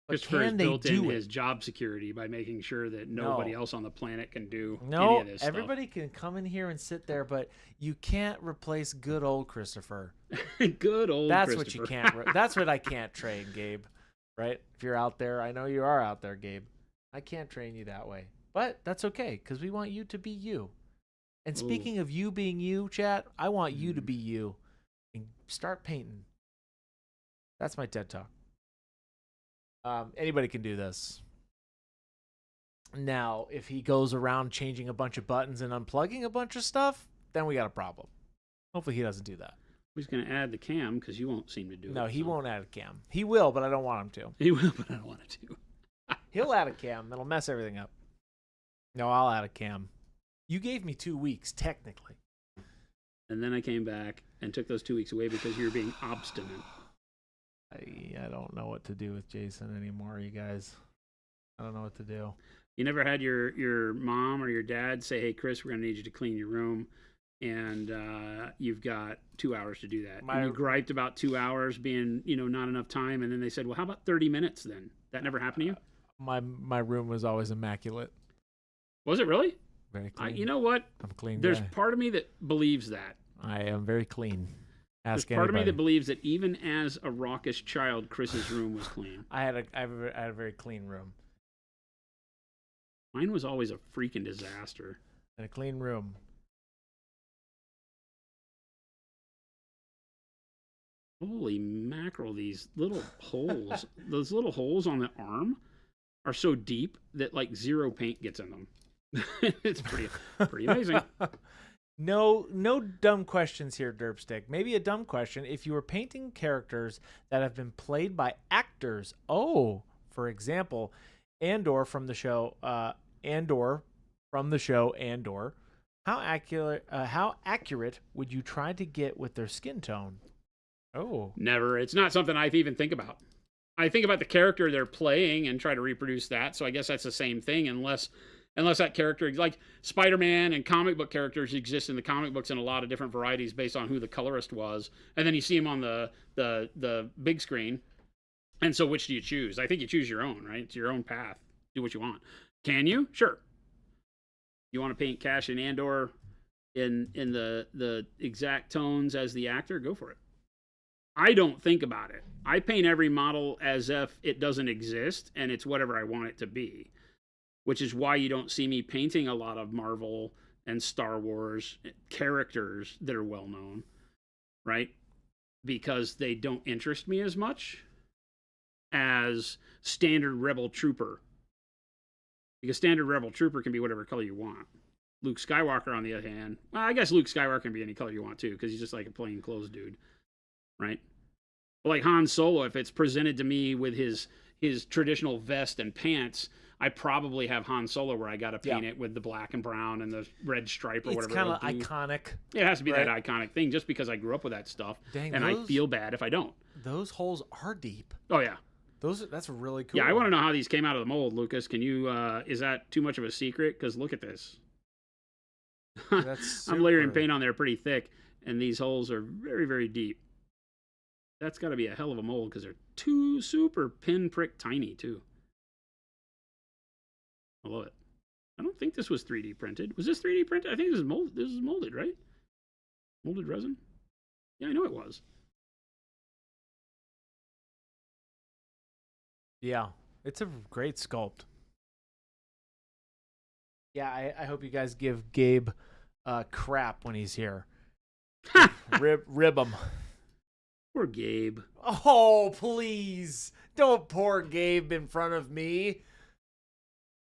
[SPEAKER 1] But
[SPEAKER 2] Christopher has
[SPEAKER 1] can they
[SPEAKER 2] built in
[SPEAKER 1] do
[SPEAKER 2] his
[SPEAKER 1] it?
[SPEAKER 2] job security by making sure that nobody
[SPEAKER 1] No.
[SPEAKER 2] else on the planet can do any
[SPEAKER 1] No,
[SPEAKER 2] of this stuff.
[SPEAKER 1] everybody can come in here and sit there, but you can't replace good old Christopher.
[SPEAKER 2] Good old
[SPEAKER 1] That's
[SPEAKER 2] Christopher.
[SPEAKER 1] what you can't. That's what I can't train, Gabe. Right? If you're out there, I know you are out there, Gabe. I can't train you that way, but that's okay because we want you to be you. And speaking of you being you, chat, I want you to be you and start painting. That's my TED Talk. Anybody can do this. Now, if he goes around changing a bunch of buttons and unplugging a bunch of stuff, then we got a problem. Hopefully he doesn't do that.
[SPEAKER 2] He's going to add the cam because you won't seem to do it.
[SPEAKER 1] No, he
[SPEAKER 2] so.
[SPEAKER 1] won't add a cam. He will, but I don't want him to.
[SPEAKER 2] He will, but I don't want it to.
[SPEAKER 1] He'll add a cam. It'll mess everything up. No, I'll add a cam. You gave me 2 weeks, technically.
[SPEAKER 2] And then I came back and took those 2 weeks away because you were being obstinate.
[SPEAKER 1] I don't know what to do with Jason anymore, you guys. I don't know what to do.
[SPEAKER 2] You never had your mom or your dad say, "Hey, Chris, we're going to need you to clean your room, and you've got 2 hours to do that." And you griped about 2 hours being, not enough time, and then they said, "Well, how about 30 minutes then?" That never happened to you?
[SPEAKER 1] My room was always immaculate.
[SPEAKER 2] Was it really?
[SPEAKER 1] Very clean.
[SPEAKER 2] You know what?
[SPEAKER 1] I'm a clean
[SPEAKER 2] There's
[SPEAKER 1] guy.
[SPEAKER 2] part of me that believes that.
[SPEAKER 1] I am very clean. Ask
[SPEAKER 2] There's part
[SPEAKER 1] anybody.
[SPEAKER 2] of me that believes that even as a raucous child, Chris's room was clean.
[SPEAKER 1] I had a very clean room.
[SPEAKER 2] Mine was always a freaking disaster.
[SPEAKER 1] And a clean room.
[SPEAKER 2] Holy mackerel, these little holes, those little holes on the arm are so deep that like zero paint gets in them. It's pretty amazing.
[SPEAKER 1] No dumb questions here, Derpstick. Maybe a dumb question. If you were painting characters that have been played by actors, for example, Andor from the show, Andor, how accurate would you try to get with their skin tone? Oh.
[SPEAKER 2] Never. It's not something I even think about. I think about the character they're playing and try to reproduce that. So I guess that's the same thing, unless that character, like Spider-Man and comic book characters exist in the comic books in a lot of different varieties based on who the colorist was. And then you see him on the big screen. And so which do you choose? I think you choose your own, right? It's your own path. Do what you want. Can you? Sure. You want to paint Cash and Andor in the exact tones as the actor? Go for it. I don't think about it. I paint every model as if it doesn't exist and it's whatever I want it to be, which is why you don't see me painting a lot of Marvel and Star Wars characters that are well known, right? Because they don't interest me as much as standard Rebel Trooper. Because standard Rebel Trooper can be whatever color you want. Luke Skywalker, on the other hand, well, I guess Luke Skywalker can be any color you want too, because he's just like a plain clothes dude. Right? But like Han Solo, if it's presented to me with his traditional vest and pants, I probably have Han Solo where I got to paint it with the black and brown and the red stripe or whatever.
[SPEAKER 1] It's kind of iconic.
[SPEAKER 2] It has to be that iconic thing just because I grew up with that stuff.
[SPEAKER 1] Dang,
[SPEAKER 2] and I feel bad if I don't.
[SPEAKER 1] Those holes are deep.
[SPEAKER 2] Oh, yeah.
[SPEAKER 1] That's really cool.
[SPEAKER 2] Yeah, I want to know how these came out of the mold, Lucas. Can you, is that too much of a secret? Because look at this. I'm layering paint on there pretty thick, and these holes are very, very deep. That's got to be a hell of a mold because they're too super pinprick tiny too. I love it. I don't think this was 3D printed. Was this 3D printed? I think this is molded. This is molded, right? Molded resin? Yeah, I know it was.
[SPEAKER 1] Yeah, it's a great sculpt. Yeah, I hope you guys give Gabe crap when he's here. rib him.
[SPEAKER 2] Poor Gabe.
[SPEAKER 1] Oh, please. Don't pour Gabe in front of me.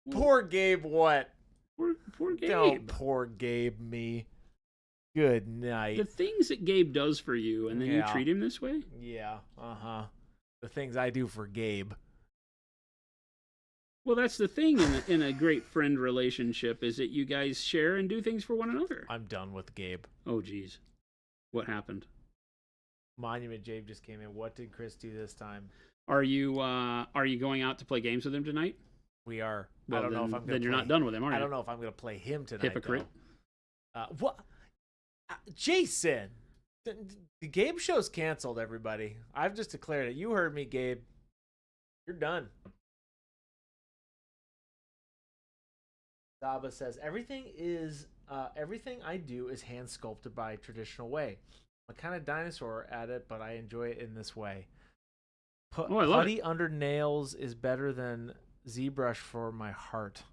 [SPEAKER 1] Poor Gabe what?
[SPEAKER 2] Poor Gabe.
[SPEAKER 1] Don't pour Gabe me. Good night.
[SPEAKER 2] The things that Gabe does for you, and then you treat him this way?
[SPEAKER 1] Yeah, uh-huh. The things I do for Gabe.
[SPEAKER 2] Well, that's the thing in a great friend relationship is that you guys share and do things for one another.
[SPEAKER 1] I'm done with Gabe.
[SPEAKER 2] Oh, geez. What happened?
[SPEAKER 1] Monument Jabe just came in. What did Chris do this time?
[SPEAKER 2] Are you going out to play games with him tonight?
[SPEAKER 1] We are.
[SPEAKER 2] Well,
[SPEAKER 1] I don't know if I'm going to
[SPEAKER 2] Then you're not done with him, are you?
[SPEAKER 1] I don't know if I'm going to play him tonight.
[SPEAKER 2] Hypocrite.
[SPEAKER 1] What? Jason! The Gabe show's canceled, everybody. I've just declared it. You heard me, Gabe. You're done. Saba says, everything I do is hand sculpted by a traditional way. I'm a kind of dinosaur at it, but I enjoy it in this way. Putty under nails is better than ZBrush for my heart.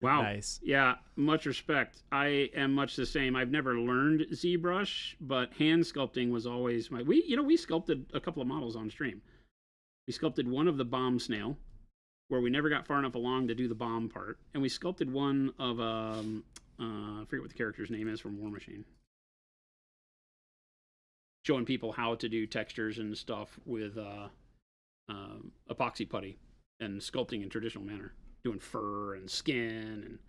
[SPEAKER 2] Wow.
[SPEAKER 1] Nice.
[SPEAKER 2] Yeah, much respect. I am much the same. I've never learned ZBrush, but hand sculpting was always we sculpted a couple of models on stream. We sculpted one of the bomb snail, where we never got far enough along to do the bomb part, and we sculpted one of I forget what the character's name is from War Machine. Showing people how to do textures and stuff with epoxy putty and sculpting in traditional manner. Doing fur and skin and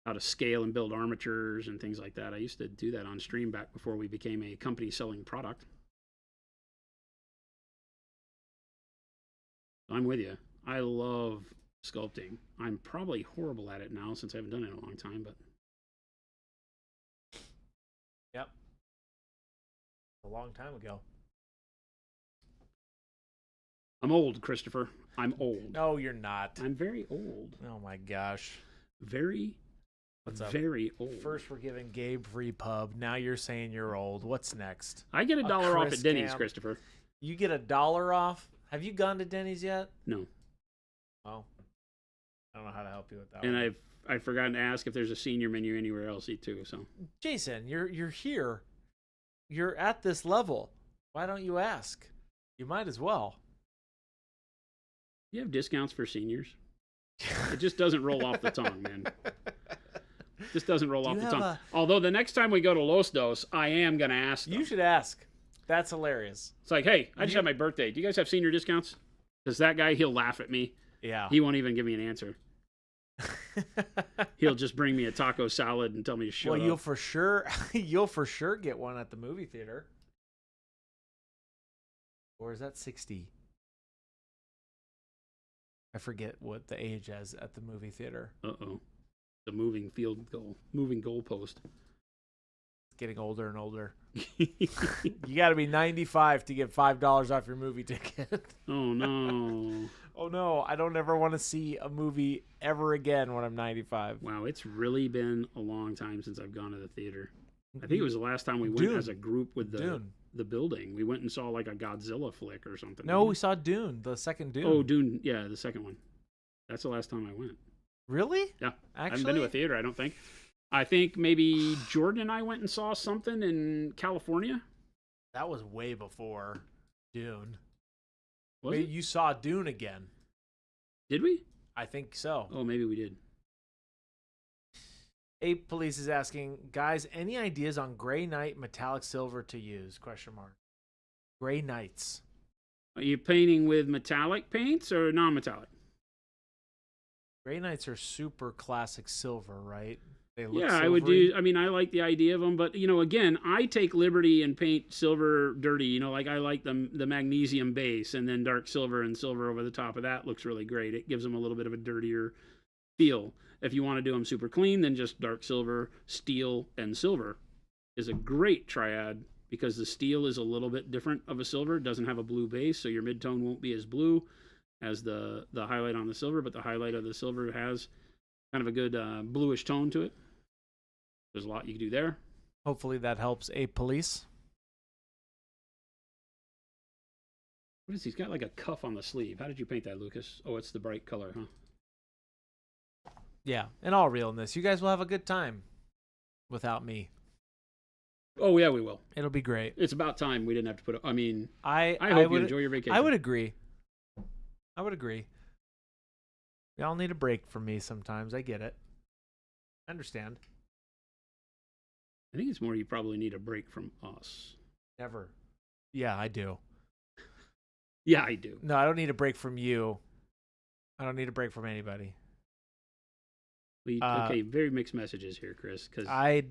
[SPEAKER 2] how to scale and build armatures and things like that. I used to do that on stream back before we became a company selling product. I'm with you. I love sculpting. I'm probably horrible at it now since I haven't done it in a long time, but.
[SPEAKER 1] Yep. A long time ago.
[SPEAKER 2] I'm old, Christopher. I'm old.
[SPEAKER 1] No, you're not.
[SPEAKER 2] I'm very old.
[SPEAKER 1] Oh my gosh. What's up?
[SPEAKER 2] Very old.
[SPEAKER 1] First we're giving Gabe free pub. Now you're saying you're old. What's next?
[SPEAKER 2] I get $1 off
[SPEAKER 1] Chris
[SPEAKER 2] at Denny's,
[SPEAKER 1] Cam.
[SPEAKER 2] Christopher.
[SPEAKER 1] You get $1 off? Have you gone to Denny's yet?
[SPEAKER 2] No.
[SPEAKER 1] Oh. I don't know how to help you with that
[SPEAKER 2] And
[SPEAKER 1] one.
[SPEAKER 2] I've forgotten to ask if there's a senior menu anywhere else too. So
[SPEAKER 1] Jason, you're here. You're at this level. Why don't you ask? You might as well.
[SPEAKER 2] You have discounts for seniors? It just doesn't roll off the tongue, man. Just doesn't roll off the tongue. Although the next time we go to Los Dos, I am going to ask them.
[SPEAKER 1] You should ask. That's hilarious.
[SPEAKER 2] It's like, hey, I just had my birthday. Do you guys have senior discounts? Because that guy, he'll laugh at me.
[SPEAKER 1] Yeah.
[SPEAKER 2] He won't even give me an answer. He'll just bring me a taco salad and tell me to shut up.
[SPEAKER 1] Well, you'll for sure get one at the movie theater. Or is that 60? I forget what the age is at the movie theater.
[SPEAKER 2] Uh-oh. The moving goalpost.
[SPEAKER 1] It's getting older and older. You got to be 95 to get $5 off your movie ticket.
[SPEAKER 2] Oh, no.
[SPEAKER 1] Oh, no. I don't ever want to see a movie ever again when I'm 95.
[SPEAKER 2] Wow, it's really been a long time since I've gone to the theater. I think it was the last time we went
[SPEAKER 1] Dune.
[SPEAKER 2] as a group with
[SPEAKER 1] Dune.
[SPEAKER 2] the building. We went and saw like a Godzilla flick or something.
[SPEAKER 1] No, we saw Dune, the second Dune.
[SPEAKER 2] Oh, Dune. Yeah, the second one. That's the last time I went.
[SPEAKER 1] Really?
[SPEAKER 2] Yeah.
[SPEAKER 1] Actually?
[SPEAKER 2] I haven't been to a theater, I don't think. I think maybe Jordan and I went and saw something in California.
[SPEAKER 1] That was way before Dune.
[SPEAKER 2] Was
[SPEAKER 1] Wait,
[SPEAKER 2] it?
[SPEAKER 1] you saw Dune again.
[SPEAKER 2] Did we?
[SPEAKER 1] I think so.
[SPEAKER 2] Oh, maybe we did.
[SPEAKER 1] Ape Police is asking, guys, any ideas on Gray Knight metallic silver to use? Question mark. Gray Knights.
[SPEAKER 2] Are you painting with metallic paints or non-metallic?
[SPEAKER 1] Gray Knights are super classic silver, right? They look
[SPEAKER 2] Yeah, I would
[SPEAKER 1] silvery.
[SPEAKER 2] do. I mean, I like the idea of them, but again, I take liberty and paint silver dirty. Like I like the magnesium base, and then dark silver and silver over the top of that looks really great. It gives them a little bit of a dirtier feel. If you want to do them super clean, then just dark silver, steel, and silver is a great triad because the steel is a little bit different of a silver. It doesn't have a blue base, so your midtone won't be as blue as the highlight on the silver, but the highlight of the silver has kind of a good bluish tone to it. There's a lot you can do there.
[SPEAKER 1] Hopefully that helps Ape Police.
[SPEAKER 2] What is he? He's got like a cuff on the sleeve. How did you paint that, Lucas? Oh, it's the bright color, huh?
[SPEAKER 1] Yeah, in all realness, you guys will have a good time without me.
[SPEAKER 2] Oh, yeah, we will.
[SPEAKER 1] It'll be great.
[SPEAKER 2] It's about time we didn't have to put it. I mean,
[SPEAKER 1] I
[SPEAKER 2] hope you
[SPEAKER 1] would
[SPEAKER 2] enjoy your vacation.
[SPEAKER 1] I would agree. Y'all need a break from me sometimes. I get it. I understand.
[SPEAKER 2] I think it's more you probably need a break from us.
[SPEAKER 1] Never. Yeah, I do.
[SPEAKER 2] Yeah, I do.
[SPEAKER 1] No, I don't need a break from you. I don't need a break from anybody.
[SPEAKER 2] Okay, very mixed messages here, Chris. Because
[SPEAKER 1] I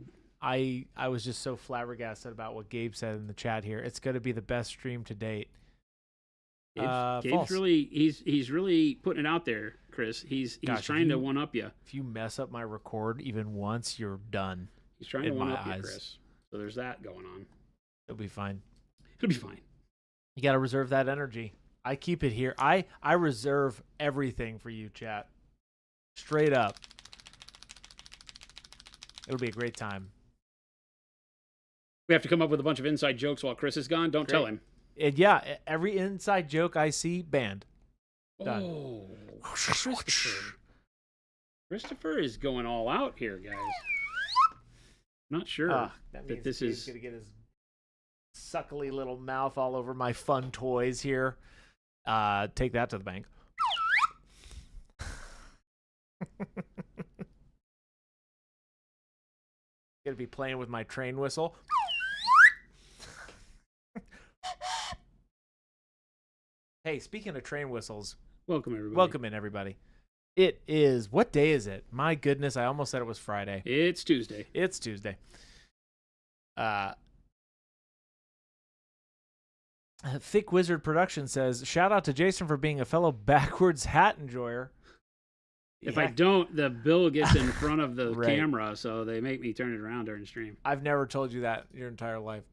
[SPEAKER 1] was just so flabbergasted about what Gabe said in the chat here. It's going to be the best stream to date.
[SPEAKER 2] Gabe's
[SPEAKER 1] false.
[SPEAKER 2] really he's really putting it out there, Chris. He's
[SPEAKER 1] Gosh,
[SPEAKER 2] trying to one up you.
[SPEAKER 1] If you mess up my record even once, you're done.
[SPEAKER 2] He's trying to one up you, Chris. So there's that going on.
[SPEAKER 1] It'll be fine.
[SPEAKER 2] It'll be fine.
[SPEAKER 1] You got to reserve that energy. I keep it here. I reserve everything for you, chat. Straight up. It'll be a great time.
[SPEAKER 2] We have to come up with a bunch of inside jokes while Chris is gone. Don't tell him.
[SPEAKER 1] And yeah, every inside joke I see, banned. Done.
[SPEAKER 2] Oh, Christopher is going all out here, guys. Not sure
[SPEAKER 1] that
[SPEAKER 2] this is
[SPEAKER 1] going to get his suckly little mouth all over my fun toys here. Take that to the bank. Gonna be playing with my train whistle. Hey, speaking of train whistles,
[SPEAKER 2] welcome everybody.
[SPEAKER 1] Welcome in everybody. It is, what day is it? My goodness, I almost said it was Friday.
[SPEAKER 2] It's Tuesday.
[SPEAKER 1] It's Tuesday. Thick Wizard Production says, shout out to Jason for being a fellow backwards hat enjoyer.
[SPEAKER 2] If I don't, the bill gets in front of the
[SPEAKER 1] Right.
[SPEAKER 2] camera, so they make me turn it around during stream.
[SPEAKER 1] I've never told you that your entire life.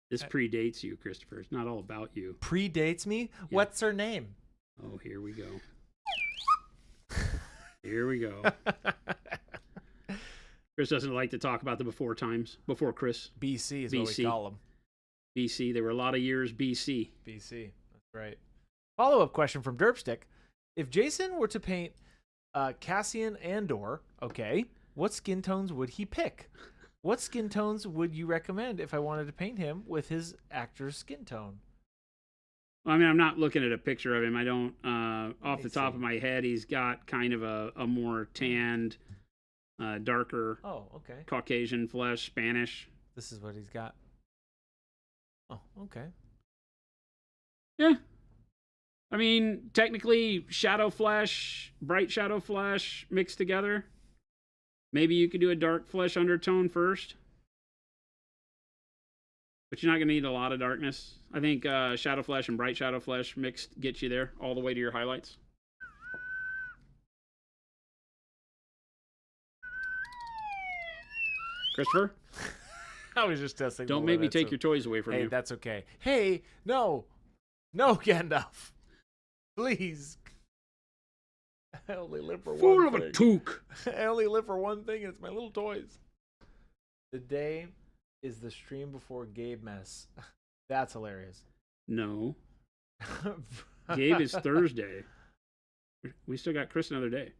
[SPEAKER 2] This predates you, Christopher. It's not all about you.
[SPEAKER 1] Predates me? Yeah. What's her name?
[SPEAKER 2] Oh, here we go. Here we go. Chris doesn't like to talk about the before times. Before Chris.
[SPEAKER 1] BC is what we call them.
[SPEAKER 2] BC. There were a lot of years BC.
[SPEAKER 1] BC. That's right. Follow-up question from Derpstick. If Jason were to paint Cassian Andor, okay, what skin tones would he pick? What skin tones would you recommend if I wanted to paint him with his actor's skin tone?
[SPEAKER 2] Well, I mean, I'm not looking at a picture of him. I don't, off the top of my head, he's got kind of a more tanned, darker Caucasian flesh, Spanish.
[SPEAKER 1] This is what he's got. Oh, okay.
[SPEAKER 2] Yeah. I mean, technically, shadow flesh, bright shadow flesh mixed together. Maybe you could do a dark flesh undertone first. But you're not going to need a lot of darkness. I think shadow flesh and bright shadow flesh mixed gets you there all the way to your highlights. Christopher?
[SPEAKER 1] I was just testing.
[SPEAKER 2] Don't make me take your toys away from you.
[SPEAKER 1] Hey, that's okay. Hey, no. No, Gandalf. Please. I only live for
[SPEAKER 2] Fool
[SPEAKER 1] one
[SPEAKER 2] of
[SPEAKER 1] thing.
[SPEAKER 2] a toque.
[SPEAKER 1] I only live for one thing, and it's my little toys. The day is the stream before Gabe mess. That's hilarious.
[SPEAKER 2] No. Gabe is Thursday. We still got Chris another day.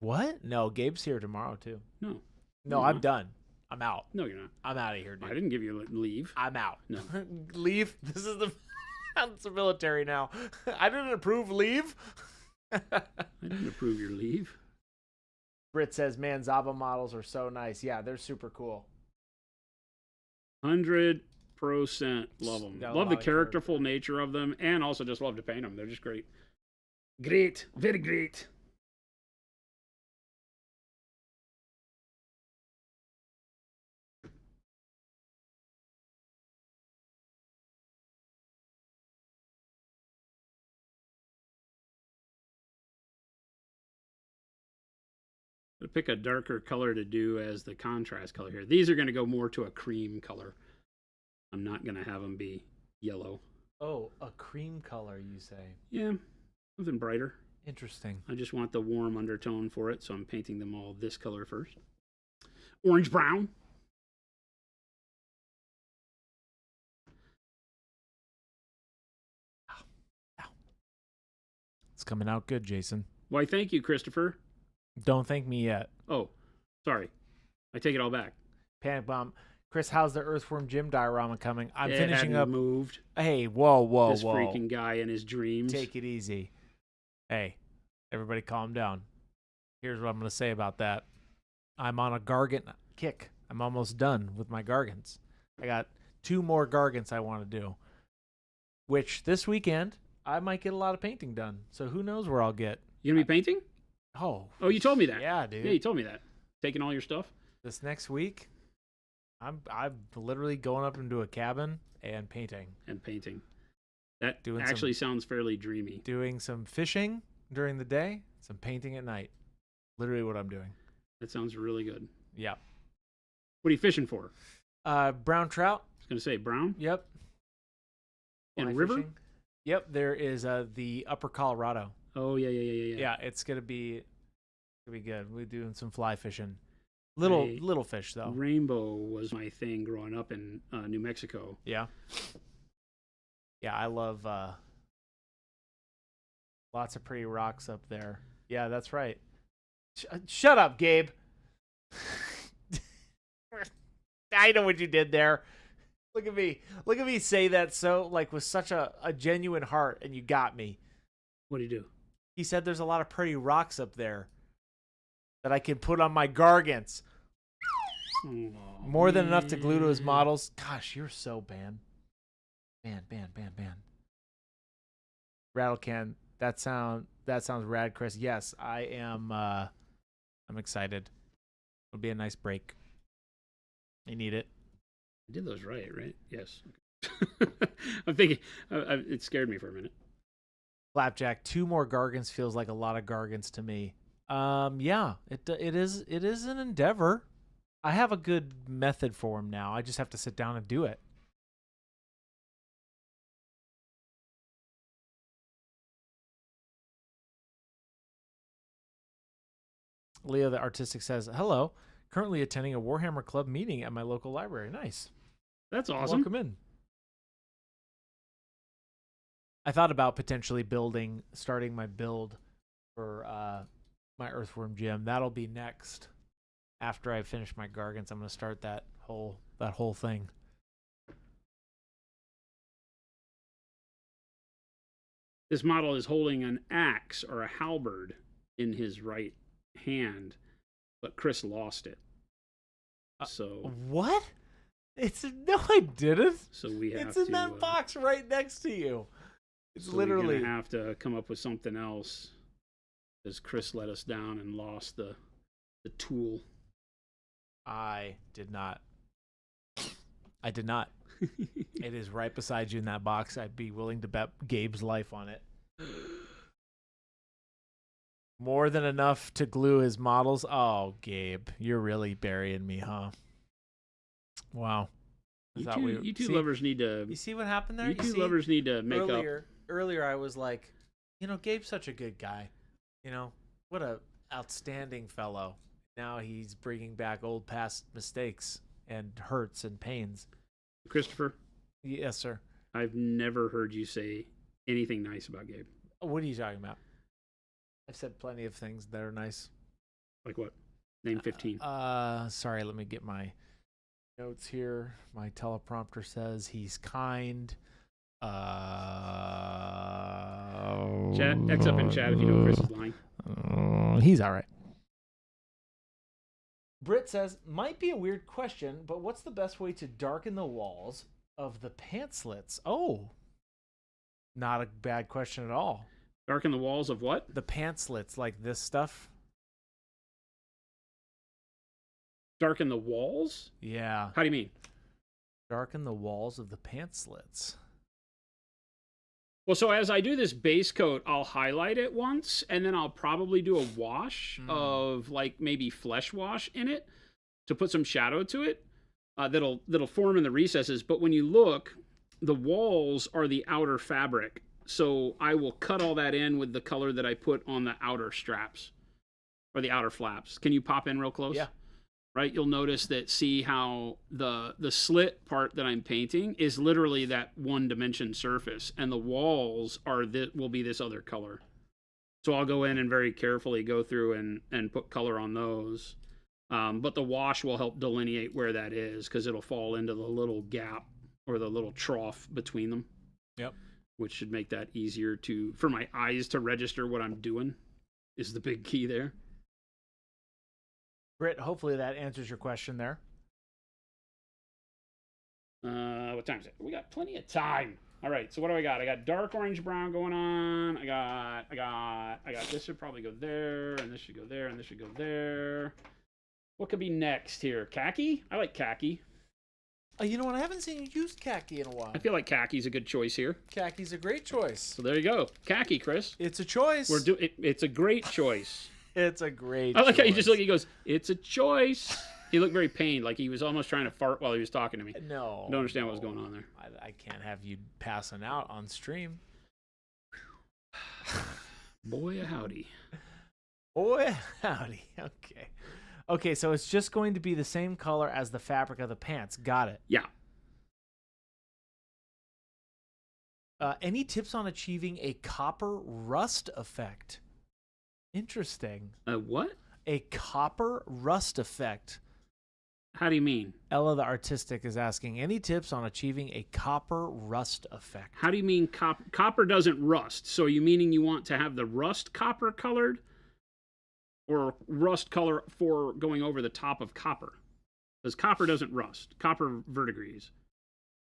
[SPEAKER 1] What? No, Gabe's here tomorrow, too.
[SPEAKER 2] No.
[SPEAKER 1] No, I'm done. I'm out.
[SPEAKER 2] No, you're not.
[SPEAKER 1] I'm out of here, dude.
[SPEAKER 2] I didn't give you leave.
[SPEAKER 1] I'm out.
[SPEAKER 2] No.
[SPEAKER 1] Leave? This is the... It's the military now. I didn't approve leave.
[SPEAKER 2] I didn't approve your leave.
[SPEAKER 1] Britt says, man, Zaba models are so nice. Yeah, they're super cool.
[SPEAKER 2] 100% love them. Love the characterful nature of them, and also just love to paint them. They're just great. Great. Very great. Pick a darker color to do as the contrast color here. These are going to go more to a cream color. I'm not going to have them be yellow.
[SPEAKER 1] Oh, a cream color, you say?
[SPEAKER 2] Yeah, something brighter.
[SPEAKER 1] Interesting.
[SPEAKER 2] I just want the warm undertone for it, so I'm painting them all this color first. Orange brown.
[SPEAKER 1] It's coming out good, Jason.
[SPEAKER 2] Why, thank you, Christopher.
[SPEAKER 1] Don't thank me yet.
[SPEAKER 2] Oh, sorry. I take it all back.
[SPEAKER 1] Panic Bomb. Chris, how's the Earthworm Jim diorama coming? I'm finishing
[SPEAKER 2] up.
[SPEAKER 1] up.
[SPEAKER 2] Moved.
[SPEAKER 1] Hey, whoa.
[SPEAKER 2] This freaking guy in his dreams.
[SPEAKER 1] Take it easy. Hey, everybody calm down. Here's what I'm going to say about that. I'm on a Gargant kick. I'm almost done with my Gargants. I got 2 more Gargants I want to do. Which this weekend, I might get a lot of painting done. So who knows where I'll get.
[SPEAKER 2] You gonna be painting?
[SPEAKER 1] Oh,
[SPEAKER 2] you told me that.
[SPEAKER 1] Yeah, dude.
[SPEAKER 2] Yeah, you told me that. Taking all your stuff
[SPEAKER 1] this next week. I'm literally going up into a cabin and painting.
[SPEAKER 2] That actually sounds fairly dreamy.
[SPEAKER 1] Doing some fishing during the day, some painting at night. Literally what I'm doing.
[SPEAKER 2] That sounds really good.
[SPEAKER 1] Yeah.
[SPEAKER 2] What are you fishing for?
[SPEAKER 1] Brown trout.
[SPEAKER 2] I was gonna say brown.
[SPEAKER 1] Yep.
[SPEAKER 2] And river.
[SPEAKER 1] Fishing. Yep. There is the Upper Colorado.
[SPEAKER 2] Oh yeah.
[SPEAKER 1] Yeah, it's gonna be good. We're doing some fly fishing. Little fish though.
[SPEAKER 2] Rainbow was my thing growing up in New Mexico.
[SPEAKER 1] Yeah. Yeah, I love lots of pretty rocks up there. Yeah, that's right. Shut up, Gabe. I know what you did there. Look at me. Look at me say that so with such a genuine heart, and you got me.
[SPEAKER 2] What did he do?
[SPEAKER 1] He said there's a lot of pretty rocks up there that I can put on my gargants.
[SPEAKER 2] Oh,
[SPEAKER 1] More than enough to glue to his models. Gosh, you're so ban. Rattlecan, that sounds rad, Chris. Yes, I am. I'm excited. It'll be a nice break. You need it.
[SPEAKER 2] I did those right? Yes. I'm thinking. It scared me for a minute.
[SPEAKER 1] Flapjack, 2 more gargants feels like a lot of gargants to me. Yeah, it is an endeavor. I have a good method for him now. I just have to sit down and do it. Leo the Artistic says, hello. Currently attending a Warhammer Club meeting at my local library. Nice.
[SPEAKER 2] That's awesome.
[SPEAKER 1] Welcome in. I thought about potentially starting my build for my Earthworm Gym. That'll be next. After I finish my Gargants, I'm going to start that whole thing.
[SPEAKER 2] This model is holding an axe or a halberd in his right hand, but Chris lost it. So
[SPEAKER 1] what? No, I didn't.
[SPEAKER 2] So we have
[SPEAKER 1] it's in that box right next to you. It's
[SPEAKER 2] so
[SPEAKER 1] literally.
[SPEAKER 2] We're gonna have to come up with something else, because Chris let us down and lost the tool.
[SPEAKER 1] I did not. It is right beside you in that box. I'd be willing to bet Gabe's life on it. More than enough to glue his models. Oh, Gabe, you're really burying me, huh? Wow.
[SPEAKER 2] You two lovers need to.
[SPEAKER 1] You see what happened there?
[SPEAKER 2] You two lovers need to make up.
[SPEAKER 1] Earlier, I was like, Gabe's such a good guy. What a outstanding fellow. Now he's bringing back old past mistakes and hurts and pains.
[SPEAKER 2] Christopher?
[SPEAKER 1] Yes, sir.
[SPEAKER 2] I've never heard you say anything nice about Gabe.
[SPEAKER 1] What are you talking about? I've said plenty of things that are nice.
[SPEAKER 2] Like what? Name 15.
[SPEAKER 1] Sorry, let me get my notes here. My teleprompter says he's kind.
[SPEAKER 2] Chat, X up in chat if you know Chris is lying.
[SPEAKER 1] He's all right. Britt says, might be a weird question, but what's the best way to darken the walls of the pant slits? Oh, not a bad question at all.
[SPEAKER 2] Darken the walls of what?
[SPEAKER 1] The pant slits, like this stuff.
[SPEAKER 2] Darken the walls?
[SPEAKER 1] Yeah.
[SPEAKER 2] How do you mean?
[SPEAKER 1] Darken the walls of the pant slits.
[SPEAKER 2] Well, so as I do this base coat, I'll highlight it once, and then I'll probably do a wash of maybe flesh wash in it to put some shadow to it. That'll form in the recesses. But when you look, the walls are the outer fabric. So I will cut all that in with the color that I put on the outer straps or the outer flaps. Can you pop in real close?
[SPEAKER 1] Yeah.
[SPEAKER 2] Right, you'll notice that. See how the slit part that I'm painting is literally that one-dimension surface, and the walls will be this other color. So I'll go in and very carefully go through and put color on those. But the wash will help delineate where that is, because it'll fall into the little gap or the little trough between them.
[SPEAKER 1] Yep.
[SPEAKER 2] Which should make that easier for my eyes to register what I'm doing. Is the big key there.
[SPEAKER 1] Britt, hopefully that answers your question there.
[SPEAKER 2] What time is it? We got plenty of time. All right, so what do I got? I got dark orange brown going on. I got this should probably go there, and this should go there, and this should go there. What could be next here? Khaki? I like khaki.
[SPEAKER 1] You know what? I haven't seen you use khaki in a while.
[SPEAKER 2] I feel like khaki's a good choice here.
[SPEAKER 1] Khaki's a great choice.
[SPEAKER 2] So there you go. Khaki, Chris.
[SPEAKER 1] It's a choice.
[SPEAKER 2] It's a great choice.
[SPEAKER 1] It's a great
[SPEAKER 2] I like
[SPEAKER 1] choice.
[SPEAKER 2] how you just look, he goes, it's a choice. He looked very pained, like he was almost trying to fart while he was talking to me.
[SPEAKER 1] No.
[SPEAKER 2] I don't understand what was going on there.
[SPEAKER 1] I can't have you passing out on stream.
[SPEAKER 2] Boy, howdy.
[SPEAKER 1] Boy, howdy. Okay. Okay, so it's just going to be the same color as the fabric of the pants. Got it.
[SPEAKER 2] Yeah.
[SPEAKER 1] Any tips on achieving a copper rust effect? Interesting.
[SPEAKER 2] What?
[SPEAKER 1] A copper rust effect.
[SPEAKER 2] How do you mean?
[SPEAKER 1] Ella the Artistic is asking, any tips on achieving a copper rust effect?
[SPEAKER 2] How do you mean copper doesn't rust? So are you meaning you want to have the rust copper colored? Or rust color for going over the top of copper? Because copper doesn't rust. Copper verdigris.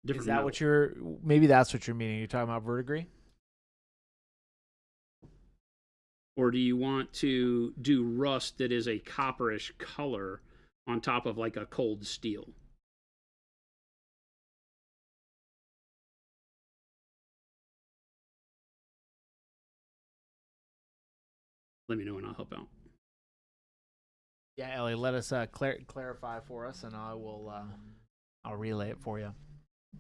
[SPEAKER 1] Is that what you're... Maybe that's what you're meaning. You're talking about verdigris?
[SPEAKER 2] Or do you want to do rust that is a copperish color on top of like a cold steel? Let me know and I'll help out.
[SPEAKER 1] Yeah, Ellie, let us clarify for us, and I'll relay it for you.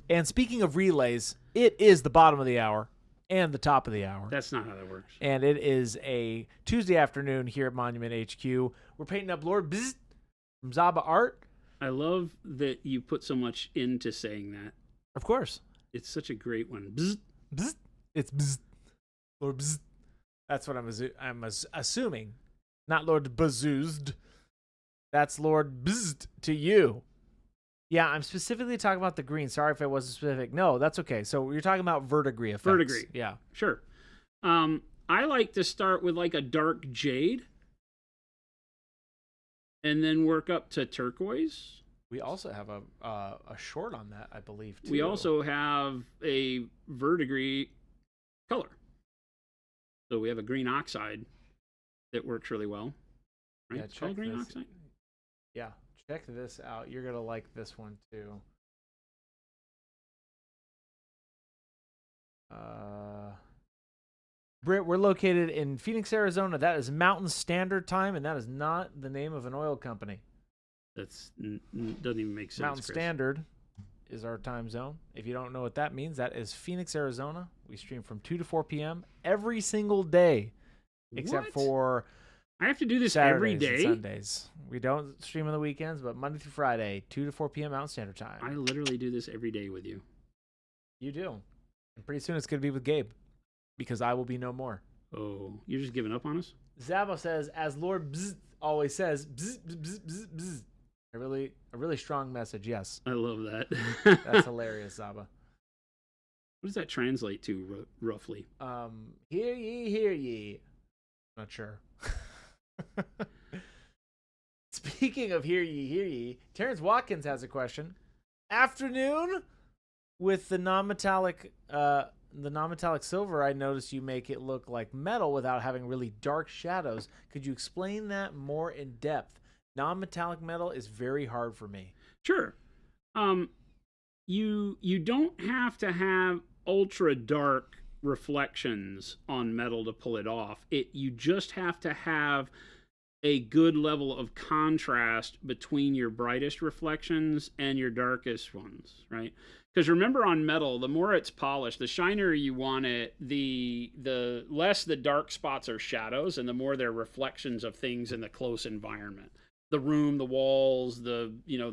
[SPEAKER 1] And speaking of relays, it is the bottom of the hour and the top of the hour.
[SPEAKER 2] That's not how that works.
[SPEAKER 1] And it is a Tuesday afternoon here at Monument HQ. We're painting up Lord Bzz from Zaba Art.
[SPEAKER 2] I love that you put so much into saying that.
[SPEAKER 1] Of course.
[SPEAKER 2] It's such a great one. Bzz.
[SPEAKER 1] Bzz. It's Bzz. Lord Bzz. That's what I'm assuming. Not Lord Bzoozed. That's Lord Bzzd to you. Yeah, I'm specifically talking about the green. Sorry if I wasn't specific. No, that's okay. So you're talking about verdigris effects.
[SPEAKER 2] Verdigris.
[SPEAKER 1] Yeah.
[SPEAKER 2] Sure. I like to start with like a dark jade and then work up to turquoise.
[SPEAKER 1] We also have a short on that, I believe, too.
[SPEAKER 2] We also have a verdigris color. So we have a green oxide that works really well. Right?
[SPEAKER 1] Yeah,
[SPEAKER 2] it's called green
[SPEAKER 1] this.
[SPEAKER 2] oxide.
[SPEAKER 1] Yeah, check this out. You're going to like this one, too. Britt, we're located in Phoenix, Arizona. That is Mountain Standard Time, and that is not the name of an oil company.
[SPEAKER 2] That's doesn't even make sense.
[SPEAKER 1] Mountain
[SPEAKER 2] Chris.
[SPEAKER 1] Standard is our time zone. If you don't know what that means, that is Phoenix, Arizona. We stream from 2 to 4 p.m. every single day, except
[SPEAKER 2] What?
[SPEAKER 1] for
[SPEAKER 2] I have to do this
[SPEAKER 1] Saturdays
[SPEAKER 2] every day.
[SPEAKER 1] and Sundays. We don't stream on the weekends, but Monday through Friday, 2 to 4 p.m. Mountain Standard Time.
[SPEAKER 2] I literally do this every day with you.
[SPEAKER 1] You do. And pretty soon it's going to be with Gabe, because I will be no more.
[SPEAKER 2] Oh, you're just giving up on us?
[SPEAKER 1] Zabo says, as Lord Bzz always says, bzz, bzz, bzz, bzz. A really strong message, yes.
[SPEAKER 2] I love that.
[SPEAKER 1] That's hilarious, Zaba.
[SPEAKER 2] What does that translate to, roughly?
[SPEAKER 1] Hear ye, hear ye. Not sure. Speaking of hear ye, Terrence Watkins has a question. Afternoon with the non-metallic silver, I noticed you make it look like metal without having really dark shadows. Could you explain that more in depth? Non-metallic metal is very hard for me.
[SPEAKER 2] Sure. You don't have to have ultra dark reflections on metal to pull it off. You just have to have a good level of contrast between your brightest reflections and your darkest ones, right? Because remember, on metal, the more it's polished, the shinier you want it, the less the dark spots are shadows, and the more they're reflections of things in the close environment. The room, the walls, the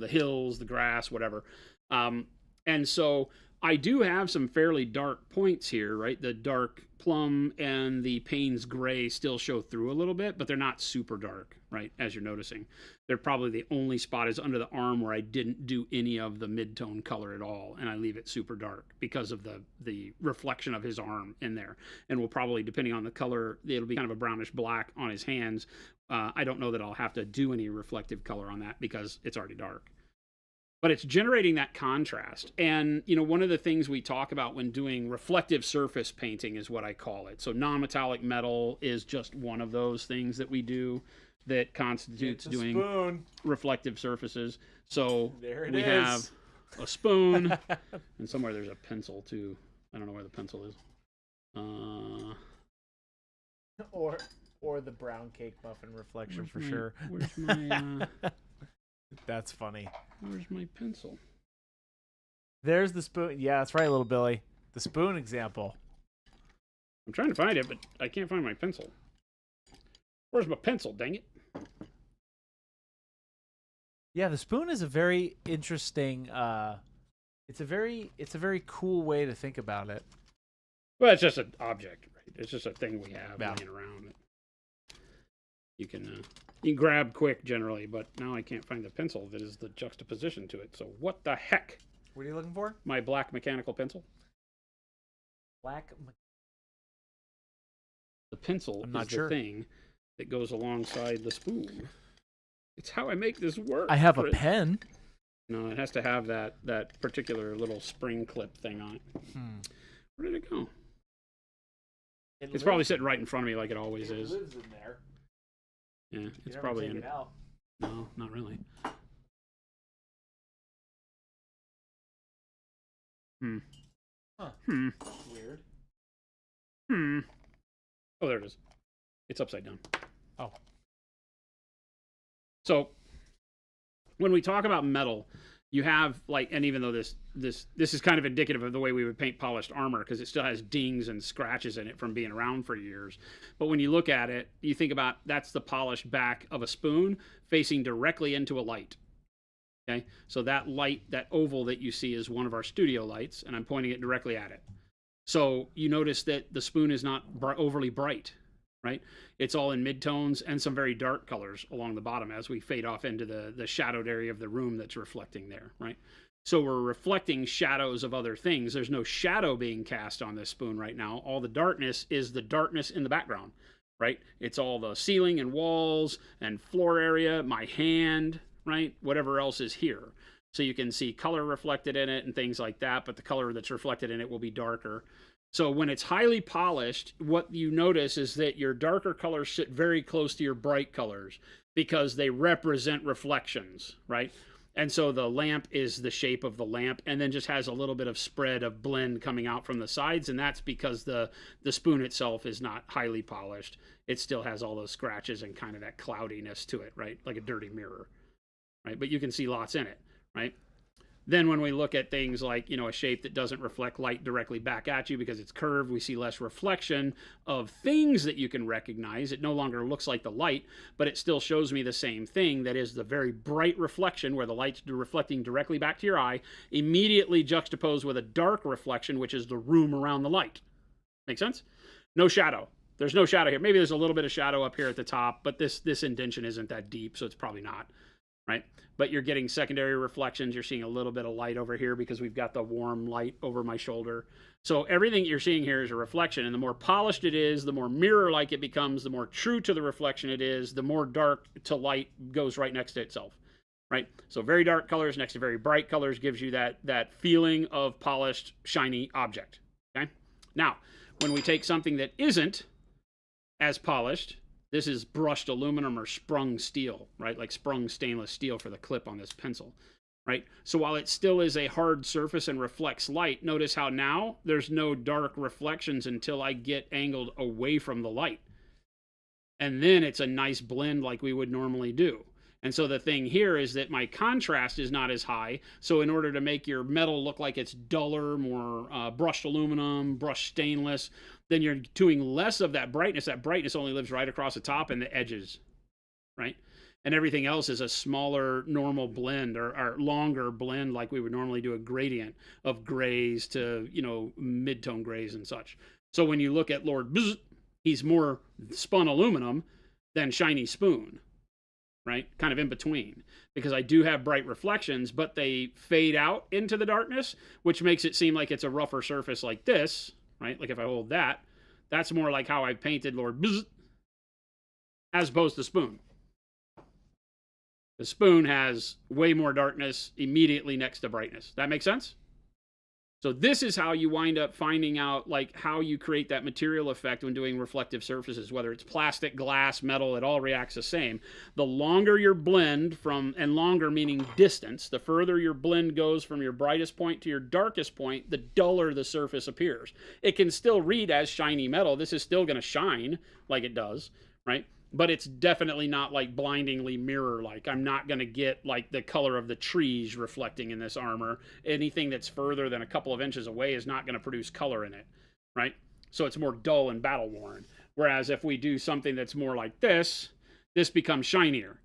[SPEAKER 2] hills, the grass, whatever. And so I do have some fairly dark points here, right? The dark plum and the Payne's gray still show through a little bit, but they're not super dark, right? As you're noticing. They're probably the only spot is under the arm where I didn't do any of the mid-tone color at all, and I leave it super dark because of the reflection of his arm in there. And we'll probably, depending on the color, it'll be kind of a brownish black on his hands. I don't know that I'll have to do any reflective color on that because it's already dark. but it's generating that contrast. And, you know, one of the things we talk about when doing reflective surface painting is what I call it. So non-metallic metal is just one of those things that we do that constitutes doing
[SPEAKER 1] spoon.
[SPEAKER 2] reflective surfaces. So
[SPEAKER 1] There
[SPEAKER 2] we
[SPEAKER 1] is.
[SPEAKER 2] have a spoon, and somewhere there's a pencil too. I don't know where the pencil is.
[SPEAKER 1] Or the brown cake muffin reflection for sure.
[SPEAKER 2] Where's my
[SPEAKER 1] That's funny.
[SPEAKER 2] where's my pencil?
[SPEAKER 1] There's the spoon. Yeah, that's right, little Billy. The spoon example.
[SPEAKER 2] I'm trying to find it, but I can't find my pencil. Where's my pencil? Dang it!
[SPEAKER 1] Yeah, the spoon is a very interesting. It's a very cool way to think about it.
[SPEAKER 2] Well, it's just an object, right? It's just a thing we have laying around. You can grab quick generally, but now I can't find the pencil that is the juxtaposition to it. So what the heck?
[SPEAKER 1] What are you looking for?
[SPEAKER 2] My black mechanical pencil. The pencil is the thing that goes alongside the spoon. It's how I make this work.
[SPEAKER 1] I have a pen.
[SPEAKER 2] No, it has to have that particular little spring clip thing on it. Where did it go? It's probably sitting right in front of me like it always is.
[SPEAKER 1] It lives in there.
[SPEAKER 2] Yeah, it's probably in.
[SPEAKER 1] It out.
[SPEAKER 2] No, not really.
[SPEAKER 1] Huh. Weird.
[SPEAKER 2] Oh, there it is. It's upside down.
[SPEAKER 1] Oh.
[SPEAKER 2] So when we talk about metal, you have like, and even though this is kind of indicative of the way we would paint polished armor because it still has dings and scratches in it from being around for years. But when you look at it, you think about that's the polished back of a spoon facing directly into a light. Okay, so that light, that oval that you see is one of our studio lights, and I'm pointing it directly at it. So you notice that the spoon is not overly bright, right? It's all in midtones and some very dark colors along the bottom as we fade off into the shadowed area of the room that's reflecting there, right? So we're reflecting shadows of other things. There's no shadow being cast on this spoon right now. All the darkness is the darkness in the background, right? It's all the ceiling and walls and floor area, my hand, right? Whatever else is here. So you can see color reflected in it and things like that, but the color that's reflected in it will be darker. So when it's highly polished, what you notice is that your darker colors sit very close to your bright colors because they represent reflections, right? And so the lamp is the shape of the lamp and then just has a little bit of spread of blend coming out from the sides, and that's because the spoon itself is not highly polished. It still has all those scratches and kind of that cloudiness to it, right? Like a dirty mirror, right? But you can see lots in it, right? Then when we look at things like, you know, a shape that doesn't reflect light directly back at you because it's curved, we see less reflection of things that you can recognize. It no longer looks like the light, but it still shows me the same thing. That is the very bright reflection where the light's reflecting directly back to your eye, immediately juxtaposed with a dark reflection, which is the room around the light. Make sense? No shadow. There's no shadow here. Maybe there's a little bit of shadow up here at the top, but this indentation isn't that deep, so it's probably not. Right? But you're getting secondary reflections. You're seeing a little bit of light over here because we've got the warm light over my shoulder. So everything you're seeing here is a reflection. And the more polished it is, the more mirror-like it becomes, the more true to the reflection it is, the more dark to light goes right next to itself. Right? So very dark colors next to very bright colors gives you that feeling of polished, shiny object. Okay? Now, when we take something that isn't as polished, this is brushed aluminum or sprung steel, right? Like sprung stainless steel for the clip on this pencil, right? So while it still is a hard surface and reflects light, notice how now there's no dark reflections until I get angled away from the light. And then it's a nice blend like we would normally do. And so the thing here is that my contrast is not as high. So in order to make your metal look like it's duller, more brushed aluminum, brushed stainless, then you're doing less of that brightness. That brightness only lives right across the top and the edges, right? And everything else is a smaller normal blend or longer blend like we would normally do a gradient of grays to, you know, mid-tone grays and such. So when you look at Lord Bzz, he's more spun aluminum than shiny spoon. Right? Kind of in between, because I do have bright reflections, but they fade out into the darkness, which makes it seem like it's a rougher surface like this, right? Like if I hold that, that's more like how I painted Lord Bzz, as opposed to spoon. The spoon has way more darkness immediately next to brightness. That makes sense? So this is how you wind up finding out like how you create that material effect when doing reflective surfaces, whether it's plastic, glass, metal, it all reacts the same. The longer your blend from, and longer meaning distance, the further your blend goes from your brightest point to your darkest point, the duller the surface appears. It can still read as shiny metal. This is still going to shine like it does, right? But it's definitely not like blindingly mirror-like. I'm not going to get like the color of the trees reflecting in this armor. Anything that's further than a couple of inches away is not going to produce color in it, right? So it's more dull and battle-worn. Whereas if we do something that's more like this, this becomes shinier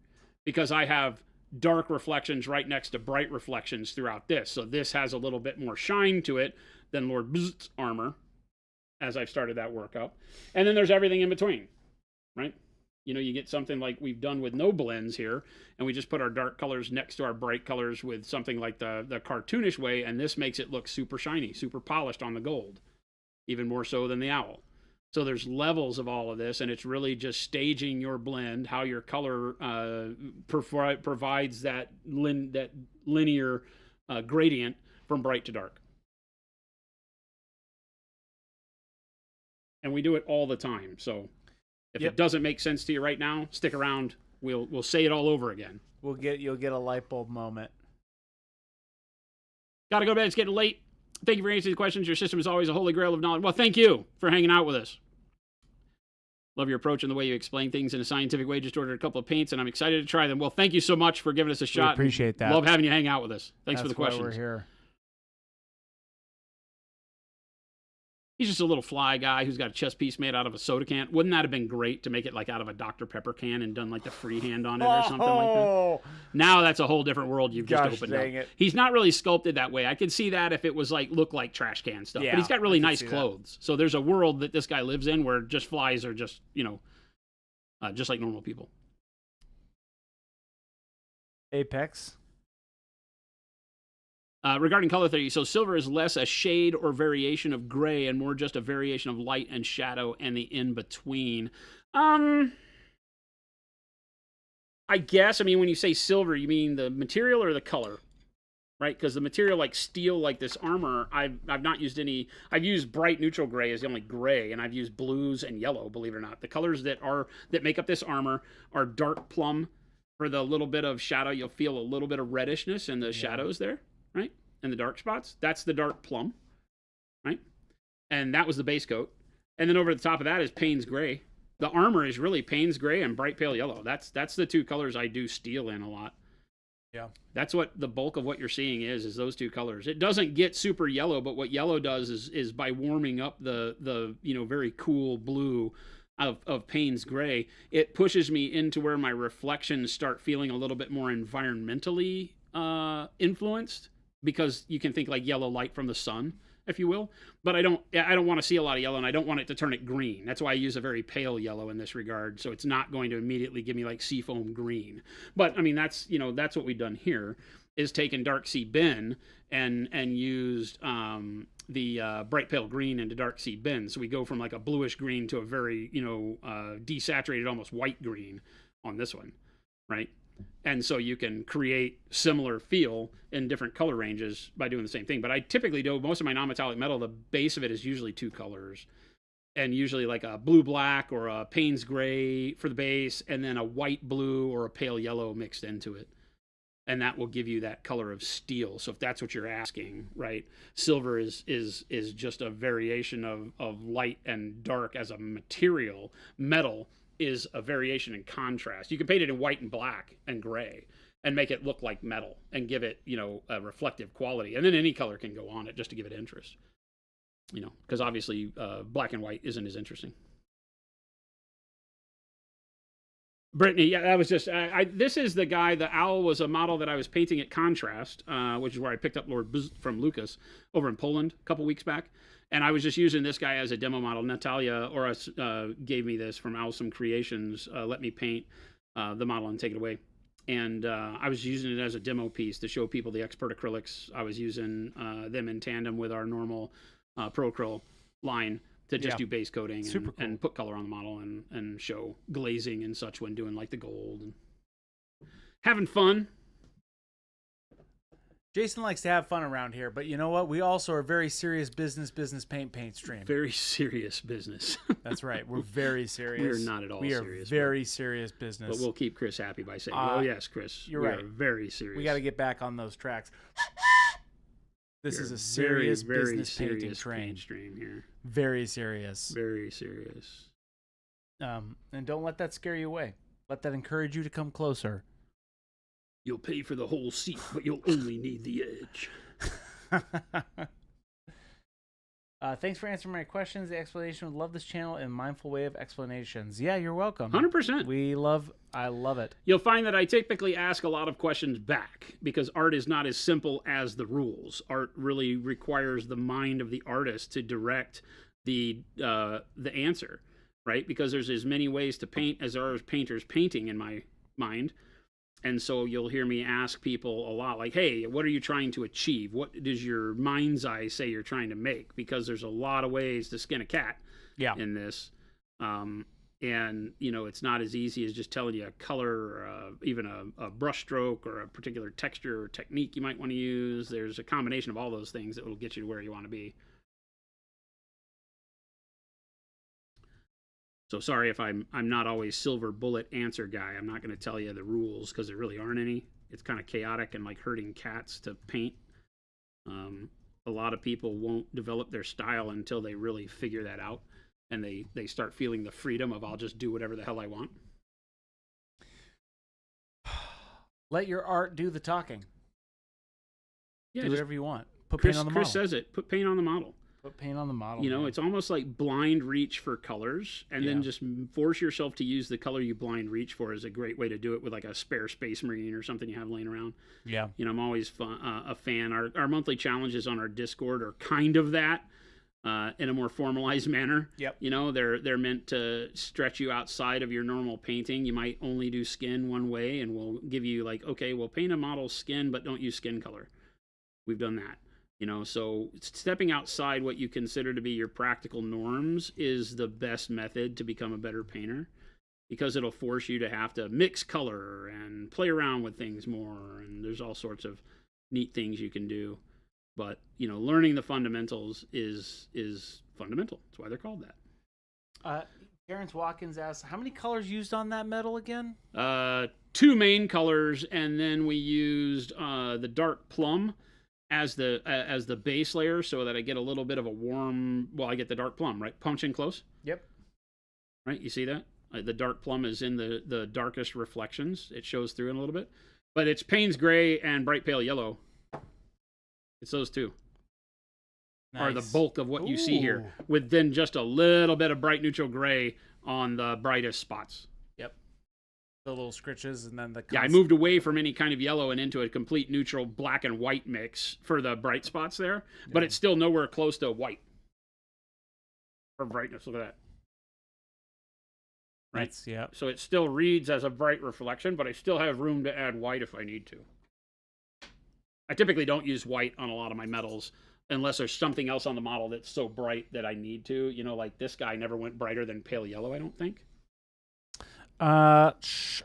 [SPEAKER 2] because I have dark reflections right next to bright reflections throughout this. So this has a little bit more shine to it than Lord BZZZT's armor as I've started that work up. And then there's everything in between, right? You know, you get something like we've done with no blends here, and we just put our dark colors next to our bright colors with something like the cartoonish way, and this makes it look super shiny, super polished on the gold, even more so than the owl. So there's levels of all of this, and it's really just staging your blend, how your color provides that linear gradient from bright to dark. And we do it all the time, so... If it doesn't make sense to you right now, stick around. We'll say it all over again.
[SPEAKER 1] You'll get a light bulb moment.
[SPEAKER 2] Gotta go to bed. It's getting late. Thank you for answering the questions. Your system is always a holy grail of knowledge. Well, thank you for hanging out with us. Love your approach and the way you explain things in a scientific way. Just ordered a couple of paints, and I'm excited to try them. Well, thank you so much for giving us a shot.
[SPEAKER 1] We appreciate that.
[SPEAKER 2] Love having you hang out with us. Thanks for the questions.
[SPEAKER 1] That's why we're here.
[SPEAKER 2] He's just a little fly guy who's got a chess piece made out of a soda can. Wouldn't that have been great to make it like out of a Dr. Pepper can and done like the freehand on it or something like that? Now that's a whole different world you've just opened up. He's not really sculpted that way. I could see that if it was like look like trash can stuff. But he's got really nice clothes. So there's a world that this guy lives in where just flies are just, you know, just like normal people.
[SPEAKER 1] Apex.
[SPEAKER 2] Regarding color theory, so silver is less a shade or variation of gray and more just a variation of light and shadow and the in-between. I guess, I mean, when you say silver, you mean the material or the color, right? Because the material like steel, like this armor, I've not used any, I've used bright neutral gray as the only gray, and I've used blues and yellow, believe it or not. The colors that make up this armor are dark plum. For the little bit of shadow, you'll feel a little bit of reddishness in the shadows there. Right? And the dark spots, that's the dark plum, right? And that was the base coat. And then over the top of that is Payne's gray. The armor is really Payne's gray and bright pale yellow. That's the two colors I do steel in a lot.
[SPEAKER 1] Yeah.
[SPEAKER 2] That's what the bulk of what you're seeing is those two colors. It doesn't get super yellow, but what yellow does is by warming up the you know, very cool blue of Payne's gray, it pushes me into where my reflections start feeling a little bit more environmentally influenced. Because you can think like yellow light from the sun, if you will. But I don't want to see a lot of yellow, and I don't want it to turn it green. That's why I use a very pale yellow in this regard. So it's not going to immediately give me like seafoam green. But I mean, that's what we've done here is taken dark sea bin and used the bright pale green into dark sea bin. So we go from like a bluish green to a very, desaturated, almost white green on this one, right? And so you can create similar feel in different color ranges by doing the same thing. But I typically do most of my non-metallic metal, the base of it is usually two colors. And usually like a blue-black or a Payne's gray for the base, and then a white-blue or a pale yellow mixed into it. And that will give you that color of steel. So if that's what you're asking, right? Silver is just a variation of light and dark as a material. Metal is a variation in contrast. You can paint it in white and black and gray and make it look like metal and give it, a reflective quality. And then any color can go on it just to give it interest. Because obviously black and white isn't as interesting. Brittany, yeah, that was just, this is the guy, the owl was a model that I was painting at Contrast, which is where I picked up Lord BZZZT from Lucas over in Poland a couple weeks back. And I was just using this guy as a demo model. Natalia gave me this from Awesome Creations, let me paint the model and take it away. And I was using it as a demo piece to show people the expert acrylics. I was using them in tandem with our normal Pro Acryl line to just do base coating and put color on the model and show glazing and such when doing like the gold. having fun.
[SPEAKER 1] Jason likes to have fun around here, but you know what? We also are very serious business paint stream.
[SPEAKER 2] Very serious business.
[SPEAKER 1] That's right. We're very serious.
[SPEAKER 2] We're not at all
[SPEAKER 1] We
[SPEAKER 2] serious.
[SPEAKER 1] are very serious business.
[SPEAKER 2] But we'll keep Chris happy by saying, oh, yes, Chris.
[SPEAKER 1] You're
[SPEAKER 2] we
[SPEAKER 1] right.
[SPEAKER 2] are very serious.
[SPEAKER 1] We got to get back on those tracks. This is a serious business painting train.
[SPEAKER 2] Stream here.
[SPEAKER 1] Very serious.
[SPEAKER 2] Very serious.
[SPEAKER 1] And don't let that scare you away. Let that encourage you to come closer.
[SPEAKER 2] You'll pay for the whole seat, but you'll only need the edge.
[SPEAKER 1] Thanks for answering my questions. The explanation would love this channel and mindful way of explanations. Yeah, you're welcome.
[SPEAKER 2] 100%.
[SPEAKER 1] I love it.
[SPEAKER 2] You'll find that I typically ask a lot of questions back because art is not as simple as the rules. Art really requires the mind of the artist to direct the answer, right? Because there's as many ways to paint as there are painters painting in my mind. And so you'll hear me ask people a lot like, hey, what are you trying to achieve? What does your mind's eye say you're trying to make? Because there's a lot of ways to skin a cat in this. And, you know, it's not as easy as just telling you a color or even a brush stroke or a particular texture or technique you might want to use. There's a combination of all those things that will get you to where you want to be. So sorry if I'm not always silver bullet answer guy. I'm not going to tell you the rules because there really aren't any. It's kind of chaotic and like herding cats to paint. A lot of people won't develop their style until they really figure that out and they start feeling the freedom of I'll just do whatever the hell I want.
[SPEAKER 1] Let your art do the talking.
[SPEAKER 2] Yeah,
[SPEAKER 1] do whatever you want. Put
[SPEAKER 2] Chris,
[SPEAKER 1] paint on the model.
[SPEAKER 2] Chris says it. Put paint on the model.
[SPEAKER 1] Put paint on the model.
[SPEAKER 2] You know, it's almost like blind reach for colors, and then just force yourself to use the color you blind reach for is a great way to do it with like a spare Space Marine or something you have laying around.
[SPEAKER 1] Yeah.
[SPEAKER 2] You know, I'm always a fan. Our monthly challenges on our Discord are kind of that in a more formalized manner.
[SPEAKER 1] Yep.
[SPEAKER 2] You know, they're meant to stretch you outside of your normal painting. You might only do skin one way, and we'll give you like, okay, well, paint a model's skin, but don't use skin color. We've done that. You know, so stepping outside what you consider to be your practical norms is the best method to become a better painter because it'll force you to have to mix color and play around with things more. And there's all sorts of neat things you can do. But, you know, learning the fundamentals is fundamental. That's why they're called that.
[SPEAKER 1] Terrence Watkins asks, how many colors used on that metal again?
[SPEAKER 2] 2 main colors, and then we used the dark plum as the base layer so that I get a little bit of a warm, well, I get the dark plum, right? Punch in close.
[SPEAKER 1] Yep.
[SPEAKER 2] Right, you see that? The dark plum is in the darkest reflections. It shows through in a little bit. But it's Payne's gray and bright pale yellow. It's those two. Nice. Are the bulk of what you see here, with then just a little bit of bright neutral gray on the brightest spots.
[SPEAKER 1] Yep. The little scritches and then the...
[SPEAKER 2] Yeah, I moved away from any kind of yellow and into a complete neutral black and white mix for the bright spots there, but it's still nowhere close to white. For brightness, look at that. Right?
[SPEAKER 1] Yeah.
[SPEAKER 2] So it still reads as a bright reflection, but I still have room to add white if I need to. I typically don't use white on a lot of my metals unless there's something else on the model that's so bright that I need to. You know, like this guy never went brighter than pale yellow, I don't think.
[SPEAKER 1] I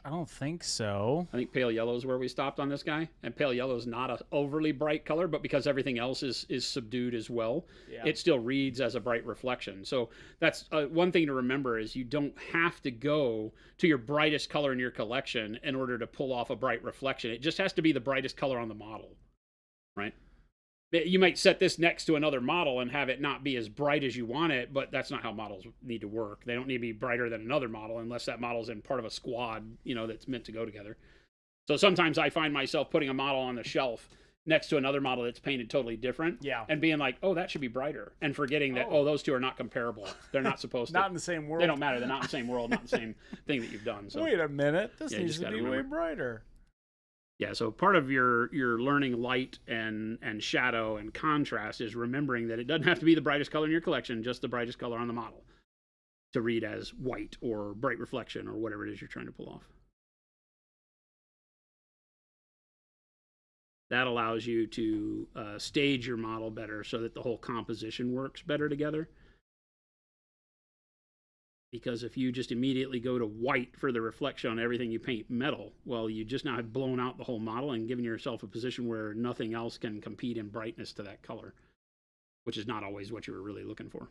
[SPEAKER 1] don't think so.
[SPEAKER 2] I think pale yellow is where we stopped on this guy. And pale yellow is not an overly bright color, but because everything else is subdued as well, it still reads as a bright reflection. So that's one thing to remember is you don't have to go to your brightest color in your collection in order to pull off a bright reflection. It just has to be the brightest color on the model, right? You might set this next to another model and have it not be as bright as you want it, but that's not how models need to work. They don't need to be brighter than another model unless that model's in part of a squad, you know, that's meant to go together. So sometimes I find myself putting a model on the shelf next to another model that's painted totally different and being like, oh, that should be brighter, and forgetting that, those two are not comparable. They're not supposed to.
[SPEAKER 1] Not in the same world.
[SPEAKER 2] They don't matter. They're not in the same world, not the same thing that you've done. So
[SPEAKER 1] wait a minute. This needs to be way brighter.
[SPEAKER 2] Yeah, so part of your learning light and shadow and contrast is remembering that it doesn't have to be the brightest color in your collection, just the brightest color on the model to read as white or bright reflection or whatever it is you're trying to pull off. That allows you to stage your model better so that the whole composition works better together. Because if you just immediately go to white for the reflection on everything you paint metal, well, you just now have blown out the whole model and given yourself a position where nothing else can compete in brightness to that color, which is not always what you were really looking for.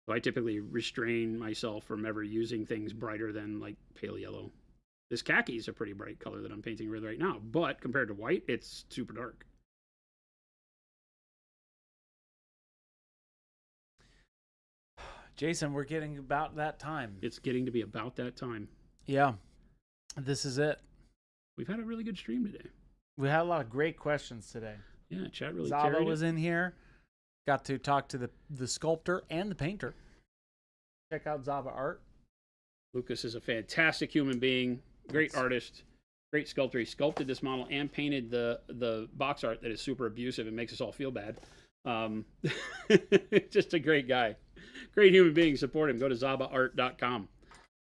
[SPEAKER 2] So I typically restrain myself from ever using things brighter than like pale yellow. This khaki is a pretty bright color that I'm painting with right now, but compared to white, it's super dark.
[SPEAKER 1] Jason, we're getting about that time.
[SPEAKER 2] It's getting to be about that time.
[SPEAKER 1] Yeah, this is it.
[SPEAKER 2] We've had a really good stream today.
[SPEAKER 1] We had a lot of great questions today.
[SPEAKER 2] Yeah, chat really
[SPEAKER 1] Zava
[SPEAKER 2] carried
[SPEAKER 1] was
[SPEAKER 2] it.
[SPEAKER 1] in here. Got to talk to the sculptor and the painter. Check out Zava art.
[SPEAKER 2] Lucas is a fantastic human being, great artist, great sculptor. He sculpted this model and painted the box art that is super abusive and makes us all feel bad. Just a great guy. Great human being. Support him. Go to zabaart.com.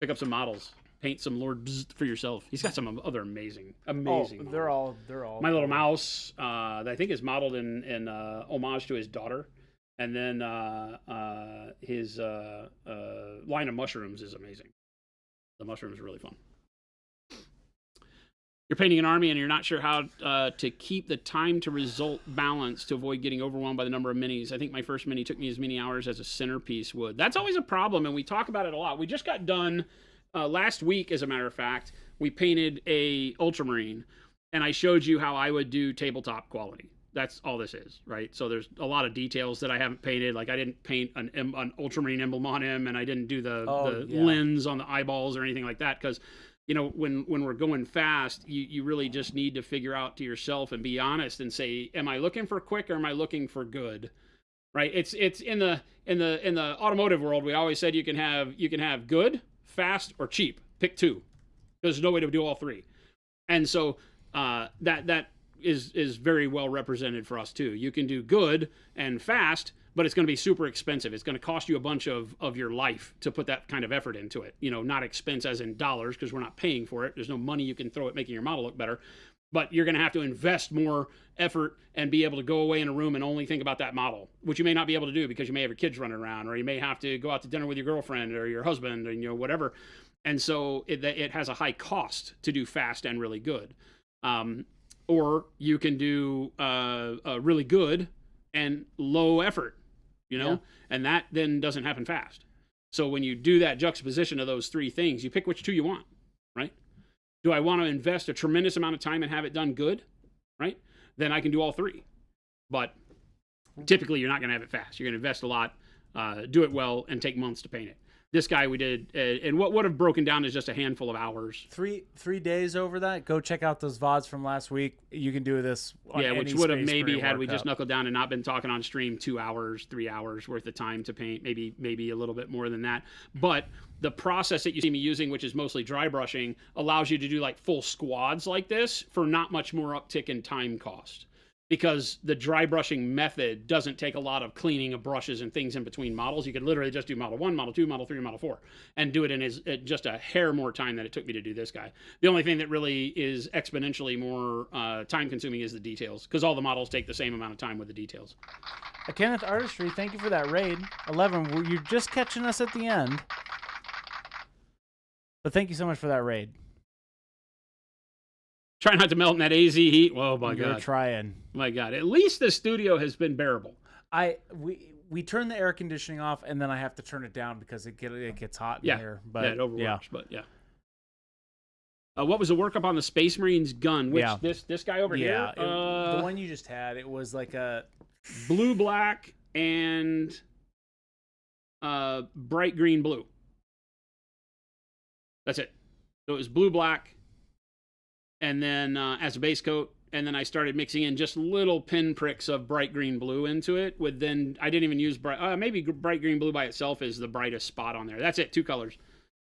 [SPEAKER 2] Pick up some models. Paint some Lord Bzz for yourself. He's got some other amazing models.
[SPEAKER 1] They're all
[SPEAKER 2] My Little Mouse, that I think is modeled in homage to his daughter. And then his line of mushrooms is amazing. The mushrooms are really fun. You're painting an army and you're not sure how to keep the time to result balance to avoid getting overwhelmed by the number of minis. I think my first mini took me as many hours as a centerpiece would. That's always a problem, and we talk about it a lot. We just got done last week, as a matter of fact. We painted a ultramarine, and I showed you how I would do tabletop quality. That's all this is, right? So there's a lot of details that I haven't painted. Like I didn't paint an ultramarine emblem on him, and I didn't do the lens on the eyeballs or anything like that, because you know, when we're going fast, you really just need to figure out to yourself and be honest and say, am I looking for quick or am I looking for good? Right? It's in the automotive world, we always said you can have good, fast, or cheap. Pick two. There's no way to do all three. And so that is very well represented for us too. You can do good and fast, but it's going to be super expensive. It's going to cost you a bunch of your life to put that kind of effort into it. You know, not expense as in dollars, because we're not paying for it. There's no money you can throw at making your model look better. But you're going to have to invest more effort and be able to go away in a room and only think about that model, which you may not be able to do because you may have your kids running around, or you may have to go out to dinner with your girlfriend or your husband, or whatever. And so it has a high cost to do fast and really good. Or you can do really good and low effort. And that then doesn't happen fast. So when you do that juxtaposition of those three things, you pick which two you want, right? Do I want to invest a tremendous amount of time and have it done good, right? Then I can do all three. But typically you're not going to have it fast. You're going to invest a lot, do it well, and take months to paint it. This guy we did, and what would have broken down is just a handful of hours.
[SPEAKER 1] 3 days over that. Go check out those VODs from last week. You can do this on any
[SPEAKER 2] which would have
[SPEAKER 1] space
[SPEAKER 2] maybe,
[SPEAKER 1] for your
[SPEAKER 2] had we
[SPEAKER 1] workout.
[SPEAKER 2] just knuckled down and not been talking on stream, 2 hours, 3 hours worth of time to paint, maybe a little bit more than that. But the process that you see me using, which is mostly dry brushing, allows you to do like full squads like this for not much more uptick in time cost. Because the dry brushing method doesn't take a lot of cleaning of brushes and things in between models. You could literally just do model 1, model 2, model 3, model 4, and do it in just a hair more time than it took me to do this guy. The only thing that really is exponentially more time consuming is the details, because all the models take the same amount of time with the details.
[SPEAKER 1] Kenneth Artistry, thank you for that raid. 11, you're just catching us at the end. But thank you so much for that raid.
[SPEAKER 2] Try not to melt in that AZ heat. Oh my
[SPEAKER 1] You're
[SPEAKER 2] God.
[SPEAKER 1] trying.
[SPEAKER 2] My God. At least the studio has been bearable.
[SPEAKER 1] We turn the air conditioning off, and then I have to turn it down because it gets hot in here. But
[SPEAKER 2] it overworks, but yeah. What was the workup on the Space Marine's gun? Which this guy over here?
[SPEAKER 1] The one you just had. It was like a
[SPEAKER 2] blue, black, and bright green blue. That's it. So it was blue, black, and then as a base coat, and then I started mixing in just little pinpricks of bright green blue into it. I didn't even use maybe bright green blue by itself is the brightest spot on there. That's it, 2 colors.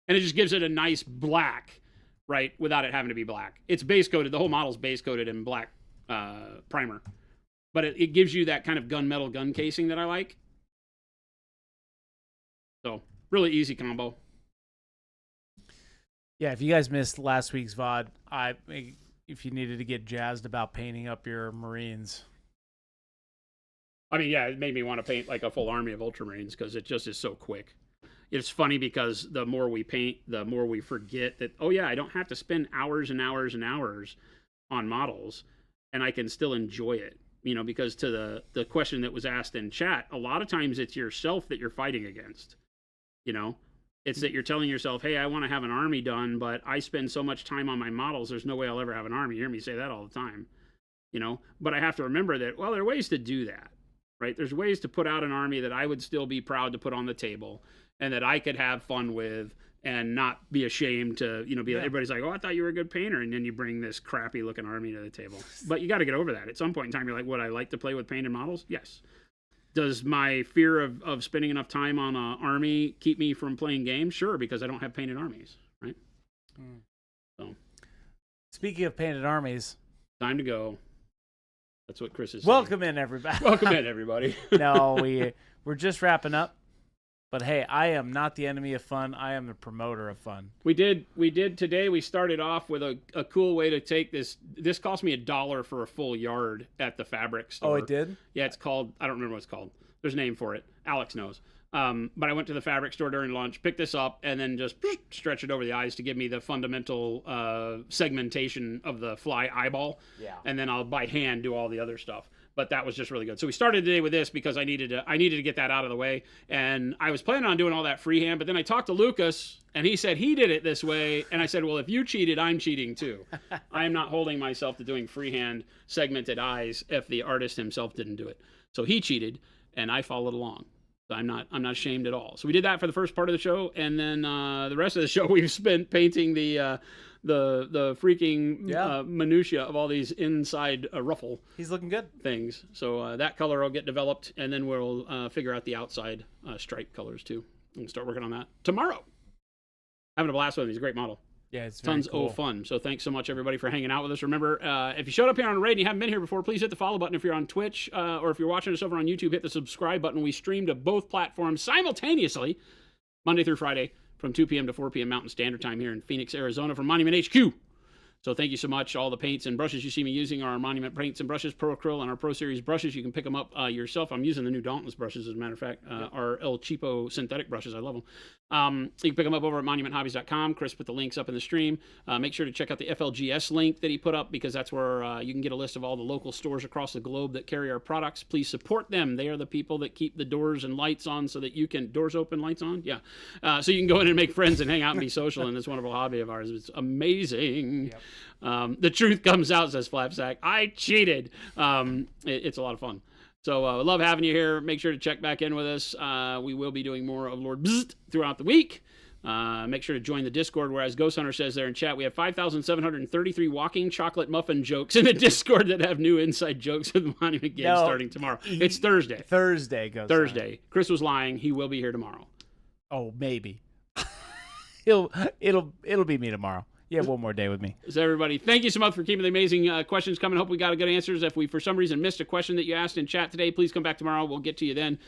[SPEAKER 2] And it just gives it a nice black, right, without it having to be black. It's base coated. The whole model's base coated in black primer. But it gives you that kind of gunmetal gun casing that I like. So, really easy combo.
[SPEAKER 1] Yeah, if you guys missed last week's VOD, if you needed to get jazzed about painting up your Marines.
[SPEAKER 2] I mean, yeah, it made me want to paint like a full army of Ultramarines because it just is so quick. it's funny because the more we paint, the more we forget that, oh yeah, I don't have to spend hours and hours and hours on models, and I can still enjoy it. You know, because to the question that was asked in chat, a lot of times it's yourself that you're fighting against. You know, it's that you're telling yourself, hey, I want to have an army done, but I spend so much time on my models, there's no way I'll ever have an army. You hear me say that all the time. You know, but I have to remember that, well, there are ways to do that, right? There's ways to put out an army that I would still be proud to put on the table and that I could have fun with and not be ashamed to, you know, be everybody's like, oh, I thought you were a good painter. And then you bring this crappy looking army to the table. But you got to get over that. At some point in time, you're like, would I like to play with painted models? Yes. Does my fear of spending enough time on an army keep me from playing games? Sure, because I don't have painted armies, right? So,
[SPEAKER 1] speaking of painted armies,
[SPEAKER 2] time to go. That's what Chris is saying.
[SPEAKER 1] Welcome in, everybody.
[SPEAKER 2] Welcome in, everybody.
[SPEAKER 1] No, we're just wrapping up. But hey, I am not the enemy of fun. I am the promoter of fun.
[SPEAKER 2] We did today. We started off with a cool way to take this. This cost me $1 for a full yard at the fabric store.
[SPEAKER 1] Oh, it did?
[SPEAKER 2] Yeah, it's called, I don't remember what it's called. There's a name for it. Alex knows. But I went to the fabric store during lunch, picked this up, and then just stretch it over the eyes to give me the fundamental segmentation of the fly eyeball. Yeah. And then I'll by hand do all the other stuff. But that was just really good. So we started today with this because I needed to get that out of the way. And I was planning on doing all that freehand, but then I talked to Lucas, and he said he did it this way. And I said, well, if you cheated, I'm cheating too. I am not holding myself to doing freehand segmented eyes if the artist himself didn't do it. So he cheated, and I followed along. So I'm not ashamed at all. So we did that for the first part of the show, and then the rest of the show we've spent painting the freaking minutia of all these inside ruffle.
[SPEAKER 1] He's looking good.
[SPEAKER 2] Things. So that color will get developed, and then we'll figure out the outside stripe colors too, and start working on that tomorrow. Having a blast with him. He's a great model.
[SPEAKER 1] Yeah, it's very
[SPEAKER 2] tons
[SPEAKER 1] cool.
[SPEAKER 2] of fun. So thanks so much, everybody, for hanging out with us. Remember, if you showed up here on a raid and you haven't been here before, please hit the follow button. If you're on Twitch or if you're watching us over on YouTube, hit the subscribe button. We stream to both platforms simultaneously, Monday through Friday, from 2 p.m. to 4 p.m. Mountain Standard Time here in Phoenix, Arizona from Monument HQ. So thank you so much. All the paints and brushes you see me using are our Monument paints and brushes, Pro Acryl, and our Pro Series brushes. You can pick them up yourself. I'm using the new Dauntless brushes, as a matter of fact, our El Cheapo synthetic brushes. I love them. You can pick them up over at monumenthobbies.com. Chris put the links up in the stream. Make sure to check out the FLGS link that he put up, because that's where you can get a list of all the local stores across the globe that carry our products. Please support them. They are the people that keep the doors and lights on so that you can... Doors open, lights on? Yeah. So you can go in and make friends and hang out and be social in this wonderful hobby of ours. It's amazing. Yep. The truth comes out, says Flapsack. I cheated. It's a lot of fun. So I love having you here. Make sure to check back in with us. We will be doing more of Lord Bzzzt throughout the week. Make sure to join the Discord, where, as Ghost Hunter says there in chat, we have 5,733 walking chocolate muffin jokes in the Discord that have new inside jokes with the Monument Games starting tomorrow. It's Thursday.
[SPEAKER 1] Thursday, Ghost
[SPEAKER 2] Thursday.
[SPEAKER 1] Hunter.
[SPEAKER 2] Chris was lying. He will be here tomorrow.
[SPEAKER 1] Oh, maybe. It'll be me tomorrow. You have one more day with me.
[SPEAKER 2] So everybody, thank you so much for keeping the amazing questions coming. Hope we got good answers. If we, for some reason, missed a question that you asked in chat today, please come back tomorrow. We'll get to you then.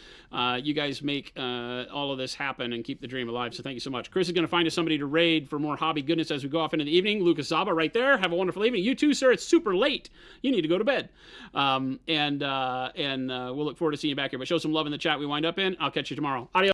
[SPEAKER 2] You guys make all of this happen and keep the dream alive. So thank you so much. Chris is going to find us somebody to raid for more hobby goodness as we go off into the evening. Lucas Zaba right there. Have a wonderful evening. You too, sir. It's super late. You need to go to bed. And we'll look forward to seeing you back here. But show some love in the chat we wind up in. I'll catch you tomorrow. Adios.